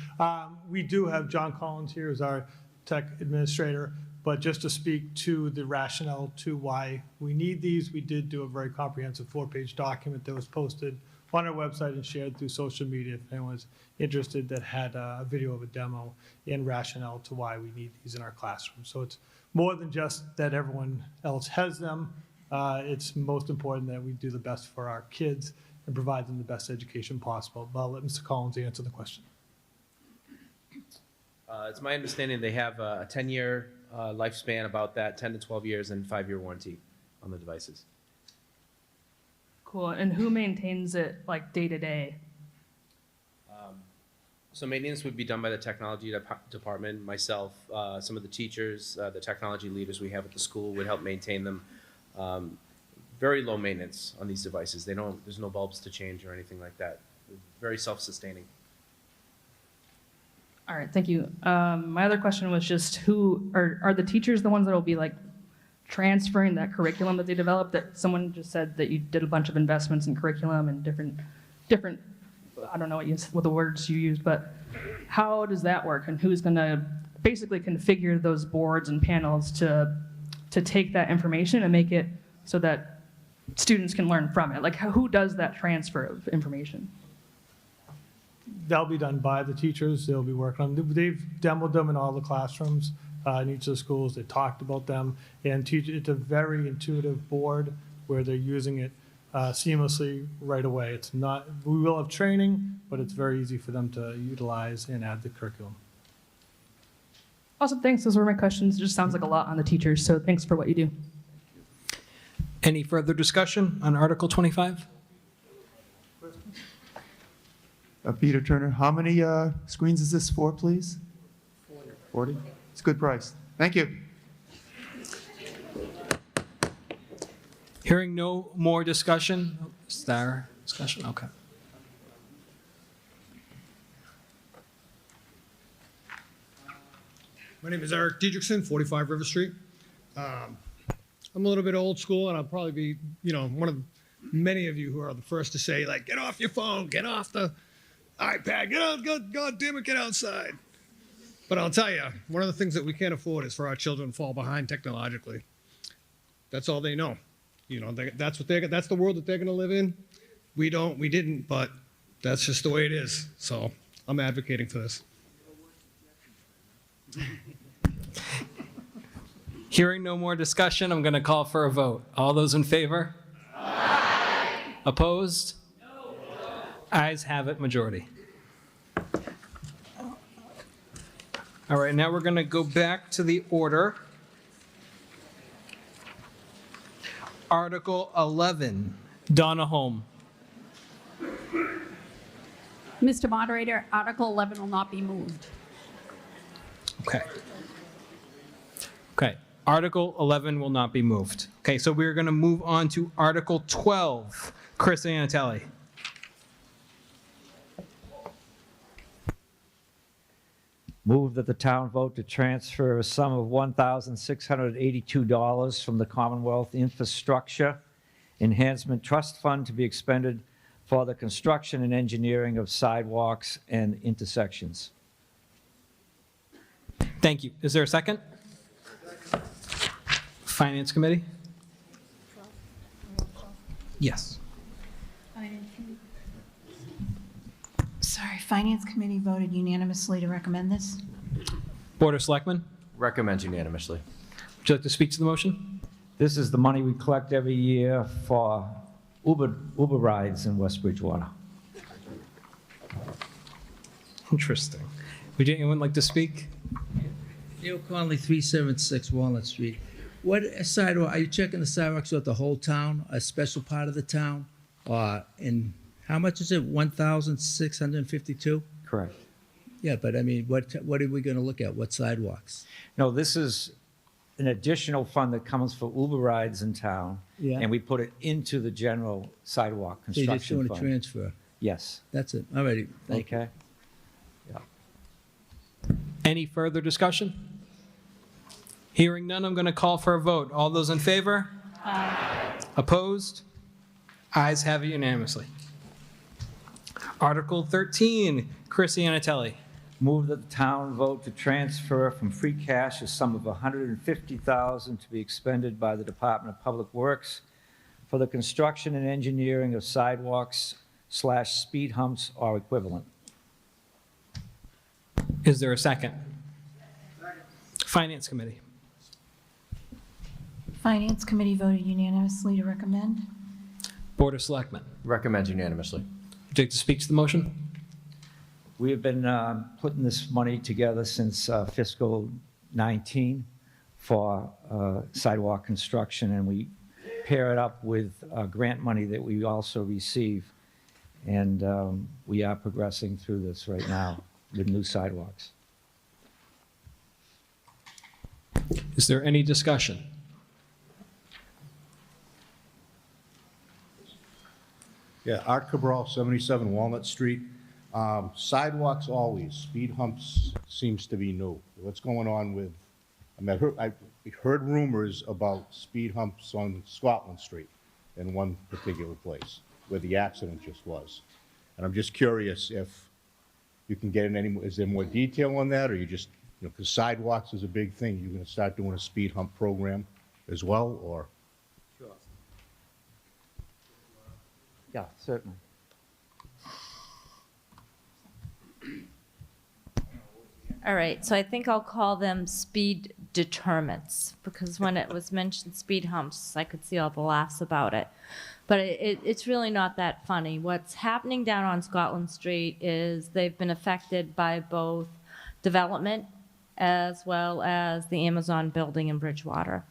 We do have John Collins here as our tech administrator, but just to speak to the rationale to why we need these, we did do a very comprehensive 4-page document that was posted on our website and shared through social media if anyone's interested, that had a video of a demo and rationale to why we need these in our classroom. So it's more than just that everyone else has them. It's most important that we do the best for our kids and provide them the best education possible. But I'll let Mr. Collins answer the question. It's my understanding they have a 10-year lifespan, about that, 10 to 12 years, and 5-year warranty on the devices. Cool. And who maintains it, like, day to day? So maintenance would be done by the technology department, myself, some of the teachers, the technology leaders we have at the school would help maintain them. Very low maintenance on these devices. There's no bulbs to change or anything like that. Very self-sustaining. All right, thank you. My other question was just who are the teachers the ones that will be like transferring that curriculum that they developed? That someone just said that you did a bunch of investments in curriculum and different. I don't know what the words you used, but how does that work? And who's going to basically configure those boards and panels to take that information and make it so that students can learn from it? Like, who does that transfer of information? That'll be done by the teachers. They'll be working on them. They've demoed them in all the classrooms in each of the schools. They talked about them. And it's a very intuitive board where they're using it seamlessly right away. It's not, we will have training, but it's very easy for them to utilize and add the curriculum. Awesome, thanks. Those were my questions. It just sounds like a lot on the teachers, so thanks for what you do. Any further discussion on Article 25? Peter Turner, how many screens is this for, please? 40. It's a good price. Thank you. Hearing no more discussion. Is there discussion? Okay. My name is Eric Diedrichson, 45 River Street. I'm a little bit old school, and I'll probably be, one of many of you who are the first to say, like, get off your phone, get off the iPad, get out, God damn it, get outside. But I'll tell you, one of the things that we can't afford is for our children to fall behind technologically. That's all they know. That's the world that they're going to live in. We didn't, but that's just the way it is. So I'm advocating for this. Hearing no more discussion, I'm going to call for a vote. All those in favor? Aye. Opposed? No. Ayes have it, majority. All right, now we're going to go back to the order. Article 11, Donna Holm. Mr. Moderator, Article 11 will not be moved. Okay. Okay, Article 11 will not be moved. Okay, so we're going to move on to Article 12. Chris Anatelli. Move that the town vote to transfer a sum of $1,682 from the Commonwealth Infrastructure Enhancement Trust Fund to be expended for the construction and engineering of sidewalks and intersections. Thank you. Is there a second? Finance Committee? Yes. Sorry, Finance Committee voted unanimously to recommend this. Board of Selectmen? Recommends unanimously. Would you like to speak to the motion? This is the money we collect every year for Uber rides in West Bridgewater. Interesting. Would anyone like to speak? Neil Conley, 376 Walnut Street. What sidewalk, are you checking the sidewalks throughout the whole town, a special part of the town? And how much is it, 1,652? Correct. Yeah, but I mean, what are we gonna look at? What sidewalks? No, this is an additional fund that comes for Uber rides in town. Yeah. And we put it into the general sidewalk So you're just construction doing a fund. transfer? Yes. That's it, all righty. Thank you. Okay. Any further discussion? Hearing none, I'm going to call for a vote. All those in favor? Aye. Opposed? Ayes have it unanimously. Article 13, Chris Anatelli. Move that the town vote to transfer from free cash a sum of $150,000 to be expended by the Department of Public Works for the construction and engineering of sidewalks/speed humps or equivalent. Is there a second? Finance Committee. Finance Committee voted unanimously to recommend. Board of Selectmen. Recommends unanimously. Would you like to speak to the motion? We have been putting this money together since fiscal 19 for sidewalk construction, and we pair it up with grant money that we also receive. And we are progressing through this right now with new sidewalks. Is there any discussion? Yeah, Art Cabral, 77 Walnut Street. Sidewalks always, speed humps seems to be new. What's going on with, I heard rumors about speed humps on Scotland Street in one particular place where the accident just was. And I'm just curious if you can get in any, is there more detail on that, or you just, because sidewalks is a big thing, you're gonna start doing a speed hump program as well, or? Yeah, certainly. All right, so I think I'll call them speed deterrents, because when it was mentioned speed humps, I could see all the laughs about it. But it's really not that funny. What's happening down on Scotland Street is they've been affected by both development as well as the Amazon building in Bridgewater.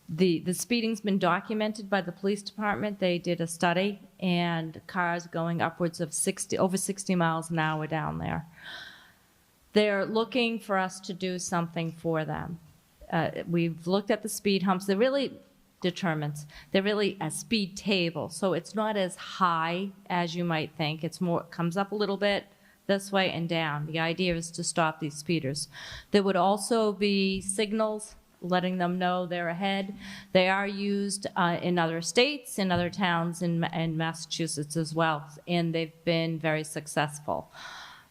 The speeding's been documented by the police department. They did a study, and cars going upwards of over 60 miles an hour down there. They're looking for us to do something for them. We've looked at the speed humps. They're really determinants. They're really a speed table, so it's not as high as you might think. It's more, it comes up a little bit this way and down. The idea is to stop these speeders. There would also be signals letting them know they're ahead. They are used in other states, in other towns in Massachusetts as well, and they've been very successful.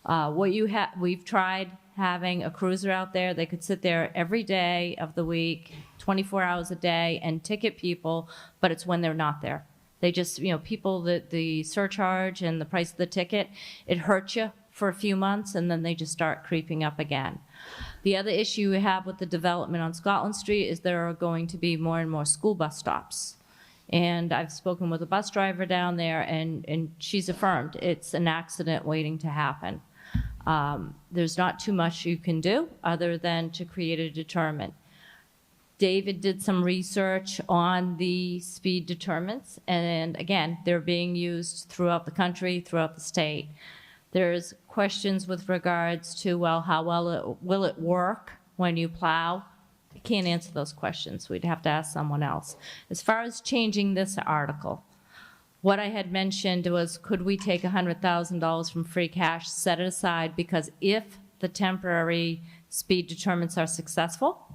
We've tried having a cruiser out there. They could sit there every day of the week, 24 hours a day, and ticket people, but it's when they're not there. They just, people, the surcharge and the price of the ticket, it hurts you for a few months, and then they just start creeping up again. The other issue we have with the development on Scotland Street is there are going to be more and more school bus stops. And I've spoken with a bus driver down there, and she's affirmed it's an accident waiting to happen. There's not too much you can do other than to create a deterrent. David did some research on the speed deterrents, and again, they're being used throughout the country, throughout the state. There's questions with regards to, well, how well will it work when you plow? I can't answer those questions. We'd have to ask someone else. As far as changing this article, what I had mentioned was, could we take $100,000 from free cash, set it aside, because if the temporary speed deterrents are successful,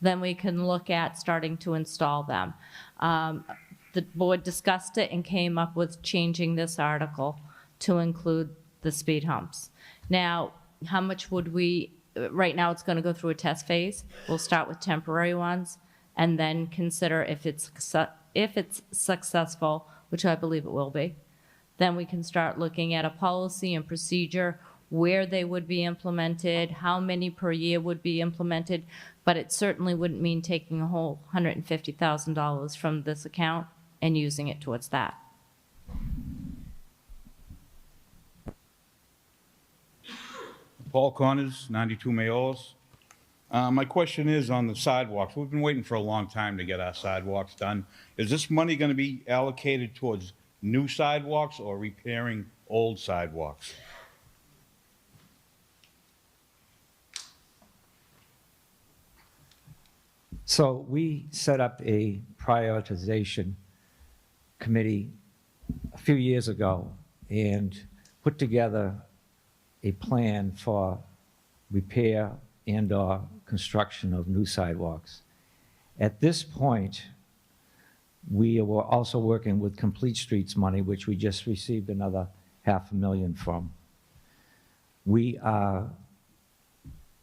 then we can look at starting to install them. The board discussed it and came up with changing this article to include the speed humps. Now, how much would we, right now it's gonna go through a test phase. We'll start with temporary ones and then consider if it's successful, which I believe it will be, then we can start looking at a policy and procedure, where they would be implemented, how many per year would be implemented, but it certainly wouldn't mean taking a whole $150,000 from this account and using it towards that. Paul Connors, 92 Mayolas. My question is on the sidewalks. We've been waiting for a long time to get our sidewalks done. Is this money going to be allocated towards new sidewalks or repairing old sidewalks? So we set up a prioritization committee a few years ago and put together a plan for repair and/or construction of new sidewalks. At this point, we were also working with Complete Streets money, which we just received another $500,000 from. We are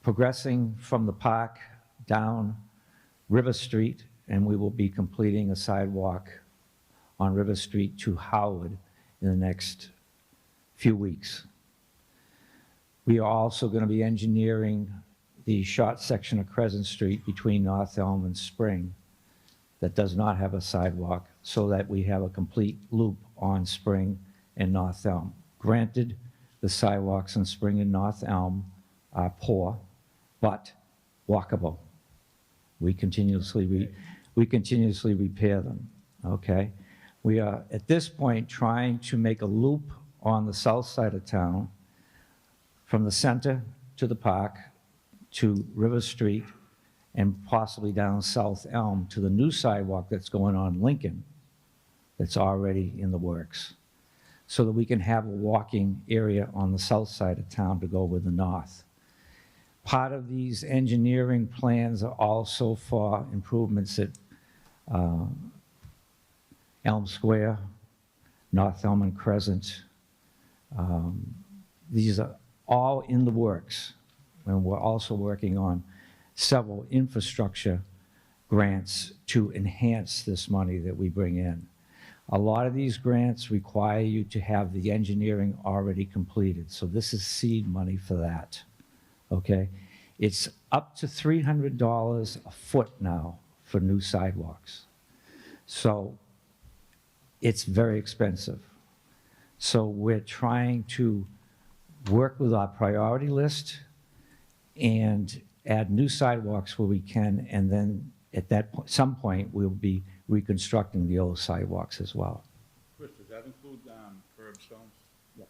progressing from the park down River Street, and we will be completing a sidewalk on River Street to Howard in the next few weeks. We are also going to be engineering the short section of Crescent Street between North Elm and Spring that does not have a sidewalk, so that we have a complete loop on Spring and North Elm. Granted, the sidewalks in Spring and North Elm are poor, but walkable. We continuously repair them, okay? We are, at this point, trying to make a loop on the south side of town from the center to the park to River Street and possibly down South Elm to the new sidewalk that's going on Lincoln that's already in the works, so that we can have a walking area on the south side of town to go with the north. Part of these engineering plans are also for improvements at Elm Square, North Elm and Crescent. These are all in the works, and we're also working on several infrastructure grants to enhance this money that we bring in. A lot of these grants require you to have the engineering already completed, so this is seed money for that. Okay, it's up to $300 a foot now for new sidewalks. So it's very expensive. So we're trying to work with our priority list and add new sidewalks where we can, and then at that point, some point, we'll be reconstructing the old sidewalks as well. Chris, does that include curbstones? Yes.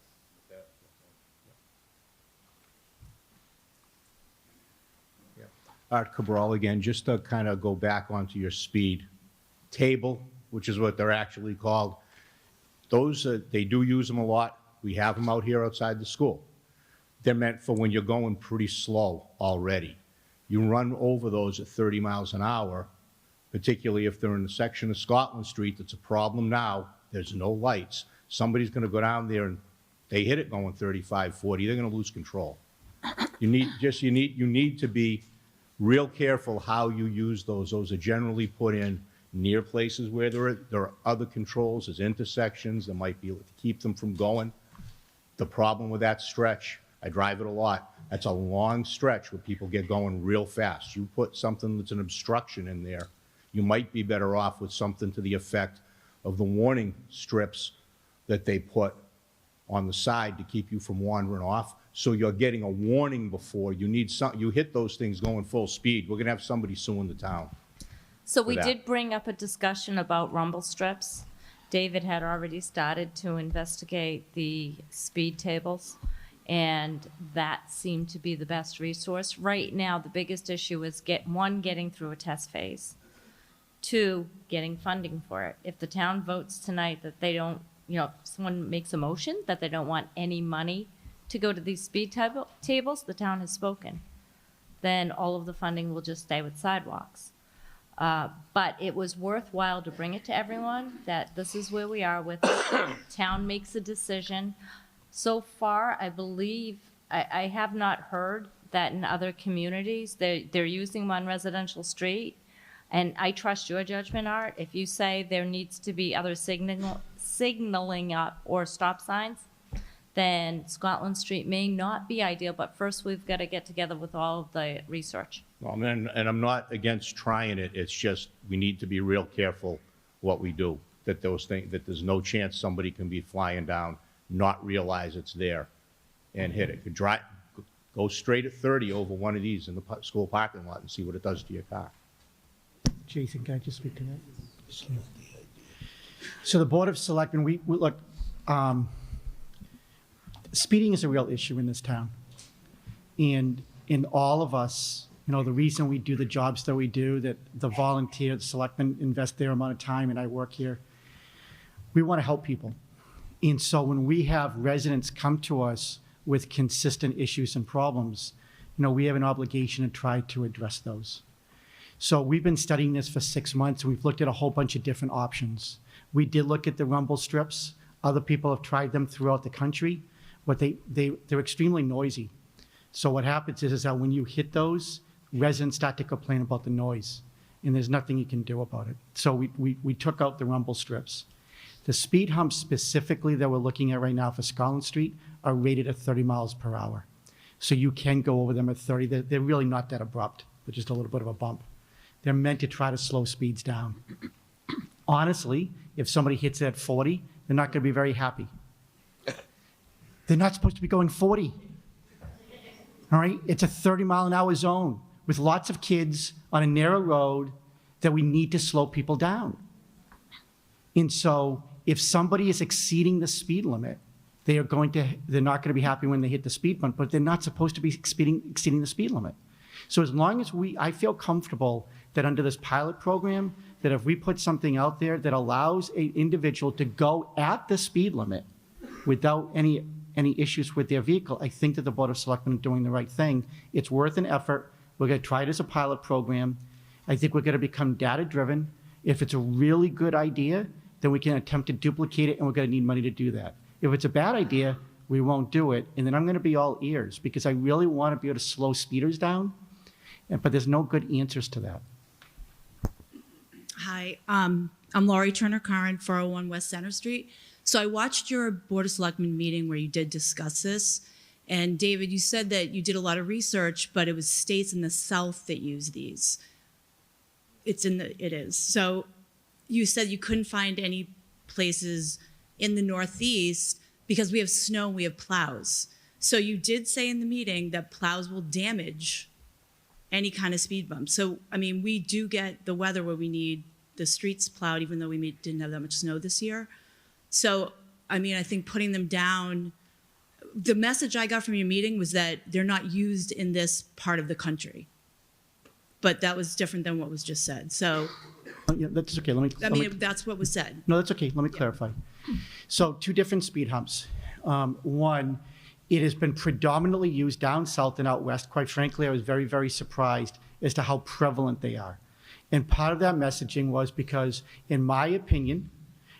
Art Cabral again, just to kind of go back onto your speed table, which is what they're actually called. Those, they do use them a lot. We have them out here outside the school. They're meant for when you're going pretty slow already. You run over those at 30 miles an hour, particularly if they're in a section of Scotland Street that's a problem now. There's no lights. Somebody's going to go down there and they hit it going 35, 40. They're going to lose control. You need to be real careful how you use those. Those are generally put in near places where there are other controls. There's intersections that might be able to keep them from going. The problem with that stretch, I drive it a lot, that's a long stretch where people get going real fast. You put something that's an obstruction in there, you might be better off with something to the effect of the warning strips that they put on the side to keep you from wandering off. So you're getting a warning before you need you hit those things going full speed. We're gonna have somebody suing the town. So for we that. did bring up a discussion about rumble strips. David had already started to investigate the speed tables, and that seemed to be the best resource. Right now, the biggest issue is getting through a test phase. 2, getting funding for it. If the town votes tonight that they don't, if someone makes a motion that they don't want any money to go to these speed tables, the town has spoken. Then all of the funding will just stay with sidewalks. But it was worthwhile to bring it to everyone that this is where we are with it. Town makes a decision. So far, I believe, I have not heard that in other communities, they're using them on residential street. And I trust your judgment, Art. If you say there needs to be other signaling up or stop signs, then Scotland Street may not be ideal, but first we've got to get together with all of the research. Well, and I'm not against trying it, it's just, we need to be real careful what we do, that that there's no chance somebody can be flying down, not realize it's there, and hit it. Go straight at 30 over one of these in the school parking lot and see what it does to your car. Jason, can I just speak to that? So the Board of Selectmen, we look, speeding is a real issue in this town. And in all of us, the reason we do the jobs that we do, that the volunteers, the selectmen invest their amount of time, and I work here, we want to help people. And so when we have residents come to us with consistent issues and problems, we have an obligation to try to address those. So we've been studying this for 6 months. We've looked at a whole bunch of different options. We did look at the rumble strips. Other people have tried them throughout the country, but they're extremely noisy. So what happens is that when you hit those, residents start to complain about the noise, and there's nothing you can do about it. So we took out the rumble strips. The speed humps specifically that we're looking at right now for Scotland Street are rated at 30 miles per hour. So you can go over them at 30. They're really not that abrupt. They're just a little bit of a bump. They're meant to try to slow speeds down. Honestly, if somebody hits it at 40, they're not going to be very happy. They're not supposed to be going 40. All right? It's a 30-mile-an-hour zone with lots of kids on a narrow road that we need to slow people down. And so if somebody is exceeding the speed limit, they're not going to be happy when they hit the speed bump, but they're not supposed to be exceeding the speed limit. So as long as I feel comfortable that under this pilot program, that if we put something out there that allows an individual to go at the speed limit without any issues with their vehicle, I think that the Board of Selectmen are doing the right thing. It's worth an effort. We're going to try it as a pilot program. I think we're going to become data-driven. If it's a really good idea, then we can attempt to duplicate it, and we're going to need money to do that. If it's a bad idea, we won't do it, and then I'm going to be all ears, because I really want to be able to slow speeders down, but there's no good answers to that. Hi, I'm Laurie Turner-Curran, 401 West Center Street. So I watched your Board of Selectmen meeting where you did discuss this. And David, you said that you did a lot of research, but it was states in the South that use these. It is. So you said you couldn't find any places in the Northeast because we have snow and we have plows. So you did say in the meeting that plows will damage any kind of speed bump. So, I mean, we do get the weather where we need the streets plowed, even though we didn't have that much snow this year. So, I mean, I think putting them down, the message I got from your meeting was that they're not used in this part of the country. But that was different than what was just said. So, yeah, that's okay. That's what was said. No, that's okay. Let me clarify. So 2 different speed humps. One, it has been predominantly used down south and out west. Quite frankly, I was very, very surprised as to how prevalent they are. And part of that messaging was because, in my opinion,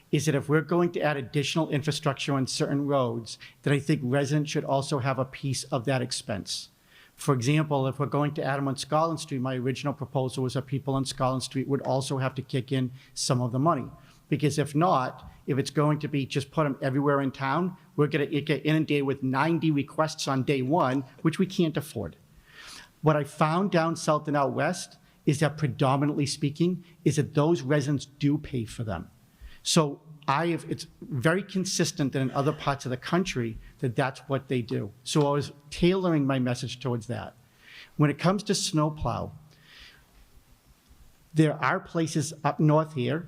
is that if we're going to add additional infrastructure on certain roads, then I think residents should also have a piece of that expense. For example, if we're going to add them on Scotland Street, my original proposal was that people on Scotland Street would also have to kick in some of the money. Because if not, if it's going to be just put them everywhere in town, we're going to get inundated with 90 requests on day one, which we can't afford. What I found down south and out west is that, predominantly speaking, is that those residents do pay for them. So it's very consistent that in other parts of the country that that's what they do. So I was tailoring my message towards that. When it comes to snowplow, There are places up north here,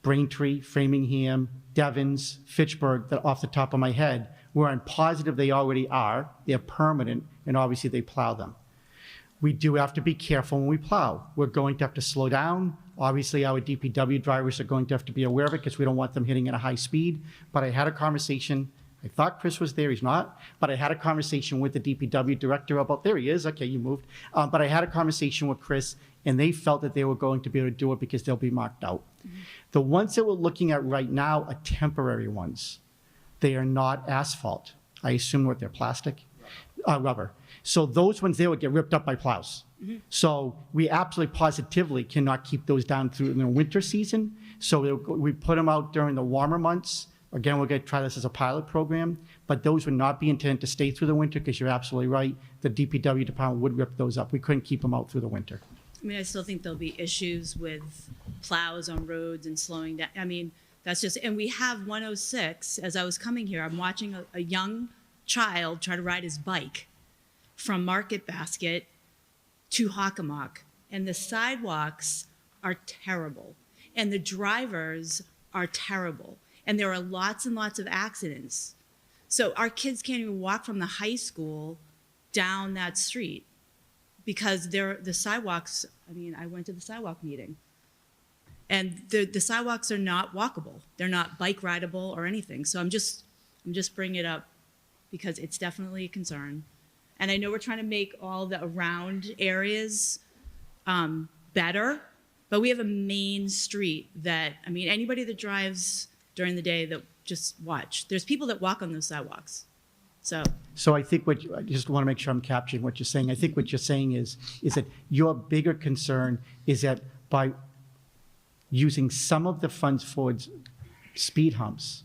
Braintree, Framingham, Devons, Fitchburg, that off the top of my head, where I'm positive they already are, they're permanent, and obviously they plow them. We do have to be careful when we plow. We're going to have to slow down. Obviously, our DPW drivers are going to have to be aware of it because we don't want them hitting at a high speed. But I had a conversation, I thought Chris was there, he's not, but I had a conversation with the DPW director about, there he is, okay, you moved. But I had a conversation with Chris, and they felt that they were going to be able to do it because they'll be marked out. The ones that we're looking at right now are temporary ones. They are not asphalt. I assume what they're plastic, rubber. So those ones, they would get ripped up by plows. So we absolutely positively cannot keep those down through the winter season. So we put them out during the warmer months. Again, we're going to try this as a pilot program, but those would not be intended to stay through the winter because you're absolutely right. The DPW department would rip those up. We couldn't keep them out through the winter. I mean, I still think there'll be issues with plows on roads and slowing down. I mean, that's just, and we have 106. As I was coming here, I'm watching a young child try to ride his bike from Market Basket to Hockomock, and the sidewalks are terrible, and the drivers are terrible, and there are lots and lots of accidents. So our kids can't even walk from the high school down that street because the sidewalks, I mean, I went to the sidewalk meeting, and the sidewalks are not walkable. They're not bike rideable or anything. So I'm just bringing it up because it's definitely a concern. And I know we're trying to make all the around areas better, but we have a main street that, I mean, anybody that drives during the day, that just watch. There's people that walk on those sidewalks. So I think I just want to make sure I'm capturing what you're saying. I think what you're saying is that your bigger concern is that by using some of the funds for speed humps,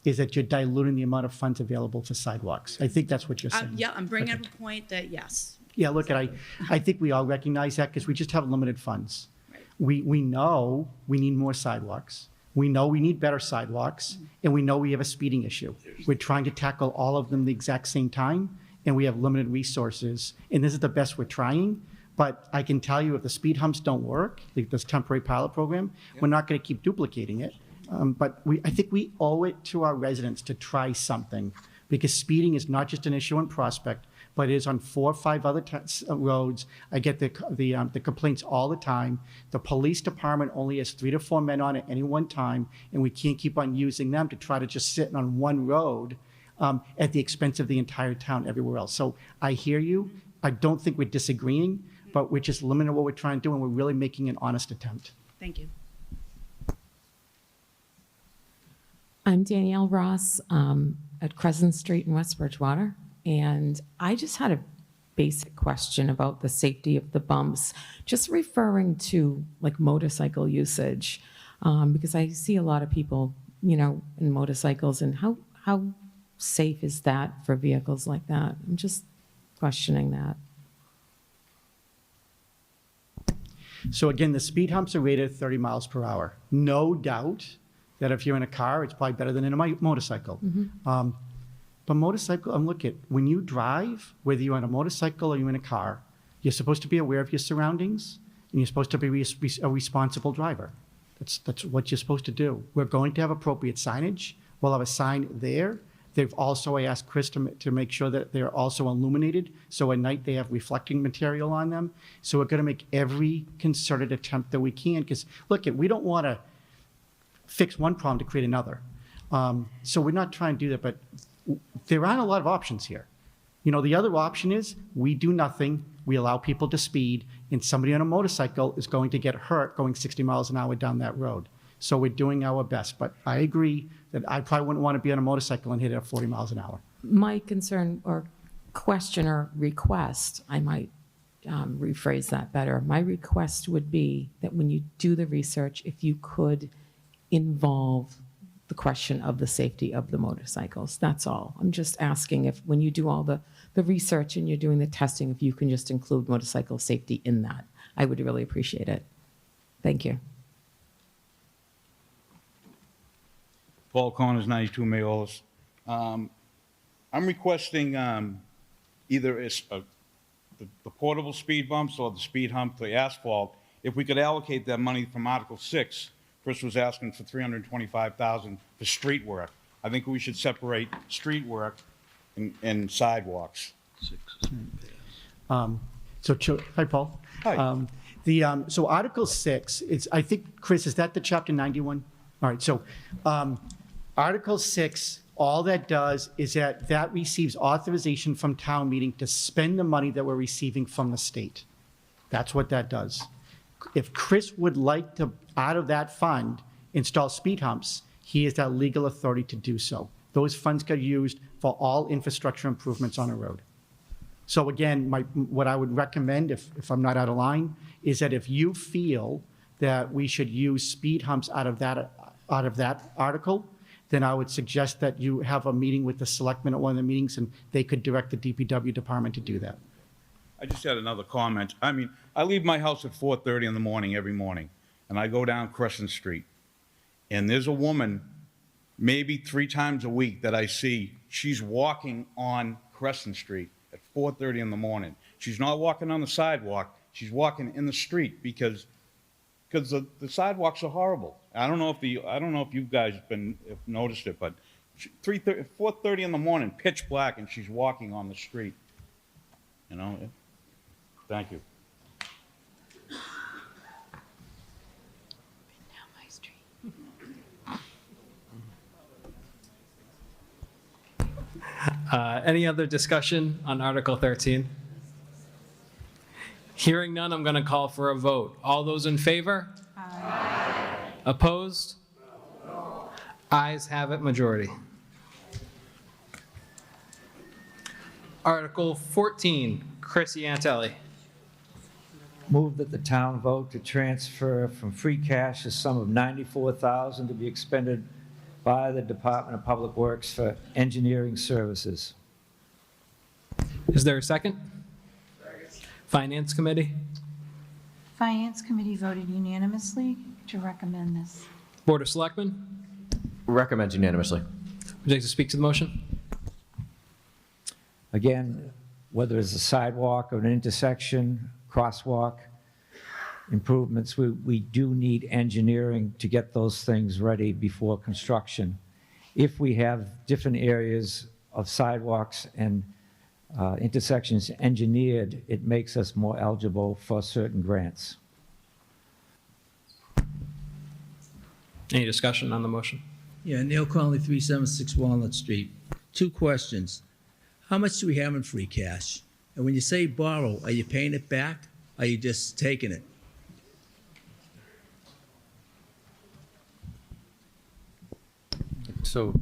is that you're diluting the amount of funds available for sidewalks. I think that's what you're saying. Yeah, I'm bringing up a point that, yes. Yeah, look, I think we all recognize that because we just have limited funds. Right. We know we need more sidewalks. We know we need better sidewalks, and we know we have a speeding issue. We're trying to tackle all of them the exact same time, and we have limited resources, and this is the best we're trying. But I can tell you if the speed humps don't work, like this temporary pilot program, we're not going to keep duplicating it. But I think we owe it to our residents to try something, because speeding is not just an issue in Prospect, but it is on 4 or 5 other roads. I get the complaints all the time. The police department only has 3 to 4 men on at any one time, and we can't keep on using them to try to just sit on one road at the expense of the entire town everywhere else. So I hear you. I don't think we're disagreeing, but we're just limiting what we're trying to do, and we're really making an honest attempt. Thank you. I'm Danielle Ross at Crescent Street in West Bridgewater, and I just had a basic question about the safety of the bumps, just referring to like motorcycle usage, because I see a lot of people, in motorcycles, and how safe is that for vehicles like that? I'm just questioning that. So again, the speed humps are rated at 30 miles per hour. No doubt that if you're in a car, it's probably better than in a motorcycle. Mm-hmm. But motorcycle, look at, when you drive, whether you're on a motorcycle or you're in a car, you're supposed to be aware of your surroundings, and you're supposed to be a responsible driver. That's what you're supposed to do. We're going to have appropriate signage. We'll have a sign there. They've also, I asked Chris to make sure that they're also illuminated, so at night they have reflecting material on them. So we're going to make every concerted attempt that we can, because look, we don't want to fix one problem to create another. So we're not trying to do that, but there aren't a lot of options here. The other option is we do nothing, we allow people to speed, and somebody on a motorcycle is going to get hurt going 60 miles an hour down that road. So we're doing our best, but I agree that I probably wouldn't want to be on a motorcycle and hit it at 40 miles an hour. My concern or question or request, I might rephrase that better. My request would be that when you do the research, if you could involve the question of the safety of the motorcycles. That's all. I'm just asking if when you do all the research and you're doing the testing, if you can just include motorcycle safety in that. I would really appreciate it. Thank you. Paul Connors, 92 Mayolas. I'm requesting either the portable speed bumps or the speed hump, the asphalt, if we could allocate that money from Article 6, Chris was asking for $325,000 for street work. I think we should separate street work and sidewalks. Hi, Paul. Hi. So Article 6, I think, Chris, is that the Chapter 91? All right, so Article 6, all that does is that receives authorization from town meeting to spend the money that we're receiving from the state. That's what that does. If Chris would like to, out of that fund, install speed humps, he has that legal authority to do so. Those funds get used for all infrastructure improvements on a road. So again, what I would recommend, if I'm not out of line, is that if you feel that we should use speed humps out of that article, then I would suggest that you have a meeting with the selectmen at one of the meetings, and they could direct the DPW department to do that. I just had another comment. I mean, I leave my house at 4:30 in the morning every morning, and I go down Crescent Street, and there's a woman maybe 3 times a week that I see. She's walking on Crescent Street at 4:30 in the morning. She's not walking on the sidewalk. She's walking in the street because the sidewalks are horrible. I don't know if you guys have noticed it, but 4:30 in the morning, pitch black, and she's walking on the street. You know. Thank you. Any other discussion on Article 13? Hearing none, I'm going to call for a vote. All those in favor? Aye. Opposed? No. Ayes have it, majority. Article 14, Chris Iantelli. Move that the town vote to transfer from free cash a sum of $94,000 to be expended by the Department of Public Works for engineering services. Is there a second? Finance Committee? Finance Committee voted unanimously to recommend this. Board of Selectmen? Recommend unanimously. Would you like to speak to the motion? Again, whether it's a sidewalk or an intersection, crosswalk improvements, we do need engineering to get those things ready before construction. If we have different areas of sidewalks and intersections engineered, it makes us more eligible for certain grants. Any discussion on the motion? Yeah, Neil Conley, 376 Walnut Street. 2 questions. How much do we have in free cash? And when you say borrow, are you paying it back? Or are you just taking it? So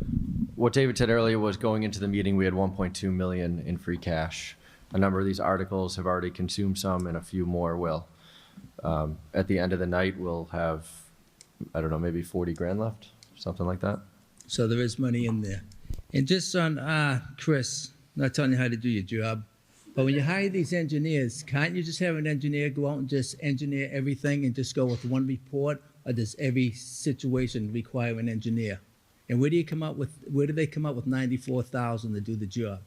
what David said earlier was going into the meeting, we had 1.2 million in free cash. A number of these articles have already consumed some and a few more will. At the end of the night, we'll have, I don't know, maybe 40 grand left, something like that. So there is money in there. And just on, Chris, not telling you how to do your job, but when you hire these engineers, can't you just have an engineer go out and just engineer everything and just go with one report? Or does every situation require an engineer? And where do they come up with 94,000 to do the job?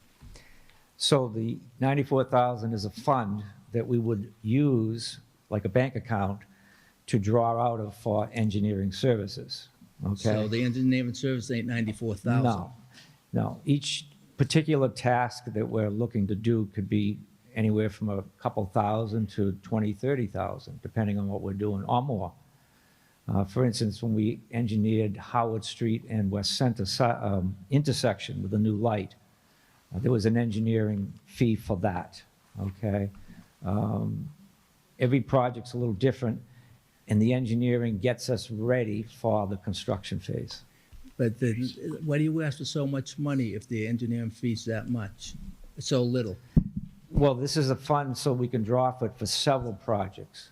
So the 94,000 is a fund that we would use, like a bank account, to draw out of for engineering services, okay? So the engineering service ain't 94,000? No. Each particular task that we're looking to do could be anywhere from a couple thousand to 20, 30,000, depending on what we're doing, or more. For instance, when we engineered Howard Street and West Center intersection with a new light, there was an engineering fee for that, okay? Every project's a little different, and the engineering gets us ready for the construction phase. But why do you ask for so much money if the engineering fee's that much, so little? Well, this is a fund so we can draw for it for several projects.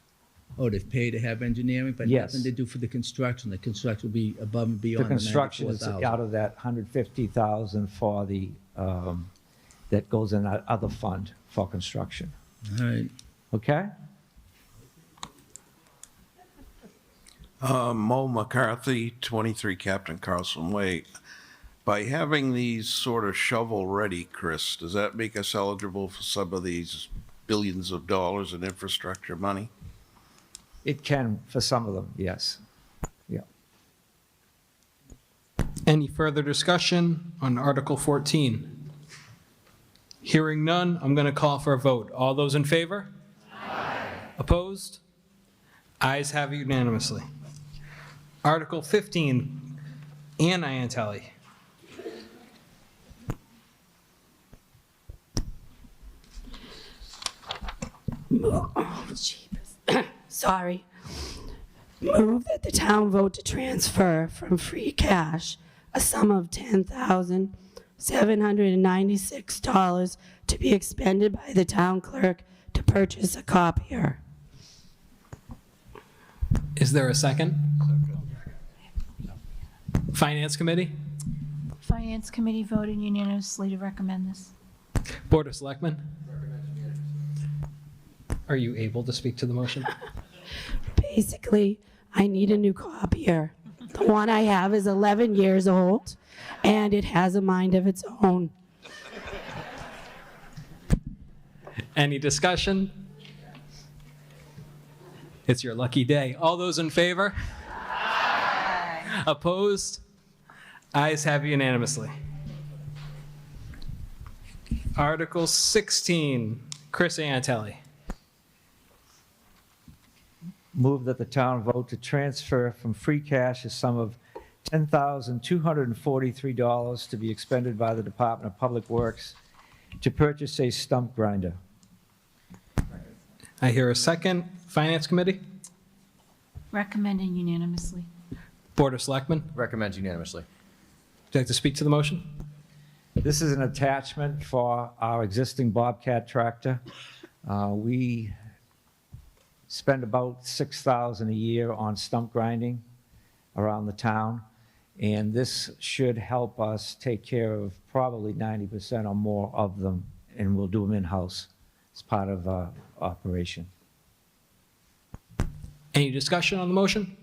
Oh, they've paid to have engineering, but Yes. nothing to do for the construction. The construction will be above and beyond The the construction is 94,000. out of that 150,000 for the, that goes in that other fund for construction. All right. Okay? Mo McCarthy, 23 Captain Carlson Way. By having these sort of shovel-ready, Chris, does that make us eligible for some of these billions of dollars in infrastructure money? It can for some of them, yes. Yeah. Any further discussion on Article 14? Hearing none, I'm going to call for a vote. All those in favor? Aye. Opposed? Ayes have it unanimously. Article 15, Ann Iantelli. Oh, jeepers. Sorry. Move that the town vote to transfer from free cash a sum of $10,796 to be expended by the town clerk to purchase a copier. Is there a second? Finance Committee? Finance Committee voted unanimously to recommend this. Board of Selectmen? Are you able to speak to the motion? Basically, I need a new copier. The one I have is 11 years old, and it has a mind of its own. Any discussion? It's your lucky day. All those in favor? Aye. Opposed? Ayes have it unanimously. Article 16, Chris Iantelli. Move that the town vote to transfer from free cash a sum of $10,243 to be expended by the Department of Public Works to purchase a stump grinder. I hear a second. Finance Committee? Recommended unanimously. Board of Selectmen? Recommends unanimously. Would you like to speak to the motion? This is an attachment for our existing Bobcat tractor. We spend about $6,000 a year on stump grinding around the town, and this should help us take care of probably 90% or more of them, and we'll do them in-house as part of our operation. Any discussion on the motion?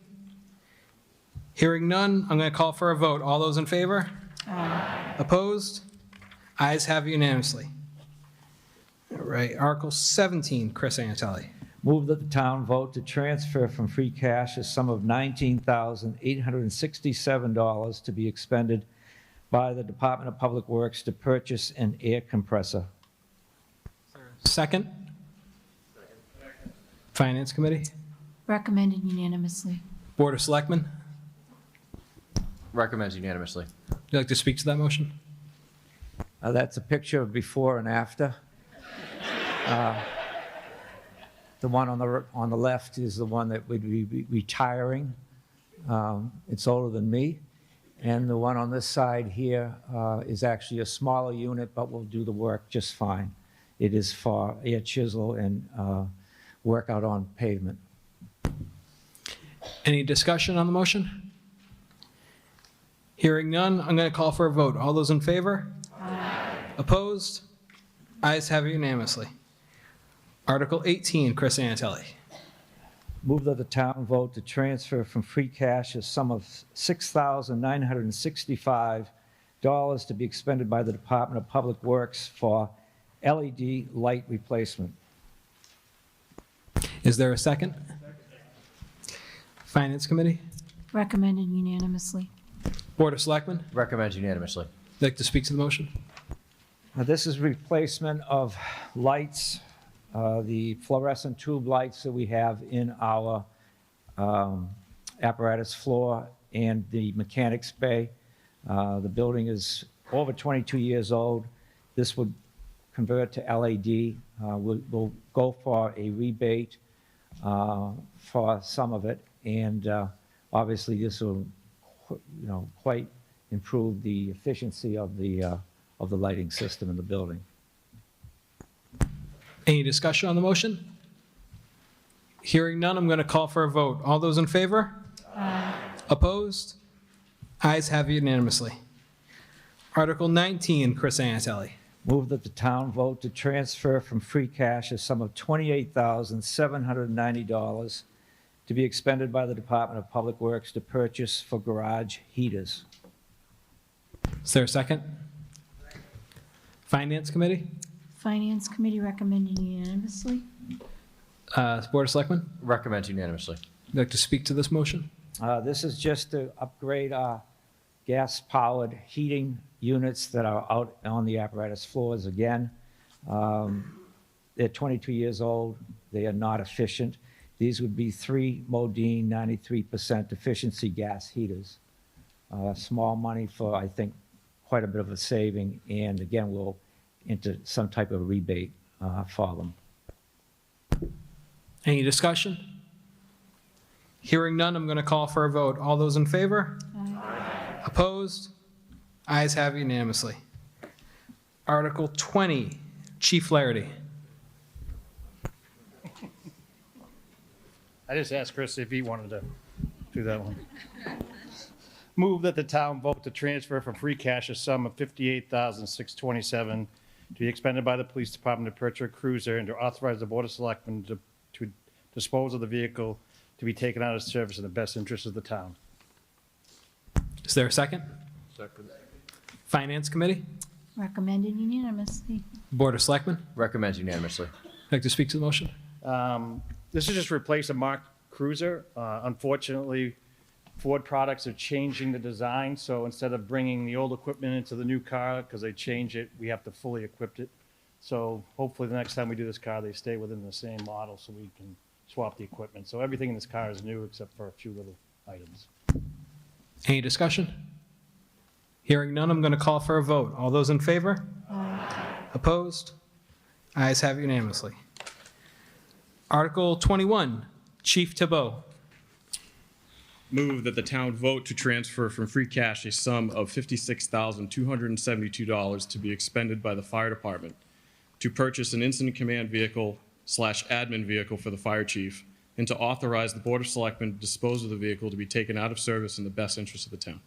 Hearing none, I'm going to call for a vote. All those in favor? Aye. Opposed? Ayes have it unanimously. All right, Article 17, Chris Iantelli. Move that the town vote to transfer from free cash a sum of $19,867 to be expended by the Department of Public Works to purchase an air compressor. Second? Finance Committee? Recommended unanimously. Board of Selectmen? Recommends unanimously. Would you like to speak to that motion? That's a picture of before and after. The one on the left is the one that would be retiring. It's older than me. And the one on this side here is actually a smaller unit, but will do the work just fine. It is for air chisel and work out on pavement. Any discussion on the motion? Hearing none, I'm going to call for a vote. All those in favor? Aye. Opposed? Ayes have it unanimously. Article 18, Chris Iantelli. Move that the town vote to transfer from free cash a sum of $6,965 to be expended by the Department of Public Works for LED light replacement. Is there a second? Finance Committee? Recommended unanimously. Board of Selectmen? Recommends unanimously. Would you like to speak to the motion? This is replacement of lights, the fluorescent tube lights that we have in our apparatus floor and the mechanics bay. The building is over 22 years old. This would convert to LED. We'll go for a rebate for some of it, and obviously this will, quite improve the efficiency of the lighting system in the building. Any discussion on the motion? Hearing none, I'm going to call for a vote. All those in favor? Aye. Opposed? Ayes have it unanimously. Article 19, Chris Iantelli. Move that the town vote to transfer from free cash a sum of $28,790 to be expended by the Department of Public Works to purchase for garage heaters. Is there a second? Finance Committee? Finance Committee recommended unanimously. Board of Selectmen, Recommend unanimously. would you like to speak to this motion? This is just to upgrade our gas-powered heating units that are out on the apparatus floors again. They're 22 years old. They are not efficient. These would be 3 Modine 93% efficiency gas heaters. Small money for, I think, quite a bit of a saving, and again, we'll enter some type of rebate for them. Any discussion? Hearing none, I'm going to call for a vote. All those in favor? Aye. Opposed? Ayes have unanimously. Article 20, Chief Flaherty. I just asked Chris if he wanted to do that one. Move that the town vote to transfer from free cash a sum of $58,627 to be expended by the police department to purchase a cruiser and to authorize the Board of Selectmen to dispose of the vehicle to be taken out of service in the best interest of the town. Is there a second? Second. Finance Committee? Recommended unanimously. Board of Selectmen? Recommend unanimously. Like to speak to the motion? This is just replace a marked cruiser. Unfortunately, Ford products are changing the design, so instead of bringing the old equipment into the new car, because they change it, we have to fully equip it. So hopefully the next time we do this car, they stay within the same model so we can swap the equipment. So everything in this car is new except for a few little items. Any discussion? Hearing none, I'm going to call for a vote. All those in favor? Aye. Opposed? Ayes have unanimously. Article 21, Chief Thibault. Move that the town vote to transfer from free cash a sum of $56,272 to be expended by the fire department to purchase an incident command vehicle / admin vehicle for the fire chief, and to authorize the Board of Selectmen to dispose of the vehicle to be taken out of service in the best interest of the town.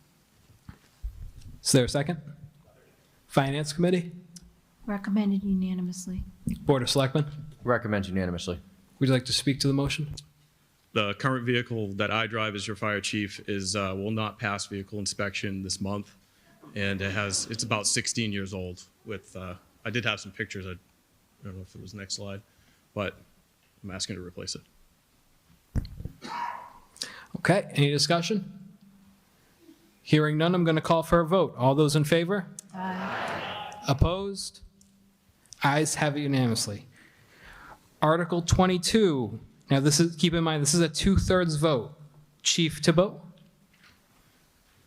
Is there a second? Finance Committee? Recommended unanimously. Board of Selectmen? Recommend unanimously. Would you like to speak to the motion? The current vehicle that I drive as your fire chief will not pass vehicle inspection this month, and it's about 16 years old. I did have some pictures. I don't know if it was the next slide, but I'm asking to replace it. Okay, any discussion? Hearing none, I'm going to call for a vote. All those in favor? Aye. Opposed? Ayes have it unanimously. Article 22. Now, keep in mind, this is a 2/3 vote. Chief Thibault?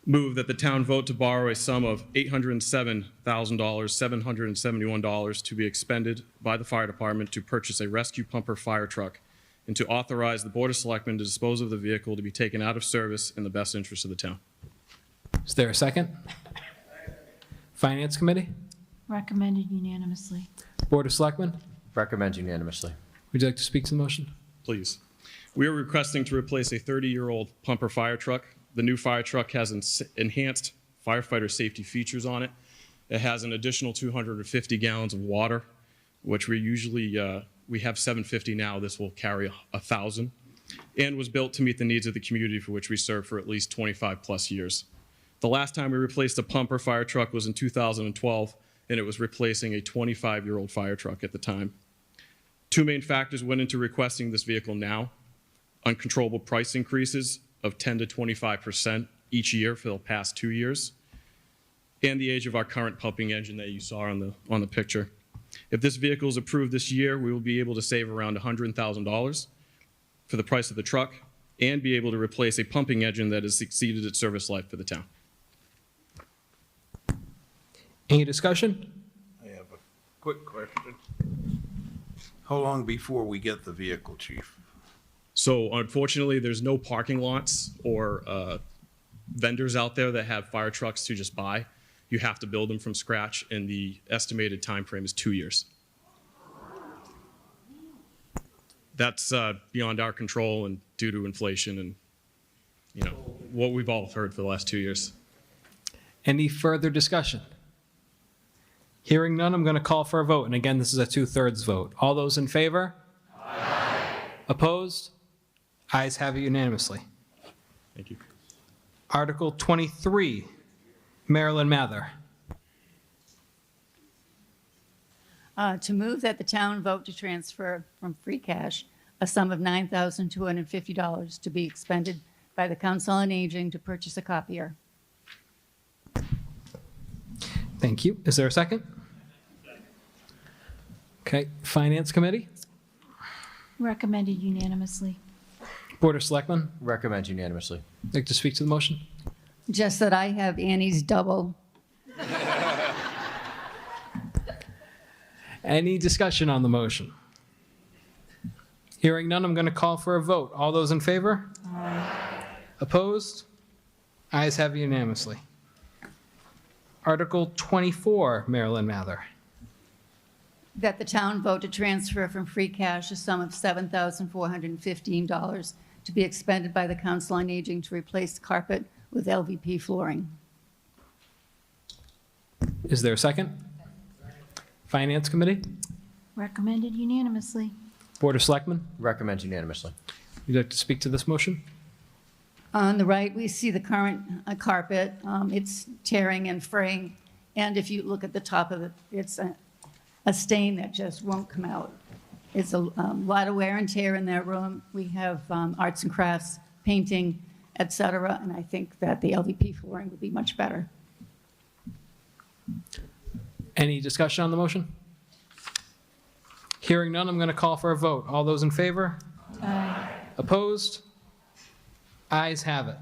Move that the town vote to borrow a sum of $807,771 to be expended by the fire department to purchase a rescue pumper fire truck and to authorize the Board of Selectmen to dispose of the vehicle to be taken out of service in the best interest of the town. Is there a second? Finance Committee? Recommended unanimously. Board of Selectmen? Recommend unanimously. Would you like to speak to the motion? Please. We are requesting to replace a 30-year-old pumper fire truck. The new fire truck has enhanced firefighter safety features on it. It has an additional 250 gallons of water, which we have 750 now. This will carry 1,000, and was built to meet the needs of the community for which we serve for at least 25 plus years. The last time we replaced a pumper fire truck was in 2012, and it was replacing a 25-year-old fire truck at the time. Two main factors went into requesting this vehicle now: uncontrollable price increases of 10 to 25% each year for the past 2 years, and the age of our current pumping engine that you saw on the picture. If this vehicle is approved this year, we will be able to save around $100,000 for the price of the truck and be able to replace a pumping engine that has exceeded its service life for the town. Any discussion? I have a quick question. How long before we get the vehicle, Chief? So unfortunately, there's no parking lots or vendors out there that have fire trucks to just buy. You have to build them from scratch, and the estimated time frame is 2 years. That's beyond our control and due to inflation and what we've all heard for the last 2 years. Any further discussion? Hearing none, I'm going to call for a vote. And again, this is a 2/3 vote. All those in favor? Aye. Opposed? Ayes have it unanimously. Thank you. Article 23, Marilyn Mather. To move that the town vote to transfer from free cash a sum of $9,250 to be expended by the Council on Aging to purchase a copier. Thank you. Is there a second? Okay, Finance Committee, Recommended unanimously. Board of Selectmen, Recommend unanimously. like to speak to the motion? Just that I have Annie's double. Any discussion on the motion? Hearing none, I'm going to call for a vote. All those in favor? Opposed? Ayes have unanimously. Article 24, Marilyn Mather. That the town vote to transfer from free cash a sum of $7,415 to be expended by the Council on Aging to replace carpet with LVP flooring. Is there a second? Finance Committee, Recommended unanimously. Board of Selectmen, Recommend unanimously. you'd like to speak to this motion? On the right, we see the current carpet. It's tearing and fraying. And if you look at the top of it, it's a stain that just won't come out. It's a lot of wear and tear in that room. We have arts and crafts, painting, et cetera, and I think that the LVP flooring would be much better. Any discussion on the motion? Hearing none, I'm going to call for a vote. All those in favor? Aye. Opposed? Ayes have it.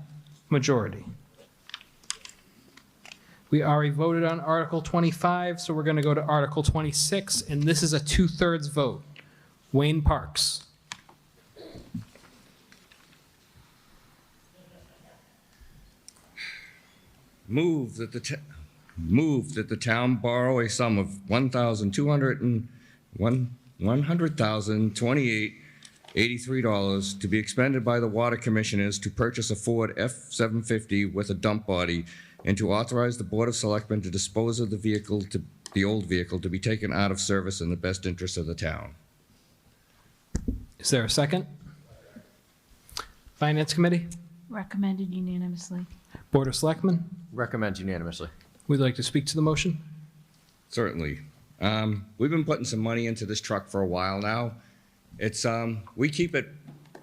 Majority. We already voted on Article 25, so we're going to go to Article 26, and this is a 2/3 vote. Wayne Parks. Move that the town borrow a sum of $100,028.83 to be expended by the Water Commissioners to purchase a Ford F-750 with a dump body, and to authorize the Board of Selectmen to dispose of the old vehicle to be taken out of service in the best interest of the town. Is there a second? Finance Committee, Recommended unanimously. Board of Selectmen, Recommend unanimously. would like to speak to the motion? Certainly. We've been putting some money into this truck for a while now. It's, we keep it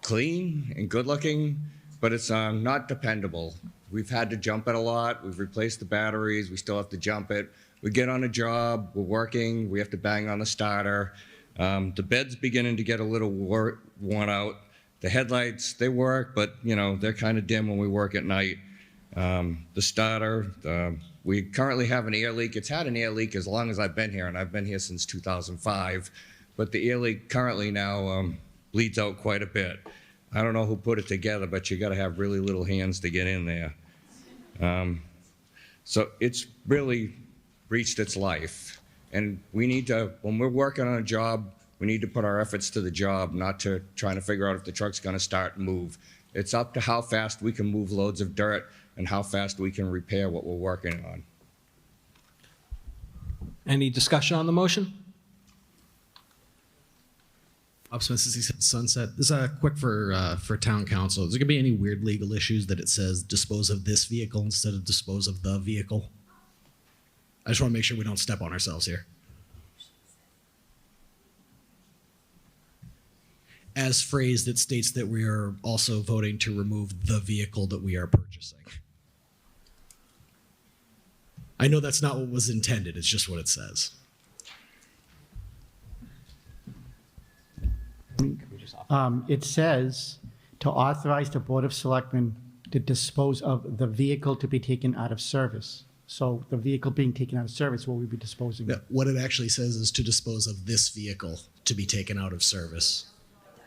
clean and good looking, but it's not dependable. We've had to jump it a lot. We've replaced the batteries. We still have to jump it. We get on a job, we're working, we have to bang on the starter. The bed's beginning to get a little worn out. The headlights, they work, but you know, they're kind of dim when we work at night. The starter, we currently have an air leak. It's had an air leak as long as I've been here, and I've been here since 2005. But the air leak currently now bleeds out quite a bit. I don't know who put it together, but you got to have really little hands to get in there. So it's really reached its life. And we need to, when we're working on a job, we need to put our efforts to the job, not to trying to figure out if the truck's going to start and move. It's up to how fast we can move loads of dirt and how fast we can repair what we're working on. Any discussion on the motion? Sunset. This is quick for town council. Is there gonna be any weird legal issues that it says dispose of this vehicle instead of dispose of the vehicle? I just want to make sure we don't step on ourselves here. As phrased, it states that we are also voting to remove the vehicle that we are purchasing. I know that's not what was intended. It's just what it says. It says to authorize the Board of Selectmen to dispose of the vehicle to be taken out of service. So the vehicle being taken out of service, what we'll be disposing of. What it actually says is to dispose of this vehicle to be taken out of service.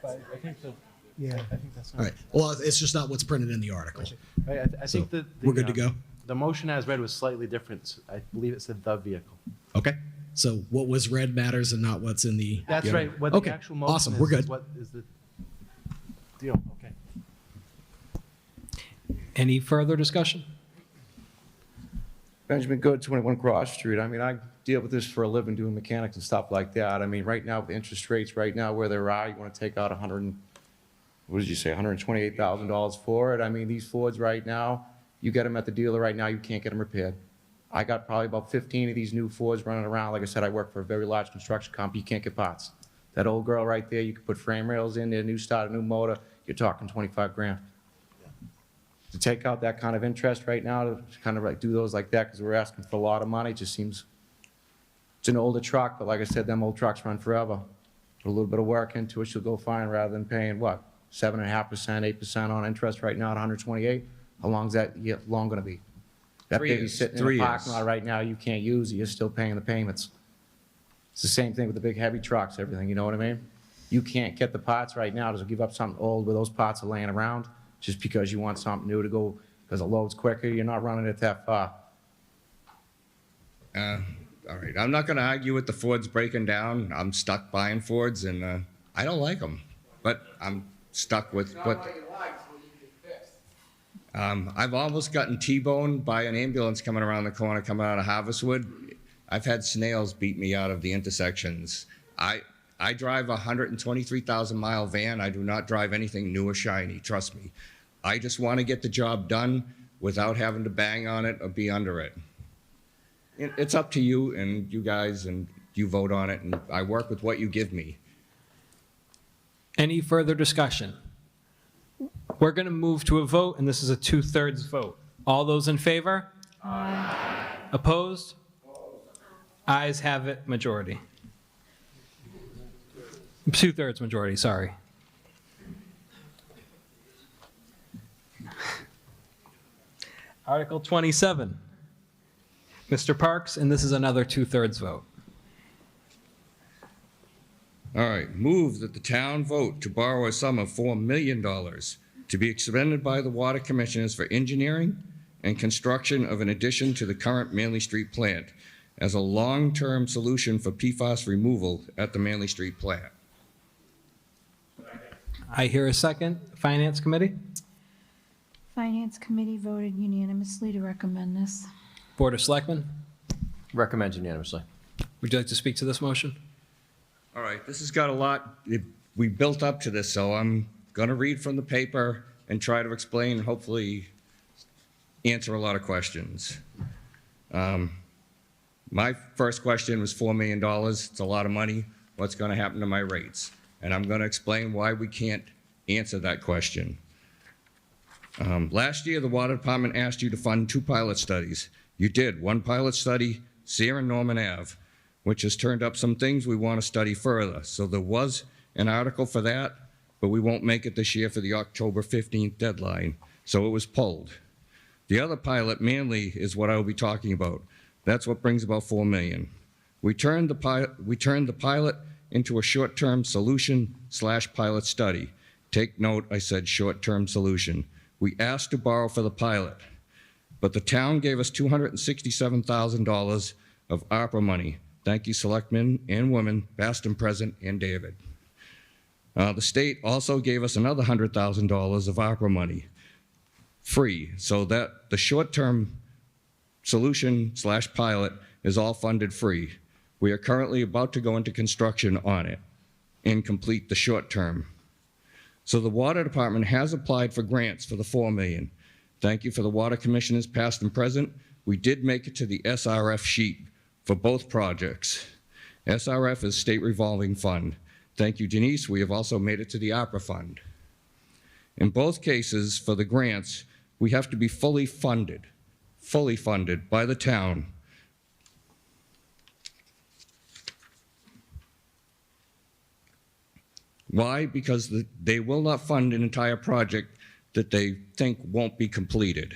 I think so. Yeah. I think that's All right. Well, it's just not what's printed in the article. I So, think that we're good to go. The motion as read was slightly different. I believe it said the vehicle. Okay. So what was read matters and not what's in the. That's the right. other- What okay. the actual motion Awesome. is, We're good. is what is the deal. Okay. Any further discussion? Benjamin Good, 21 Cross Street. I mean, I deal with this for a living, doing mechanics and stuff like that. I mean, right now, with the interest rates right now where they're at, you want to take out $128,000 for it. I mean, these Fords right now, you get them at the dealer right now, you can't get them repaired. I got probably about 15 of these new Fords running around. Like I said, I work for a very large construction company. You can't get parts. That old girl right there, you could put frame rails in there, new start, a new motor, you're talking 25 grand. To take out that kind of interest right now, to kind of like do those like that, because we're asking for a lot of money, just seems, it's an older truck, but like I said, them old trucks run forever. Put a little bit of work into it, she'll go fine, rather than paying, what, 7.5%, 8% on interest right now at 128? How long's that long gonna be? That 3 baby's years. sitting in 3 the parking years. lot right now, you can't use it, you're still paying the payments. It's the same thing with the big heavy trucks, everything, you know what I mean? You can't get the parts right now to give up something old where those parts are laying around just because you want something new to go, because the load's quicker, you're not running it that far. All right, I'm not gonna argue with the Fords breaking down. I'm stuck buying Fords and I don't like them, but I'm stuck with what. I've almost gotten T-boned by an ambulance coming around the corner, coming out of Harvestwood. I've had snails beat me out of the intersections. I drive a 123,000 mile van. I do not drive anything new or shiny, trust me. I just want to get the job done without having to bang on it or be under it. It's up to you and you guys, and you vote on it, and I work with what you give me. Any further discussion? We're going to move to a vote, and this is a 2/3 vote. All those in favor? Aye. Opposed? Ayes have it, majority. 2/3 majority, sorry. Article 27. Mr. Parks, and this is another 2/3 vote. All right, move that the town vote to borrow a sum of $4 million to be expended by the Water Commissioners for engineering and construction of an addition to the current Manley Street plant as a long-term solution for PFAS removal at the Manley Street plant. I hear a second. Finance Committee? Finance Committee voted unanimously to recommend this. Board of Selectmen? Recommend unanimously. Would you like to speak to this motion? All right, this has got a lot, we built up to this, so I'm gonna read from the paper and try to explain, and hopefully answer a lot of questions. My first question was $4 million. It's a lot of money. What's gonna happen to my rates? And I'm gonna explain why we can't answer that question. Last year, the Water Department asked you to fund 2 pilot studies. You did. One pilot study, Sear and Norman Ave, which has turned up some things we want to study further. So there was an article for that, but we won't make it this year for the October 15th deadline, so it was pulled. The other pilot, Manley, is what I will be talking about. That's what brings about $4 million. We turned the pilot into a short-term solution/pilot study. Take note, I said short-term solution. We asked to borrow for the pilot, but the town gave us $267,000 of ARPA money. Thank you, selectmen and women, past and present, and David. The state also gave us another $100,000 of ARPA money, free, so that the short-term solution/pilot is all funded free. We are currently about to go into construction on it and complete the short term. So the Water Department has applied for grants for the $4 million. Thank you for the Water Commissioners, past and present. We did make it to the SRF sheet for both projects. SRF is State Revolving Fund. Thank you, Denise. We have also made it to the ARPA fund. In both cases, for the grants, we have to be fully funded by the town. Why? Because they will not fund an entire project that they think won't be completed.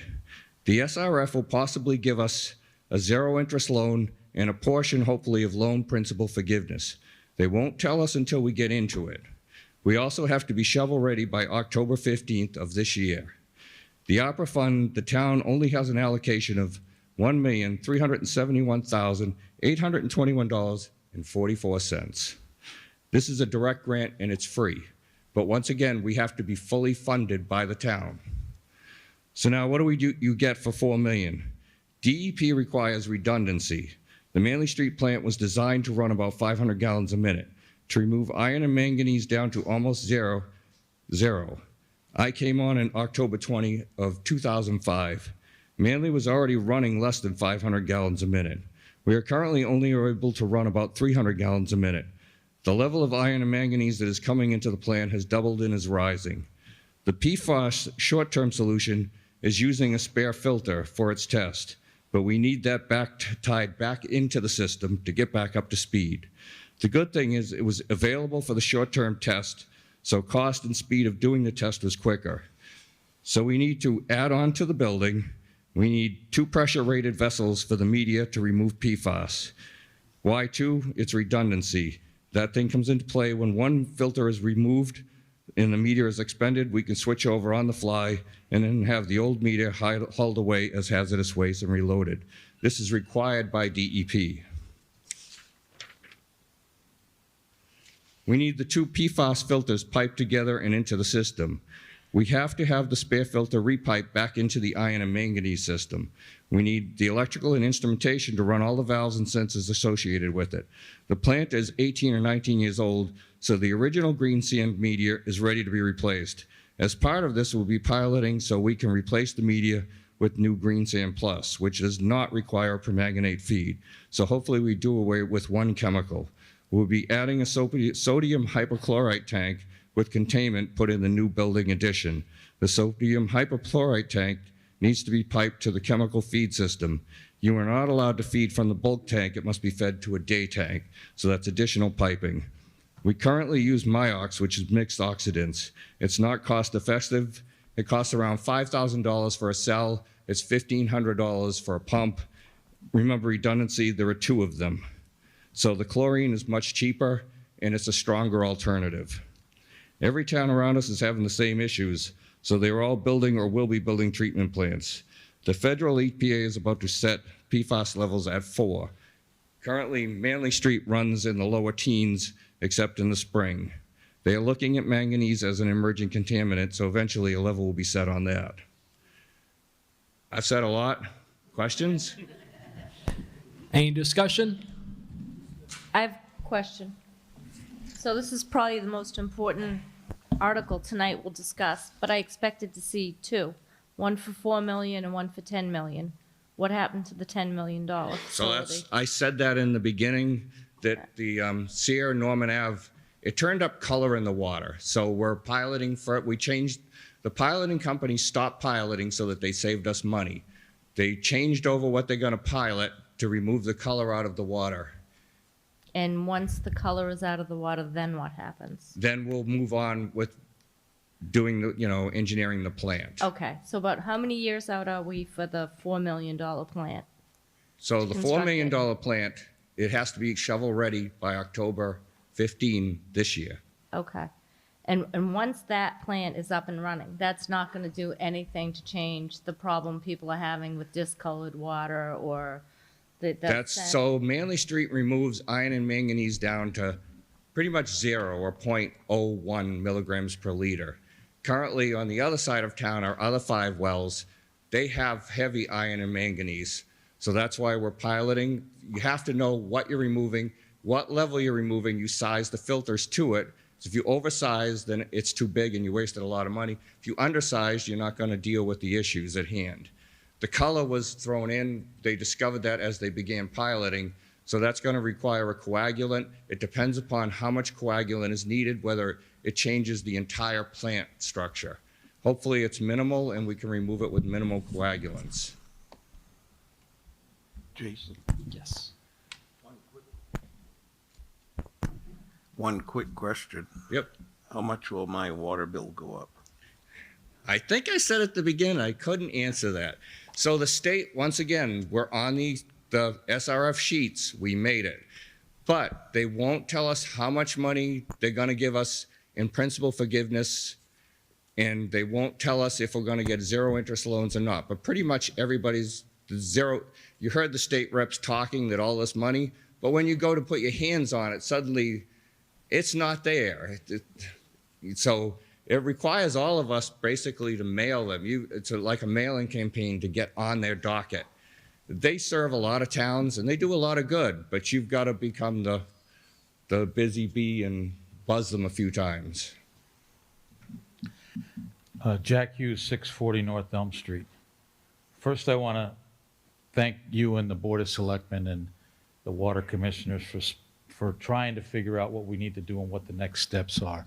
The SRF will possibly give us a zero-interest loan and a portion, hopefully, of loan principal forgiveness. They won't tell us until we get into it. We also have to be shovel-ready by October 15th of this year. The ARPA fund, the town only has an allocation of $1,371,821.44. This is a direct grant and it's free. But once again, we have to be fully funded by the town. So now what do you get for $4 million? DEP requires redundancy. The Manley Street plant was designed to run about 500 gallons a minute. To remove iron and manganese down to almost zero. I came on in October 20 of 2005. Manley was already running less than 500 gallons a minute. We are currently only able to run about 300 gallons a minute. The level of iron and manganese that is coming into the plant has doubled and is rising. The PFAS short-term solution is using a spare filter for its test, but we need that tied back into the system to get back up to speed. The good thing is it was available for the short-term test, so cost and speed of doing the test was quicker. So we need to add on to the building. We need 2 pressure-rated vessels for the media to remove PFAS. Why 2? It's redundancy. That thing comes into play when one filter is removed and the media is expended, we can switch over on the fly and then have the old media hauled away as hazardous waste and reloaded. This is required by DEP. We need the 2 PFAS filters piped together and into the system. We have to have the spare filter repiped back into the iron and manganese system. We need the electrical and instrumentation to run all the valves and sensors associated with it. The plant is 18 or 19 years old, so the original green sand media is ready to be replaced. As part of this, we'll be piloting so we can replace the media with new green sand plus, which does not require permanganate feed. So hopefully we do away with one chemical. We'll be adding a sodium hypochlorite tank with containment put in the new building addition. The sodium hypochlorite tank needs to be piped to the chemical feed system. You are not allowed to feed from the bulk tank. It must be fed to a day tank. So that's additional piping. We currently use Myox, which is mixed oxidants. It's not cost effective. It costs around $5,000 for a cell. It's $1,500 for a pump. Remember redundancy, there are 2 of them. So the chlorine is much cheaper and it's a stronger alternative. Every town around us is having the same issues, so they're all building or will be building treatment plants. The federal EPA is about to set PFAS levels at 4. Currently, Manley Street runs in the lower teens, except in the spring. They are looking at manganese as an emerging contaminant, so eventually a level will be set on that. I've said a lot. Questions? Any discussion? I have a question. So this is probably the most important article tonight we'll discuss, but I expected to see 2, one for $4 million and one for $10 million. What happened to the $10 million facility? So I said that in the beginning, that the Sierra Norman Ave, it turned up color in the water. So we're piloting for it. We changed, the piloting company stopped piloting so that they saved us money. They changed over what they're gonna pilot to remove the color out of the water. And once the color is out of the water, then what happens? Then we'll move on with doing the, engineering the plant. Okay, so about how many years out are we for the $4 million plant? So the $4 million plant, it has to be shovel ready by October 15 this year. Okay. And once that plant is up and running, that's not going to do anything to change the problem people are having with discolored water or so Manley Street removes iron and manganese down to pretty much 0 or 0.01 milligrams per liter. Currently, on the other side of town, our other 5 wells, they have heavy iron and manganese. So that's why we're piloting. You have to know what you're removing, what level you're removing. You size the filters to it. So if you oversize, then it's too big and you wasted a lot of money. If you undersize, you're not going to deal with the issues at hand. The color was thrown in. They discovered that as they began piloting. So that's going to require a coagulant. It depends upon how much coagulant is needed, whether it changes the entire plant structure. Hopefully it's minimal and we can remove it with minimal coagulants. Jason? Yes. One quick question. Yep. How much will my water bill go up? I think I said at the beginning, I couldn't answer that. So the state, once again, we're on the SRF sheets, we made it. But they won't tell us how much money they're gonna give us in principal forgiveness, and they won't tell us if we're gonna get 0 interest loans or not. But pretty much everybody's 0. You heard the state reps talking that all this money, but when you go to put your hands on it, suddenly it's not there. So it requires all of us basically to mail them. It's like a mailing campaign to get on their docket. They serve a lot of towns and they do a lot of good, but you've got to become the busy bee and buzz them a few times. Jack Hughes, 640 North Elm Street. First, I want to thank you and the Board of Selectmen and the Water Commissioners for trying to figure out what we need to do and what the next steps are.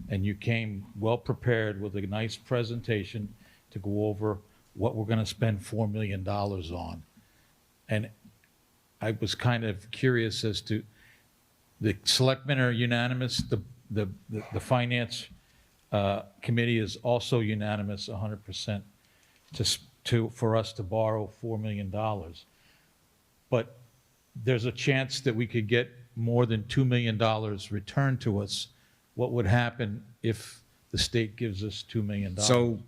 And you came well prepared with a nice presentation to go over what we're gonna spend $4 million on. And I was kind of curious as to, the selectmen are unanimous, the finance committee is also unanimous 100% for us to borrow $4 million. But there's a chance that we could get more than $2 million returned to us. What would happen if the state gives us $2 million? So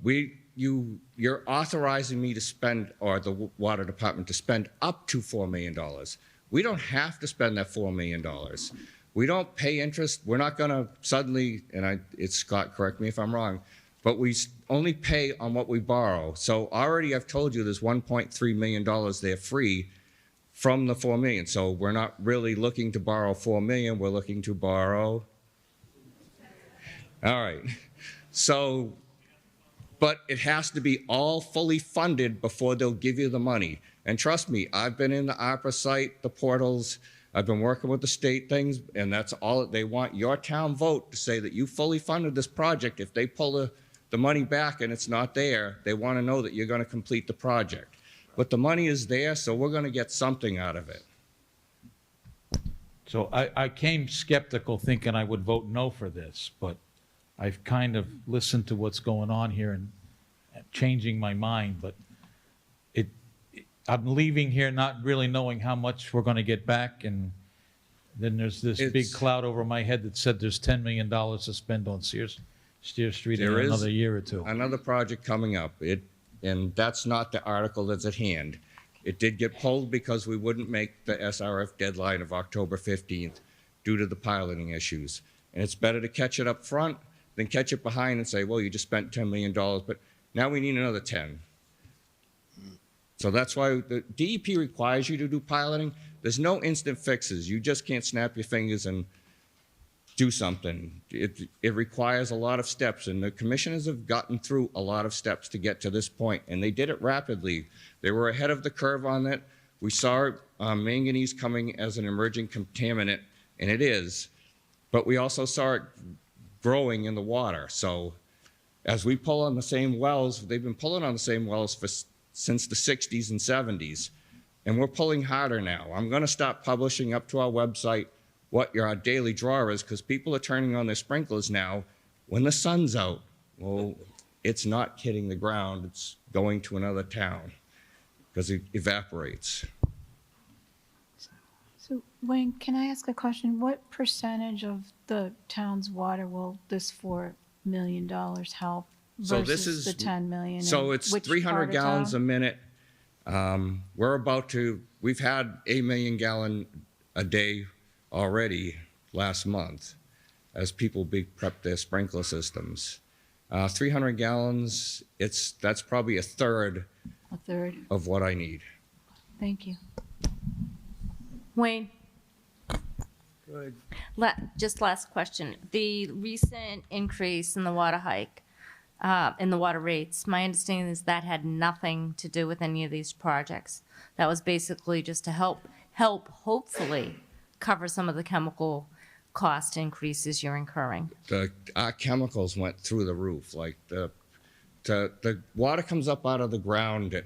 you're authorizing me to spend, or the water department to spend up to $4 million. We don't have to spend that $4 million. We don't pay interest. We're not going to suddenly, and it's Scott, correct me if I'm wrong, but we only pay on what we borrow. So already I've told you there's $1.3 million there free from the $4 million. So we're not really looking to borrow $4 million. We're looking to borrow. All right. So, but it has to be all fully funded before they'll give you the money. And trust me, I've been in the ARPA site, the portals, I've been working with the state things, and that's all they want, your town vote to say that you fully funded this project. If they pull the money back and it's not there, they want to know that you're going to complete the project. But the money is there, so we're going to get something out of it. So I came skeptical thinking I would vote no for this, but I've kind of listened to what's going on here and changing my mind, but I'm leaving here not really knowing how much we're going to get back, and then there's this big cloud over my head that said there's $10 million to spend on Steer Street in another year or two. Another project coming up, and that's not the article that's at hand. It did get pulled because we wouldn't make the SRF deadline of October 15th due to the piloting issues. And it's better to catch it up front than catch it behind and say, well, you just spent $10 million, but now we need another 10. So that's why the DEP requires you to do piloting. There's no instant fixes. You just can't snap your fingers and do something. It requires a lot of steps, and the commissioners have gotten through a lot of steps to get to this point, and they did it rapidly. They were ahead of the curve on it. We saw manganese coming as an emerging contaminant, and it is, but we also saw it growing in the water. So as we pull on the same wells, they've been pulling on the same wells since the 60s and 70s, and we're pulling harder now. I'm going to stop publishing up to our website what your daily draw is, because people are turning on their sprinklers now when the sun's out. Well, it's not hitting the ground, it's going to another town because it evaporates. So Wayne, can I ask a question? What percentage of the town's water will this $4 million help So versus this is the 10 million? So in it's which 300 part of gallons a town? minute. We've had 1 million gallon a day already last month as people prep their sprinkler systems. 300 gallons, that's probably a third of what I need. Thank you. Wayne, Good. just last question. The recent increase in the water hike, in the water rates, my understanding is that had nothing to do with any of these projects. That was basically just to help hopefully cover some of the chemical cost increases you're incurring. Our chemicals went through the roof. Like the water comes up out of the ground at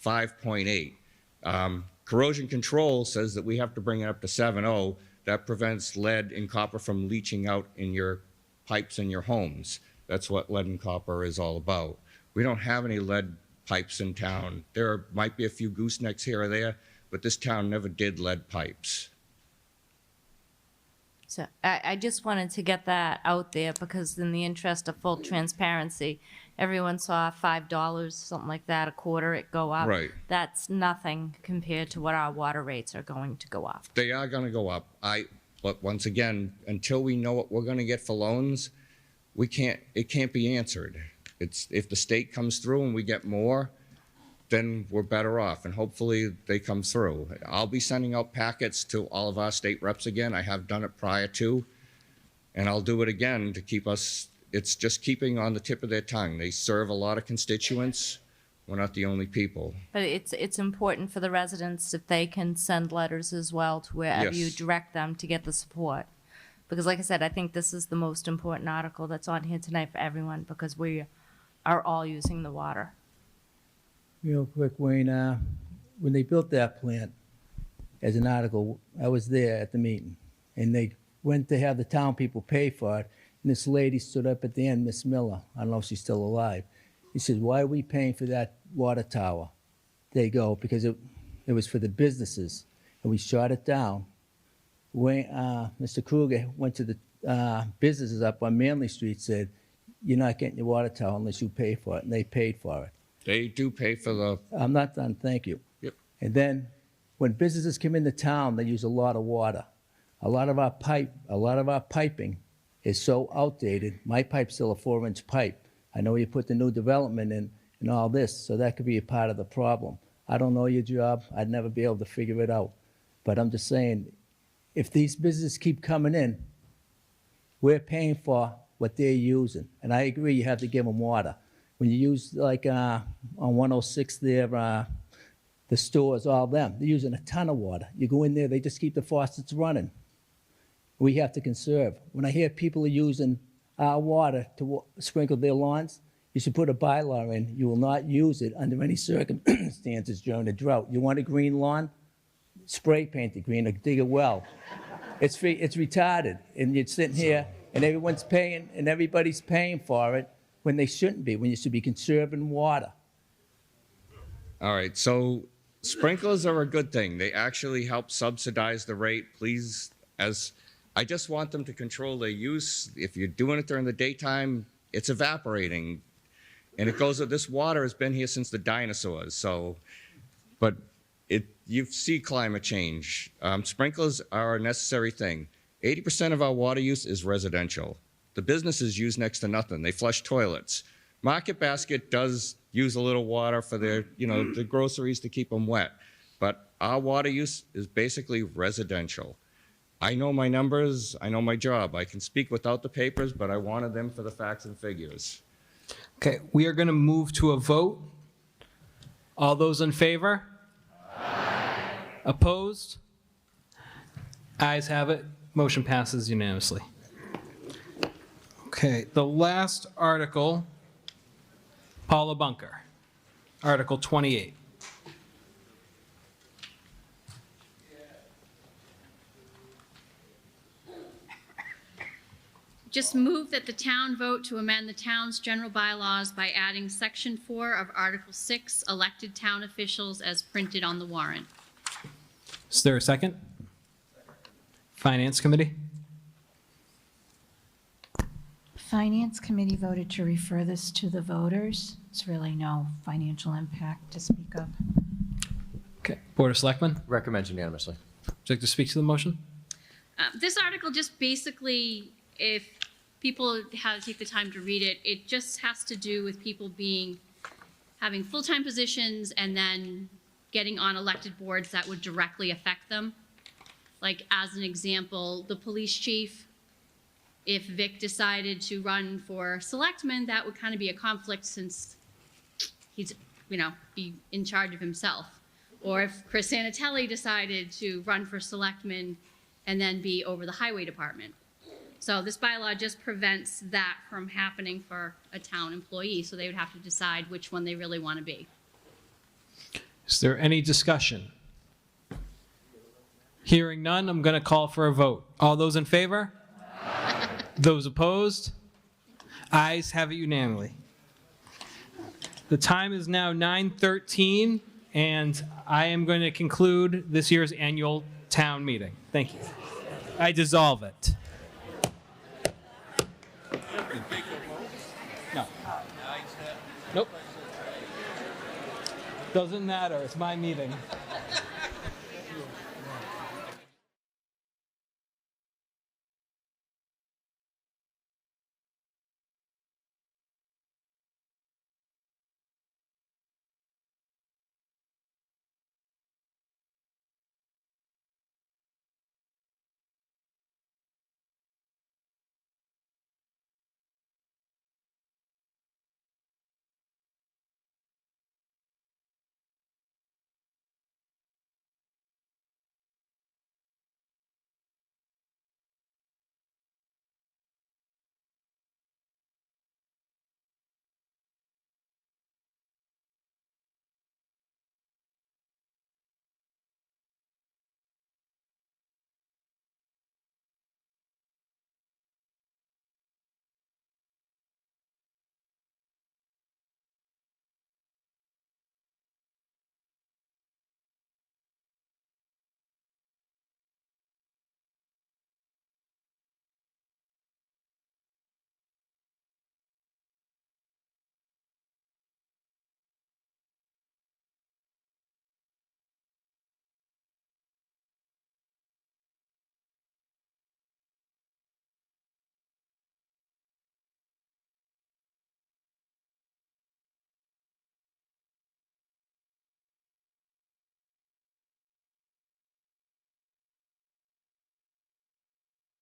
5.8. Corrosion control says that we have to bring it up to 7.0. That prevents lead and copper from leaching out in your pipes in your homes. That's what lead and copper is all about. We don't have any lead pipes in town. There might be a few goosenecks here or there, but this town never did lead pipes. So I just wanted to get that out there because in the interest of full transparency, everyone saw $5, something like that, a quarter, it go up. Right. That's nothing compared to what our water rates are going to go up. They are going to go up. But once again, until we know what we're going to get for loans, it can't be answered. If the state comes through and we get more, then we're better off, and hopefully they come through. I'll be sending out packets to all of our state reps again. I have done it prior to, and I'll do it again to keep us, it's just keeping on the tip of their tongue. They serve a lot of constituents. We're not the only people. But it's important for the residents if they can send letters as well to wherever you Yes. direct them to get the support. Because like I said, I think this is the most important article that's on here tonight for everyone, because we are all using the water. Real quick, Wayne, when they built that plant, as an article, I was there at the meeting, and they went to have the town people pay for it, and this lady stood up at the end, Miss Miller, I don't know if she's still alive. He said, "Why are we paying for that water tower?" They go, "Because it was for the businesses, and we shot it down." When Mr. Kruger went to the businesses up on Manley Street, said, "You're not getting your water tower unless you pay for it," and they paid for it. They do pay for the, I'm not done, thank you. Yep. And then, when businesses come into town, they use a lot of water. A lot of our piping is so outdated. My pipe's still a 4-inch pipe. I know you put the new development in and all this, so that could be a part of the problem. I don't know your job. I'd never be able to figure it out. But I'm just saying, if these businesses keep coming in, we're paying for what they're using. And I agree, you have to give them water. When you use, like, on 106 there, the stores, all them, they're using a ton of water. You go in there, they just keep the faucets running. We have to conserve. When I hear people are using our water to sprinkle their lawns, you should put a bylaw in. You will not use it under any circumstances during a drought. You want a green lawn? Spray paint it green or dig a well. It's retarded. And you're sitting here and everybody's paying for it when they shouldn't be, when you should be conserving water. all right, so sprinklers are a good thing. They actually help subsidize the rate. Please, I just want them to control their use. If you're doing it during the daytime, it's evaporating. And it goes, this water has been here since the dinosaurs, so, but you see climate change. Sprinklers are a necessary thing. 80% of our water use is residential. The businesses use next to nothing. They flush toilets. Market Basket does use a little water for their, the groceries to keep them wet. But our water use is basically residential. I know my numbers, I know my job. I can speak without the papers, but I wanted them for the facts and figures. Okay, we are going to move to a vote. All those in favor? Opposed? Ayes have it. Motion passes unanimously. Okay, the last article, Paula Bunker, Article 28. Just move that the town vote to amend the town's general bylaws by adding Section 4 of Article 6, elected town officials as printed on the warrant. Is there a second? Finance Committee? Finance Committee voted to refer this to the voters. It's really no financial impact to speak of. Okay, Board of Selectmen? Recommend unanimously. Would you like to speak to the motion? This article just basically, if people have to take the time to read it, it just has to do with people having full-time positions and then getting on elected boards that would directly affect them. Like, as an example, the police chief, if Vic decided to run for selectman, that would kind of be a conflict since he's, be in charge of himself. Or if Chris Sanatelli decided to run for selectman and then be over the highway department. So this bylaw just prevents that from happening for a town employee, so they would have to decide which one they really want to be. Is there any discussion? Hearing none, I'm going to call for a vote. All those in favor? Those opposed? Ayes have it unanimously. The time is now 9:13, and I am going to conclude this year's annual town meeting. Thank you. I dissolve it. No. Nope. Doesn't matter. It's my meeting.